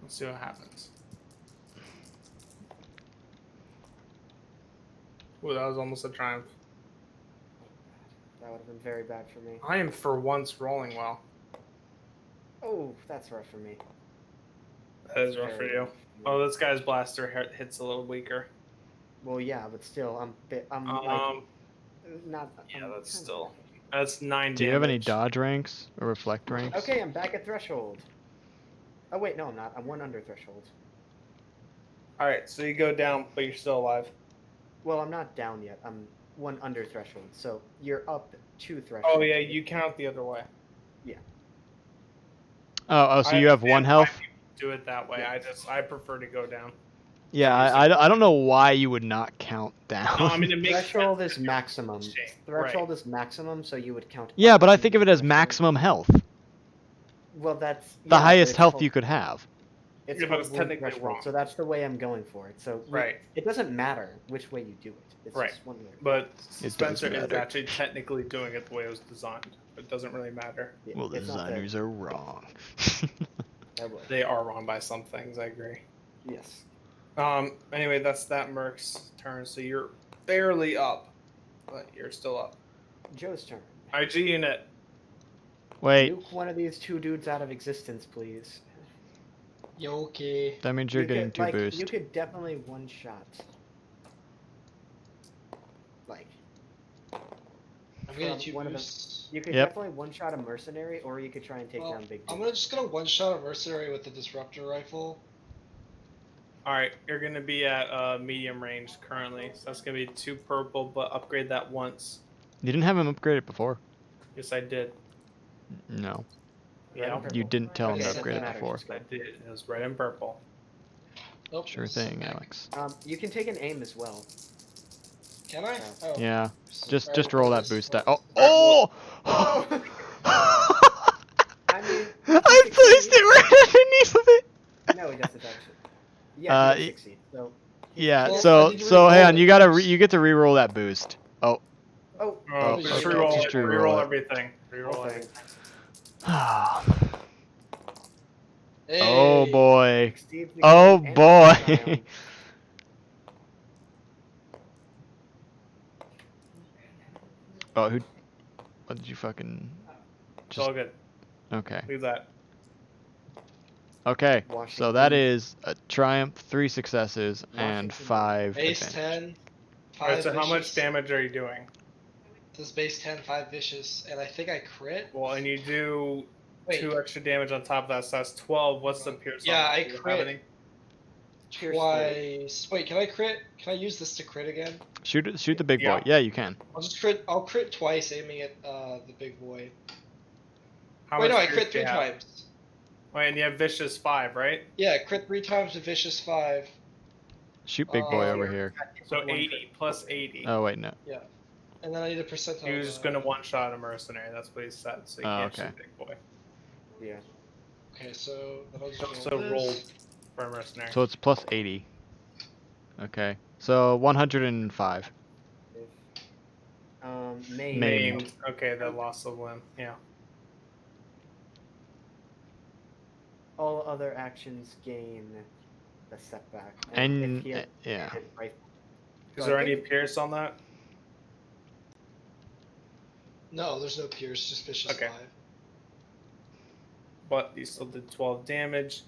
Let's see what happens. Ooh, that was almost a triumph. That would have been very bad for me. I am for once rolling well. Oh, that's rough for me. That is rough for Very you. rough for me. Oh, this guy's blaster hits a little weaker. Well, yeah, but still, I'm like, not. Yeah, I'm that's kinda- still. That's 9 Do you have any damage. dodge ranks or reflect ranks? Okay, I'm back at threshold. Oh wait, no, I'm not. I'm 1 under threshold. Alright, so you go down, but you're still alive. Well, I'm not down yet. I'm 1 under threshold. So you're up 2 threshold. Oh, yeah, you count the other way. Oh, so I you have 1 understand why health? people do it that way. I prefer to go down. Yeah, I don't know why you would not count down. No, I mean, it makes Threshold sense is if you're maximum. shame, Threshold is maximum, so you would count. Yeah, up but I to think of it as threshold. maximum health. Well, that's The yeah, but highest it's health called- you could have. It's Yeah, but called it's wound technically threshold, wrong. so that's the way I'm going for it. So Right. it doesn't matter which way you do it. It's Right. just one way. But does Spencer is matter. actually technically doing it the way it was designed. It doesn't really matter. Yeah, Well, the it's not that- designers are wrong. that way. They are wrong by some things, I agree. Yes. Anyway, that's that Merc's turn, so you're barely up. But you're still up. Joe's turn. IG unit. Wait, Nuke one of these 2 dudes out of existence, please. Yo, okay. that means you're You getting could, 2 like, boost. You could definitely one-shot. Like, I'm getting From 2 one of the- boosts. you could Yep. definitely one-shot a mercenary, or you could try and take Well, down big I'm dudes. just gonna one-shot a mercenary with the disruptor rifle. Alright, you're gonna be at medium range currently. So that's gonna be 2 purple, but upgrade that once. You didn't have him upgraded before. Yes, I did. No, Red and Yeah, purple. you didn't tell him Okay, to doesn't upgrade it matter, before. just go. I did. It was red and purple. Nope. Sure it's thing, back. Alex. You can take an aim as well. Can I? Oh. Yeah, just Alright, roll that this- boost die. Oh! Oh! I mean, I placed it right underneath of it. No, he doesn't actually. Yeah, he y- does succeed. So. Yeah, Well, I so did hang on, re-roll you it. gotta you get to re-roll that boost. Oh. Oh. Oh, Just okay, reroll just it. reroll Reroll it. everything. Reroll Okay. everything. Hey. Oh boy. Steve, you Oh can boy. anti-ion. Oh, who? What did you fucking? It's all good. Okay. Leave that. Okay. So Washington. that is a triumph, 3 successes, and Washington. 5 Base advantage. 10, All right, 5 so how much vicious. damage are you doing? This base 10, 5 vicious, and I think I crit. Well, and you do Wait. 2 extra damage on top of that, so that's 12. What's the pierce on Yeah, that? I Do you have crit. any? Pierce Twice. Wait, can I crit? Can I use this to crit again? Shoot the big boy. Yeah. Yeah, you can. I'll just crit. I'll crit twice, aiming at the big boy. How Wait, much no, I pierce crit do you 3 have? times. Wait, and you have vicious 5, right? Yeah, crit 3 times with vicious 5. Shoot big boy Uh, over here. So 80 plus 80. Oh wait, no. Yeah, and then I need a percentile. He was just gonna one-shot a mercenary. That's what he said. So you Oh, can't okay. shoot big boy. Yeah. Okay, so then I'll just roll So this. roll for a mercenary. So it's plus 80. Okay. So 105. Maimed. Maimed. Okay, that loss of limb. Yeah. All other actions gain the setback. And if he has yeah. hit rifle. Is So there I any think- pierce on that? No, there's no pierce, just vicious Okay. 5. But he still did 12 damage,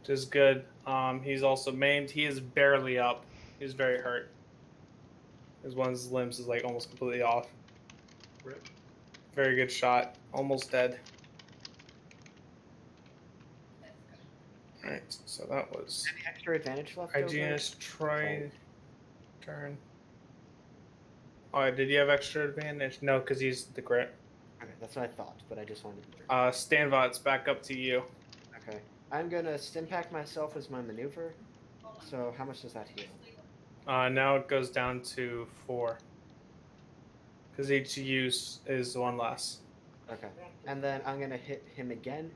which is good. He's also maimed. He is barely up. He's very hurt. One of his limbs is like almost completely off. Rip. Very good shot. Almost dead. Alright, so that was Any extra advantage left over? Hygienist Troy turn. Oh, did you have extra advantage? No, because he's the crit. Okay, that's what I thought, but I just wanted to be sure. Stanva, it's back up to you. Okay. I'm gonna stimpack myself as my maneuver. So how much does that heal? Now it goes down to 4. Because each use is 1 less. Okay. And then I'm gonna hit him again.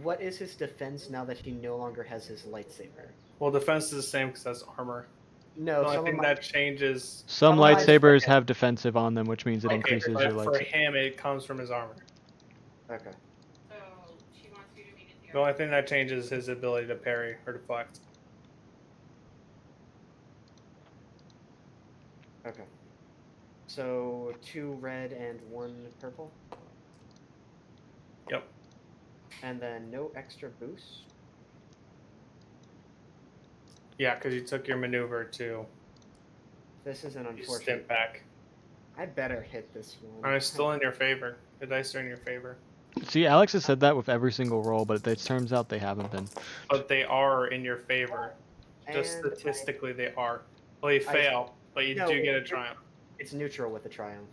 What is his defense now that he no longer has his lightsaber? Well, defense is the same because that's armor. No, The some only of thing my... that changes. Some Some of my lightsabers second- have defensive on them, which means it Okay, increases But your for lightsaber. him, it comes from his armor. Okay. So she wants you to meet at The only thing that changes is his ability to parry or deflect. Okay. So 2 red and 1 purple. Yep. And then no extra boost. Yeah, because you took your maneuver to This is an you unfortunate. stint back. I better hit this one. I'm still in your favor. The dice are in your favor. See, Alex has said that with every single roll, but it turns out they haven't been. But they are in your favor. Just And statistically, they are. Well, you fail, but you No, do get a triumph. it's neutral with a triumph.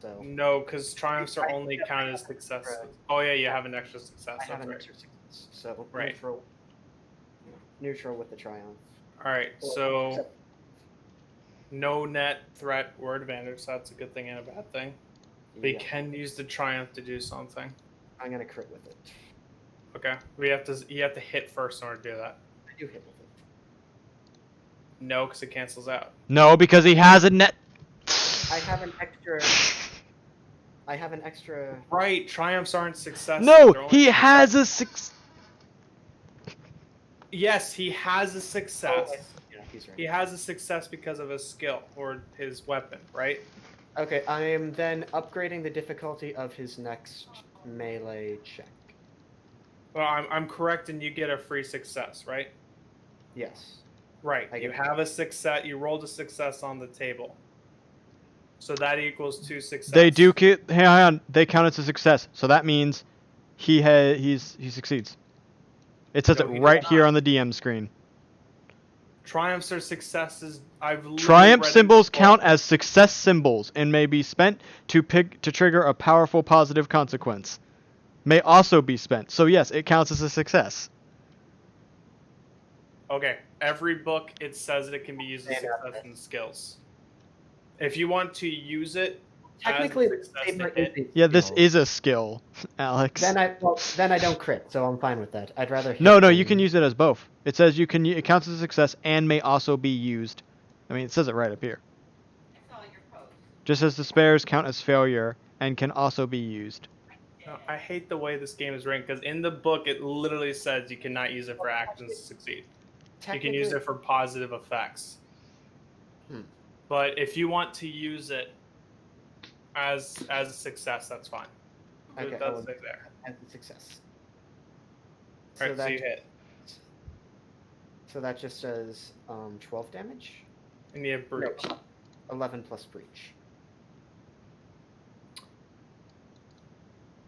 So No, because triumphs are only counted as successes. Oh yeah, you have an extra success. I have That's an right. extra success. So Right. neutral with the triumph. All right, so no net threat or advantage. So that's a good thing and a bad thing. But you Yeah, can use the triumph to do something. I'm gonna crit with it. Okay, you have to hit first in order to do that. I do hit with it. No, because it cancels out. No, because he has a net. I have an extra. I have an extra. Right, triumphs aren't successes. No, They're only he has a six. Yes, he has a success. Yeah, he's right. He has a success because of his skill or his weapon, right? Okay, I am then upgrading the difficulty of his next melee check. Well, I'm correct, and you get a free success, right? Yes. Right. I You get- have a success. You rolled a success on the table, so that equals 2 successes. They do. Hang on. They count as a success, so that means he succeeds. It says No, it he right does here not. on the DM screen. Triumphs are successes. I've literally Triumph read it symbols before. count as success symbols and may be spent to trigger a powerful positive consequence. May also be spent. So yes, it counts as a success. Okay. Every book it says it can be used as success and skills. If you want to use it, Technically, as a the success saber to hit, is a Yeah, this skill. is a skill, Alex. Then I don't crit, so I'm fine with that. I'd rather. Hit No, you than- can use it as both. It says it counts as a success and may also be used. I mean, it says it right up here. I saw your post. Just as despairs count as failure and can also be used. No, I hate the way this game is written because in the book it literally says you cannot use it for actions to succeed. You can use it for positive effects. Hmm. But if you want to use it, As a success, that's fine. Okay, It does say there. as a success. All right, so you hit. So that just does 12 damage. And you have breach. No, 11 plus breach.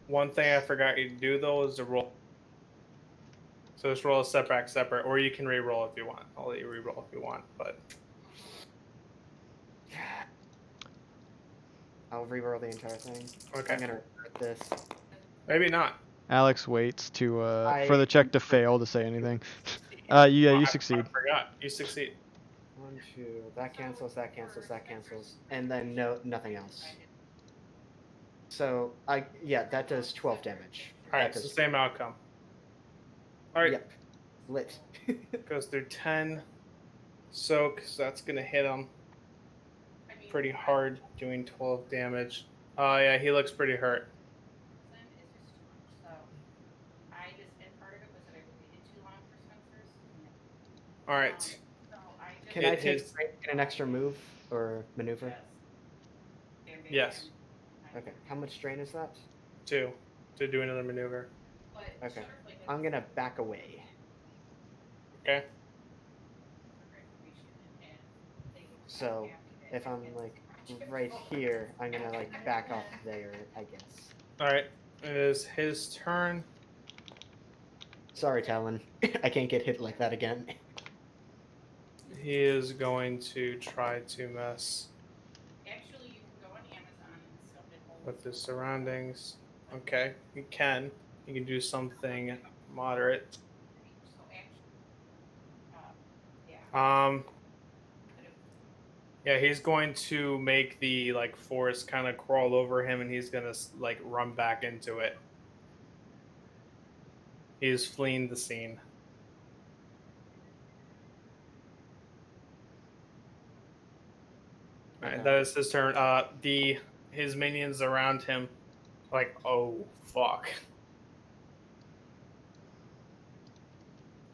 One thing I forgot you to do though is to roll. So just roll a separate, or you can re-roll if you want. I'll let you re-roll if you want, but I'll reroll the entire thing. okay. I'm gonna regret this. Maybe not. Alex waits to for the check to fail to say anything. You succeed. I forgot. You succeed. 1, 2. That cancels. That cancels. And then nothing else. So that does 12 damage. All right, it's the same outcome. All right. Yep. Lit. Goes through 10 soak, so that's gonna hit him pretty hard, doing 12 damage. Oh yeah, he looks pretty hurt. So I just, and part of it was that I waited too long for Spencer's. All right. So I just. Can I take an extra move or maneuver? Yes. Okay. How much strain is that? 2 to do another maneuver. Okay. I'm gonna back away. Okay. So if I'm like right here, I'm gonna like back off there, I guess. All right. It is his turn. Sorry, Talon. I can't get hit like that again. He is going to try to mess Actually, you can go on Amazon and stuff it holds. with his surroundings. Okay, he can. He can do something moderate. So actually, yeah. Yeah, he's going to make the like forest kind of crawl over him, and he's gonna like run back into it. He is fleeing the scene. All right, that is his turn. His minions around him, like, oh fuck.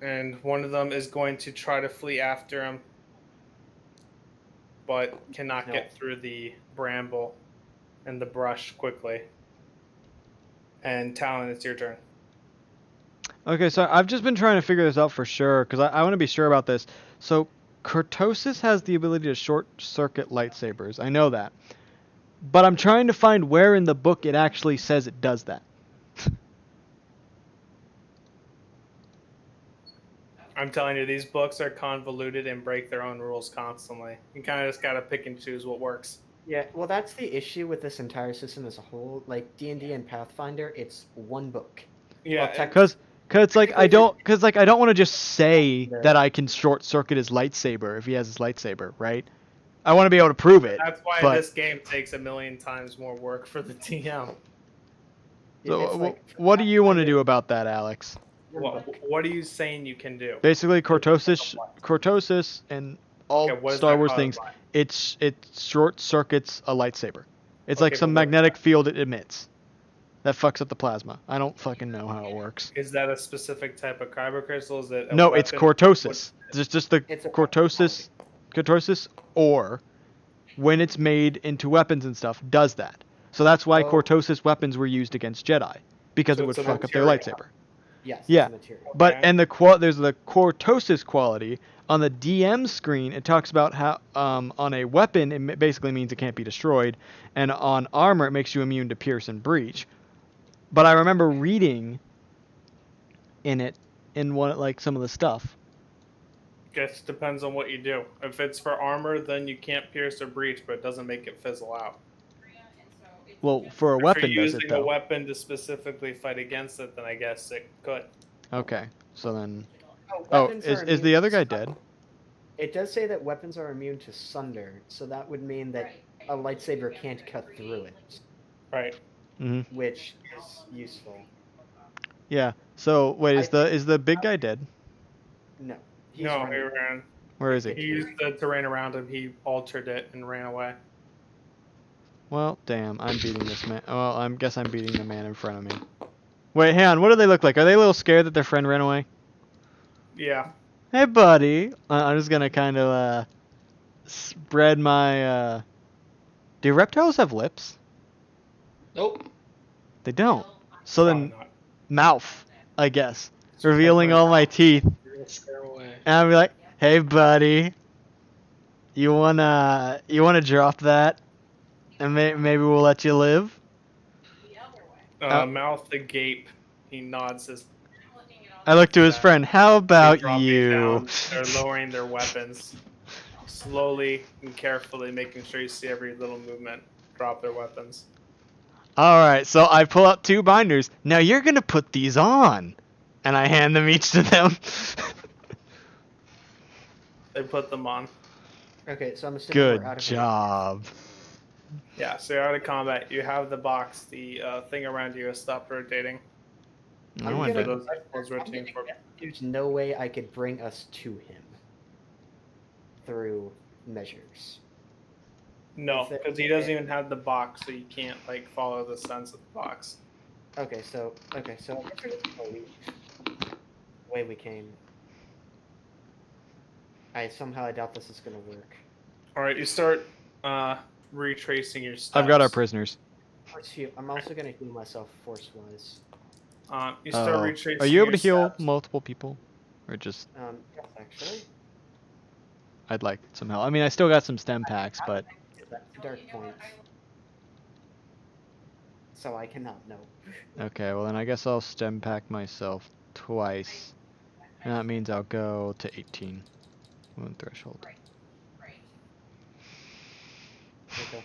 And one of them is going to try to flee after him, but cannot get through the bramble and the brush quickly. And Talon, it's your turn. Okay, so I've just been trying to figure this out for sure because I want to be sure about this. So Cortosis has the ability to short circuit lightsabers. I know that. But I'm trying to find where in the book it actually says it does that. I'm telling you, these books are convoluted and break their own rules constantly. You kind of just gotta pick and choose what works. Yeah, well, that's the issue with this entire system as a whole. Like D&D and Pathfinder, it's one book. Yeah, Because I don't want to just say that I can short circuit his lightsaber if he has his lightsaber, right? I want to be able to prove it. That's why this game takes a million times more work for the TM. So what do you want to do about that, Alex? What are you saying you can do? Basically, Cortosis and all Star Wars things, it short circuits a lightsaber. It's like some magnetic field it emits that fucks up the plasma. I don't fucking know how it works. Is that a specific type of kyber crystal? Is it no, it's Cortosis. It's just the Cortosis ore, when it's made into weapons and stuff, does that. So that's why Cortosis weapons were used against Jedi, because it would fuck up their lightsaber. Yes. Yeah, but and there's the Cortosis quality on the DM screen. It talks about how on a weapon it basically means it can't be destroyed, and on armor it makes you immune to pierce and breach. But I remember reading in some of the stuff. Guess depends on what you do. If it's for armor, then you can't pierce or breach, but it doesn't make it fizzle out. Well, for a weapon, if you're does it using though? a weapon to specifically fight against it, then I guess it could. Okay, so then. Is the other guy dead? It does say that weapons are immune to sunder, so that would mean that a lightsaber can't cut through it. Right. Mm-hmm. Which is useful. Yeah. So wait, is the big guy dead? No. He ran. Where is he? He used the terrain around him. He altered it and ran away. Well, damn, I'm beating this man. Well, I guess I'm beating the man in front of me. Wait, hang on. What do they look like? Are they a little scared that their friend ran away? Yeah. Hey, buddy. I'm just gonna kind of spread my. Do reptiles have lips? Nope. They don't. Still, So Probably then, not. mouth, I guess, revealing all my teeth, You're gonna scare him away. and I'll be like, "Hey, buddy, you wanna drop that, and maybe we'll let you live." the other way. Mouth agape. He nods his. I'm looking at all I look to his Yeah. friend. How They about drop you? down. They're lowering their weapons. Slowly and carefully, making sure you see every little movement. Drop their weapons. All right, so I pull out 2 binders. Now you're gonna put these on, and I hand them each to them. They put them on. Okay, so I'm assuming we're Good out of job. Yeah, so you're out of combat. You have the box. The thing around you has stopped rotating. I I'm wanted So gonna- to. those was I'm rotating gonna for. guess there's no way I could bring us to him through measures. No, Is it- because he doesn't even have the box, so you can't like follow the sense of the box. Okay, so I guess we're just gonna leave the way we came. I doubt this is gonna work. All right, you start retracing your steps. I've got our prisoners. I'm also gonna heal myself force-wise. You start Oh. retracing. Are you able your to heal steps. multiple people, or just? Yes, actually. I'd like some help. I mean, I still got some stem packs, but That's dark points. So I cannot know. okay. Well, then I guess I'll stem pack myself twice, and that means I'll go to 18 wound threshold. Right. Okay.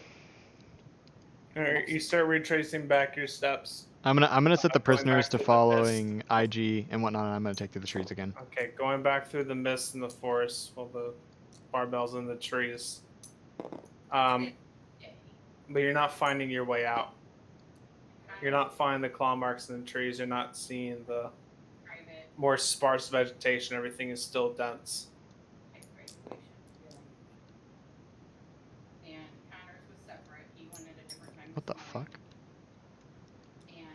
All right, you start retracing back your steps. I'm gonna set the Going prisoners back to to the following IG and whatnot. And I'm gonna take to the trees again. Okay, going back through the mist in the forest, while the barbells in the trees. But you're not finding your way out. You're not finding the claw marks in the trees. You're not seeing the more sparse vegetation. Everything is still dense. And Connor's was separate. He went at a different time. What the this fuck? morning. And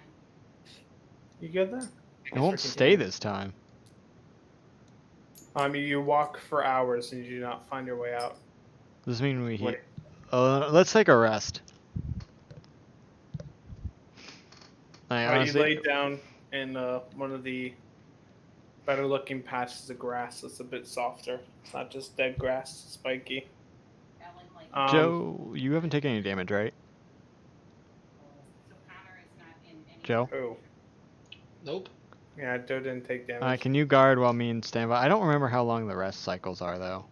You good there? It won't stay this time. You walk for hours and you do not find your way out. Does this mean we Wait. heal? Let's take a rest. I You honestly, lay down in one of the better looking patches of grass that's a bit softer. It's not just dead grass, it's spiky. Ellen, like, Joe, you haven't taken any damage, right? so Connor is not in any. Joe? Oh, Nope. yeah, Joe didn't take damage. Can you guard while me and stand by? I don't remember how long the rest cycles are, though.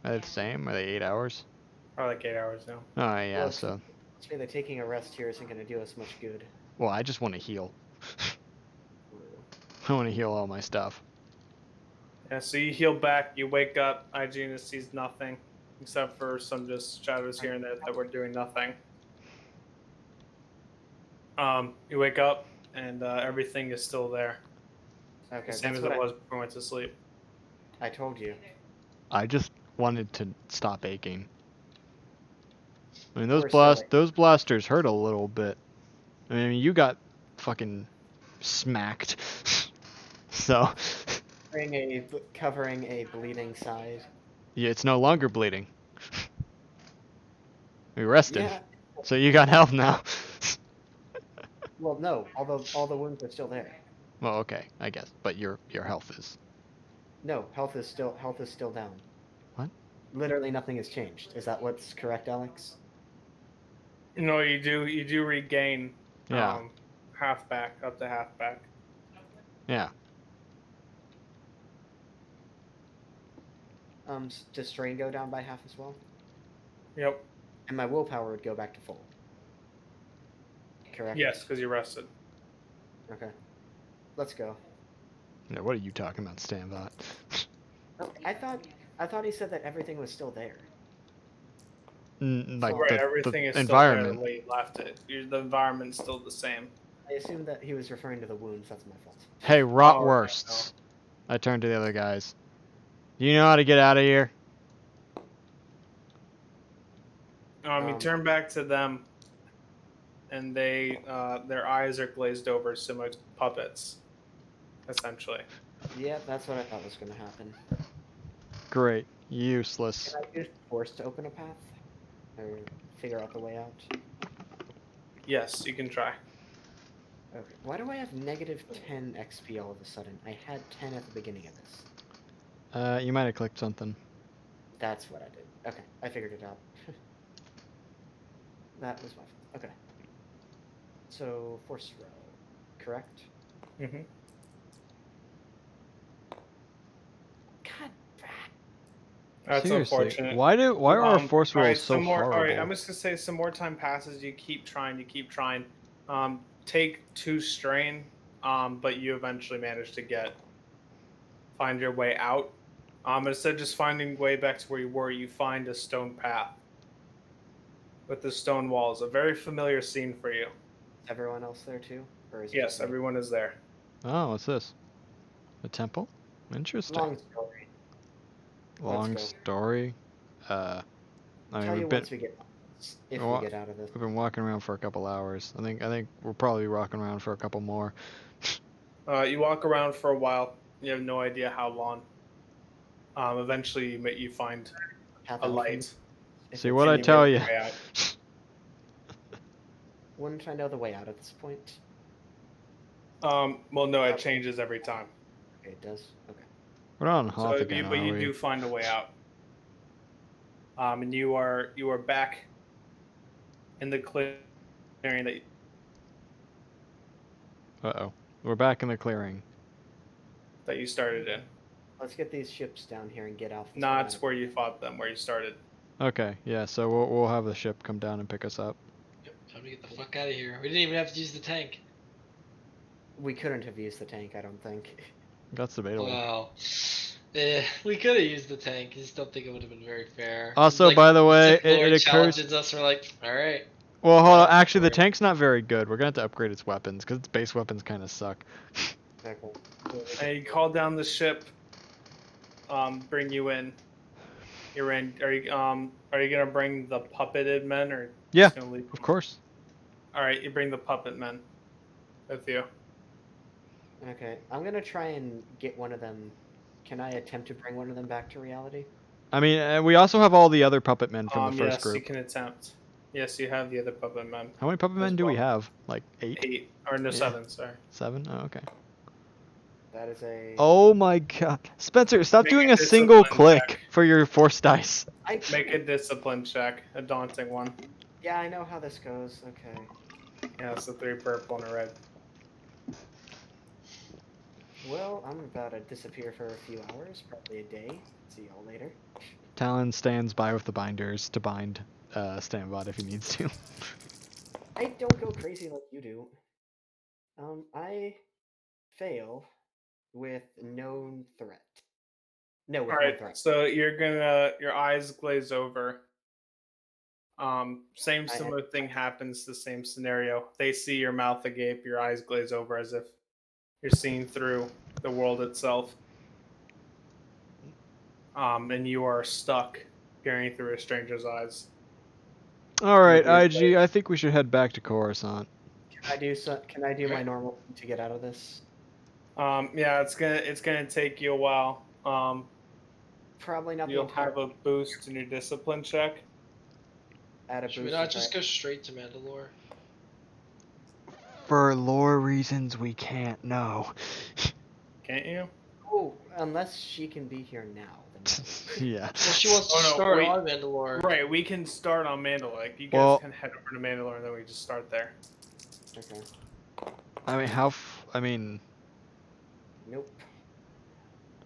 Are they the same? Are they 8 hours? Probably like 8 hours now. Oh, yeah, Well, so... That taking a rest here isn't gonna do us much good. Well, I just want to heal. I want to heal all my stuff. Yeah, so you heal back, you wake up, Igena sees nothing, except for some just shadows here and there that were doing nothing. You wake up, and everything is still there. Okay, Same that's as what it was before we went to sleep. I told you. I just wanted to stop aching. I mean, We're still like- those blasters hurt a little bit. I mean, you got fucking smacked. So, Covering a bleeding side. yeah, it's no longer bleeding. We rested, Yeah. so you got health now. Well, no. All the wounds are still there. Well, okay, I guess, but your health is. No, health is still down. What? Literally nothing has changed. Is that what's correct, Alex? No, you do regain Yeah. half back, up to half back. Yeah. Does strain go down by half as well? Yep. And my willpower would go back to full. Correct? Yes, because you rested. Okay. Let's go. No, what are you talking about, Stanbot? Oh, I thought he said that everything was still there. Like Right, the everything is environment. still there the way you left it. The environment's still the same. I assumed that he was referring to the wounds. That's my fault. Hey, Oh, rotwursts. I turned to the other guys. Do you know how to get out of here? You turn back to them, and they their eyes are glazed over, similar to puppets, essentially. Yeah, that's what I thought was going to happen. Great. Useless. Can I use force to open a path? Or figure out the way out? Yes, you can try. Okay. Why do I have negative 10 XP all of a sudden? I had 10 at the beginning of this. You might have clicked something. That's what I did. Okay, I figured it out. That was my fault. Okay. So, force row, correct? Mm-hmm. God. That's Seriously, unfortunate. why are our force All right, rolls so some more. horrible? All right, I'm just gonna say some more time passes. You keep trying. You keep trying. Take 2 strain. But you eventually manage to find your way out. Instead of just finding way back to where you were, you find a stone path with the stone walls. A very familiar scene for you. Is everyone else there too? Or is it Yes, just me? everyone is there. Oh, what's this? A temple? Interesting. Long story. Long let's go. story. I mean, Tell you we've been once we get if wa- we get out of this. we've been walking around for a couple hours. I think we'll probably be walking around for a couple more. You walk around for a while. You have no idea how long. Eventually, you find Path a out from light. this, if See it's- what I and you tell make you. your way out. Wouldn't I know the way out at this point? Well, no, it changes every time. Okay, it does. Okay. We're not on So, Hoth again, but are you we? do find a way out. And you are back in the clearing that Uh-oh. We're back in the clearing. you started in. Let's get these ships down here and get off this Not planet. where you fought them, where you started. Okay, yeah, so we'll have the ship come down and pick us up. Yep, time to get the fuck out of here. We didn't even have to use the tank. We couldn't have used the tank, I don't think. That's debatable. Wow. We could have used the tank. I just don't think it would have been very fair. Also, Like, by the the way, Sith Lord it occurs. challenges us. We're like, all right. Well, hold on. Yeah, Actually, the we're- tank's not very good. We're gonna have to upgrade its weapons because its base weapons kind of suck. Okay. And you call down the ship. Bring you in. You're in. Are you gonna bring the puppeted men or Yeah, just gonna leave of them? course. All right, you bring the puppet men with you. Okay, I'm gonna try and get one of them. Can I attempt to bring one of them back to reality? I mean, we also have all the other puppet men from the first Yes, you group. can attempt. Yes, you have the other puppet men. How many puppet as men do we well. have? Like 8? 8 or no Yeah. 7? Sorry. 7? Oh, okay. That is a. Oh my god. Spencer, stop Make doing a a single discipline click check. for your force dice. I. Make a discipline check, a daunting one. Yeah, I know how this goes. Okay. Yeah, it's a 3 purple and a red. Well, I'm about to disappear for a few hours, probably a day. See y'all later. Talon stands by with the binders to bind Stambot if he needs to. I don't go crazy like you do. I fail with known threat. No, with All no right, threat. so your eyes glaze over. Same I similar thing happens. The same scenario. They see your mouth agape, your eyes glaze over as if you're seeing through the world itself. And you are stuck, peering through a stranger's eyes. Alright, Weird IG, I think we should head back to Coruscant. Can I do my normal thing to get out of this? Yeah, it's gonna take you a while. Probably not the You'll entire. have a boost in your discipline check. Add a Should we boost not if just I- go straight to Mandalore? For lore reasons, we can't, no. Can't you? Oh, unless she can be here now. Then Yeah. Well, she wants to Oh, no, start wait. on Mandalore. Right, we can start on Mandalore. Like, you guys Well- can head over to Mandalore and then we just start there. okay. I mean, Nope.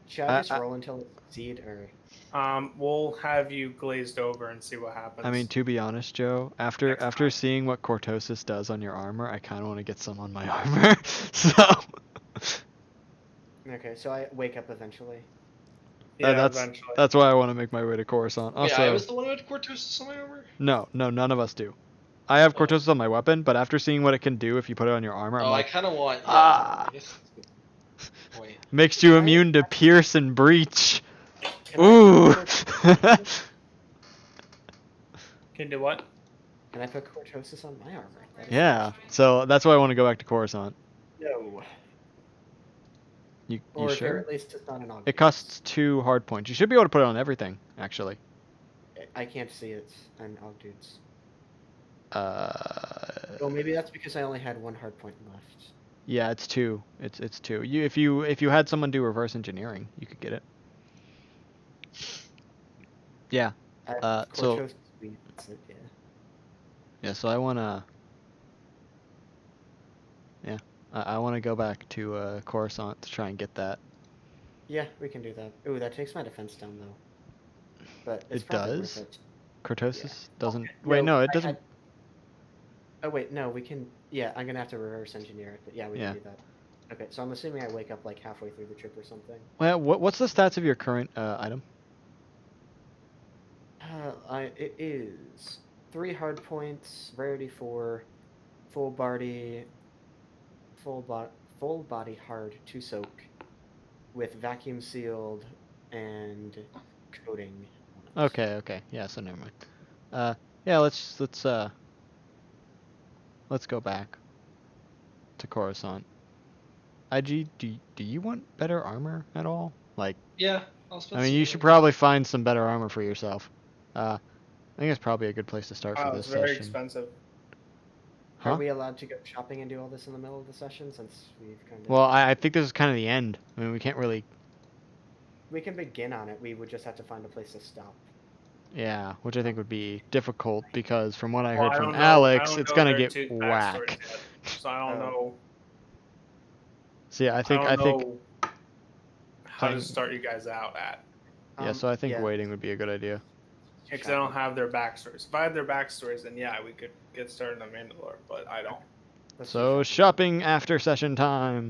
Should I just roll until it succeed, or? We'll have you glazed over and see what happens. I mean, to be honest, Joe, after Next time. seeing what Cortosis does on your armor, I kind of want to get some on my armor. So Okay, so I wake up eventually. yeah, that's eventually. that's why I want to make my way to Coruscant. Wait, Also, I was the one who had Cortosis on my armor? no, none of us do. I have Oh. Cortosis on my weapon, but after seeing what it can do if you put it on your armor, I'm Oh, I like, kind of want. Yeah, ah. I guess. Wait. makes you I- immune to pierce and breach. Can I Ooh. put Cortosis- Can you do what? Can I put Cortosis on my armor? That is Yeah, so that's why I want to go back to Coruscant. No. You Or if sure? at least it's not an augment. It costs 2 hard points. You should be able to put it on everything, actually. I can't see it on Ogdudes. Well, maybe that's because I only had one hard point left. Yeah, it's 2. It's 2. If you had someone do reverse engineering, you could get it. Yeah. So Cortos, that's it, yeah. yeah, so I wanna. Yeah, I wanna go back to Coruscant to try and get that. Yeah, we can do that. Ooh, that takes my defense down though. But it's It probably does. worth it. Cortosis doesn't. Okay, Wait, no, it I doesn't. had- Oh wait, no, we can. Yeah, I'm gonna have to reverse engineer it, but yeah, we Yeah. can do that. Okay, so I'm assuming I wake up like halfway through the trip or something. Well, what's the stats of your current item? It is 3 hard points, rarity 4, full body, full body hard 2 soak, with vacuum sealed and coating. on it. Okay. Yeah, so never mind. Yeah, let's go back to Coruscant. IG, do you want better armor at all? Like, Yeah, I'll spend I mean, some you should money. probably find some better armor for yourself. I think it's probably a good place to start for Oh, this it's very session. expensive. Are Huh? we allowed to go shopping and do all this in the middle of the session since we've kind of... Well, I think this is kind of the end. I mean, we can't really. We can begin on it. We would just have to find a place to stop. Yeah, which I think would be difficult because from what I Well, heard from don't know- I Alex, don't it's know gonna their get two backstories whacked. yet, so I don't Oh. know. So yeah, I think don't know how to playing- start you guys out at. yeah, so I think yeah. waiting would be a good idea. Because I don't have their backstories. If I had their backstories, then yeah, we could get started on Mandalore, but I don't. Let's do So shopping after session time.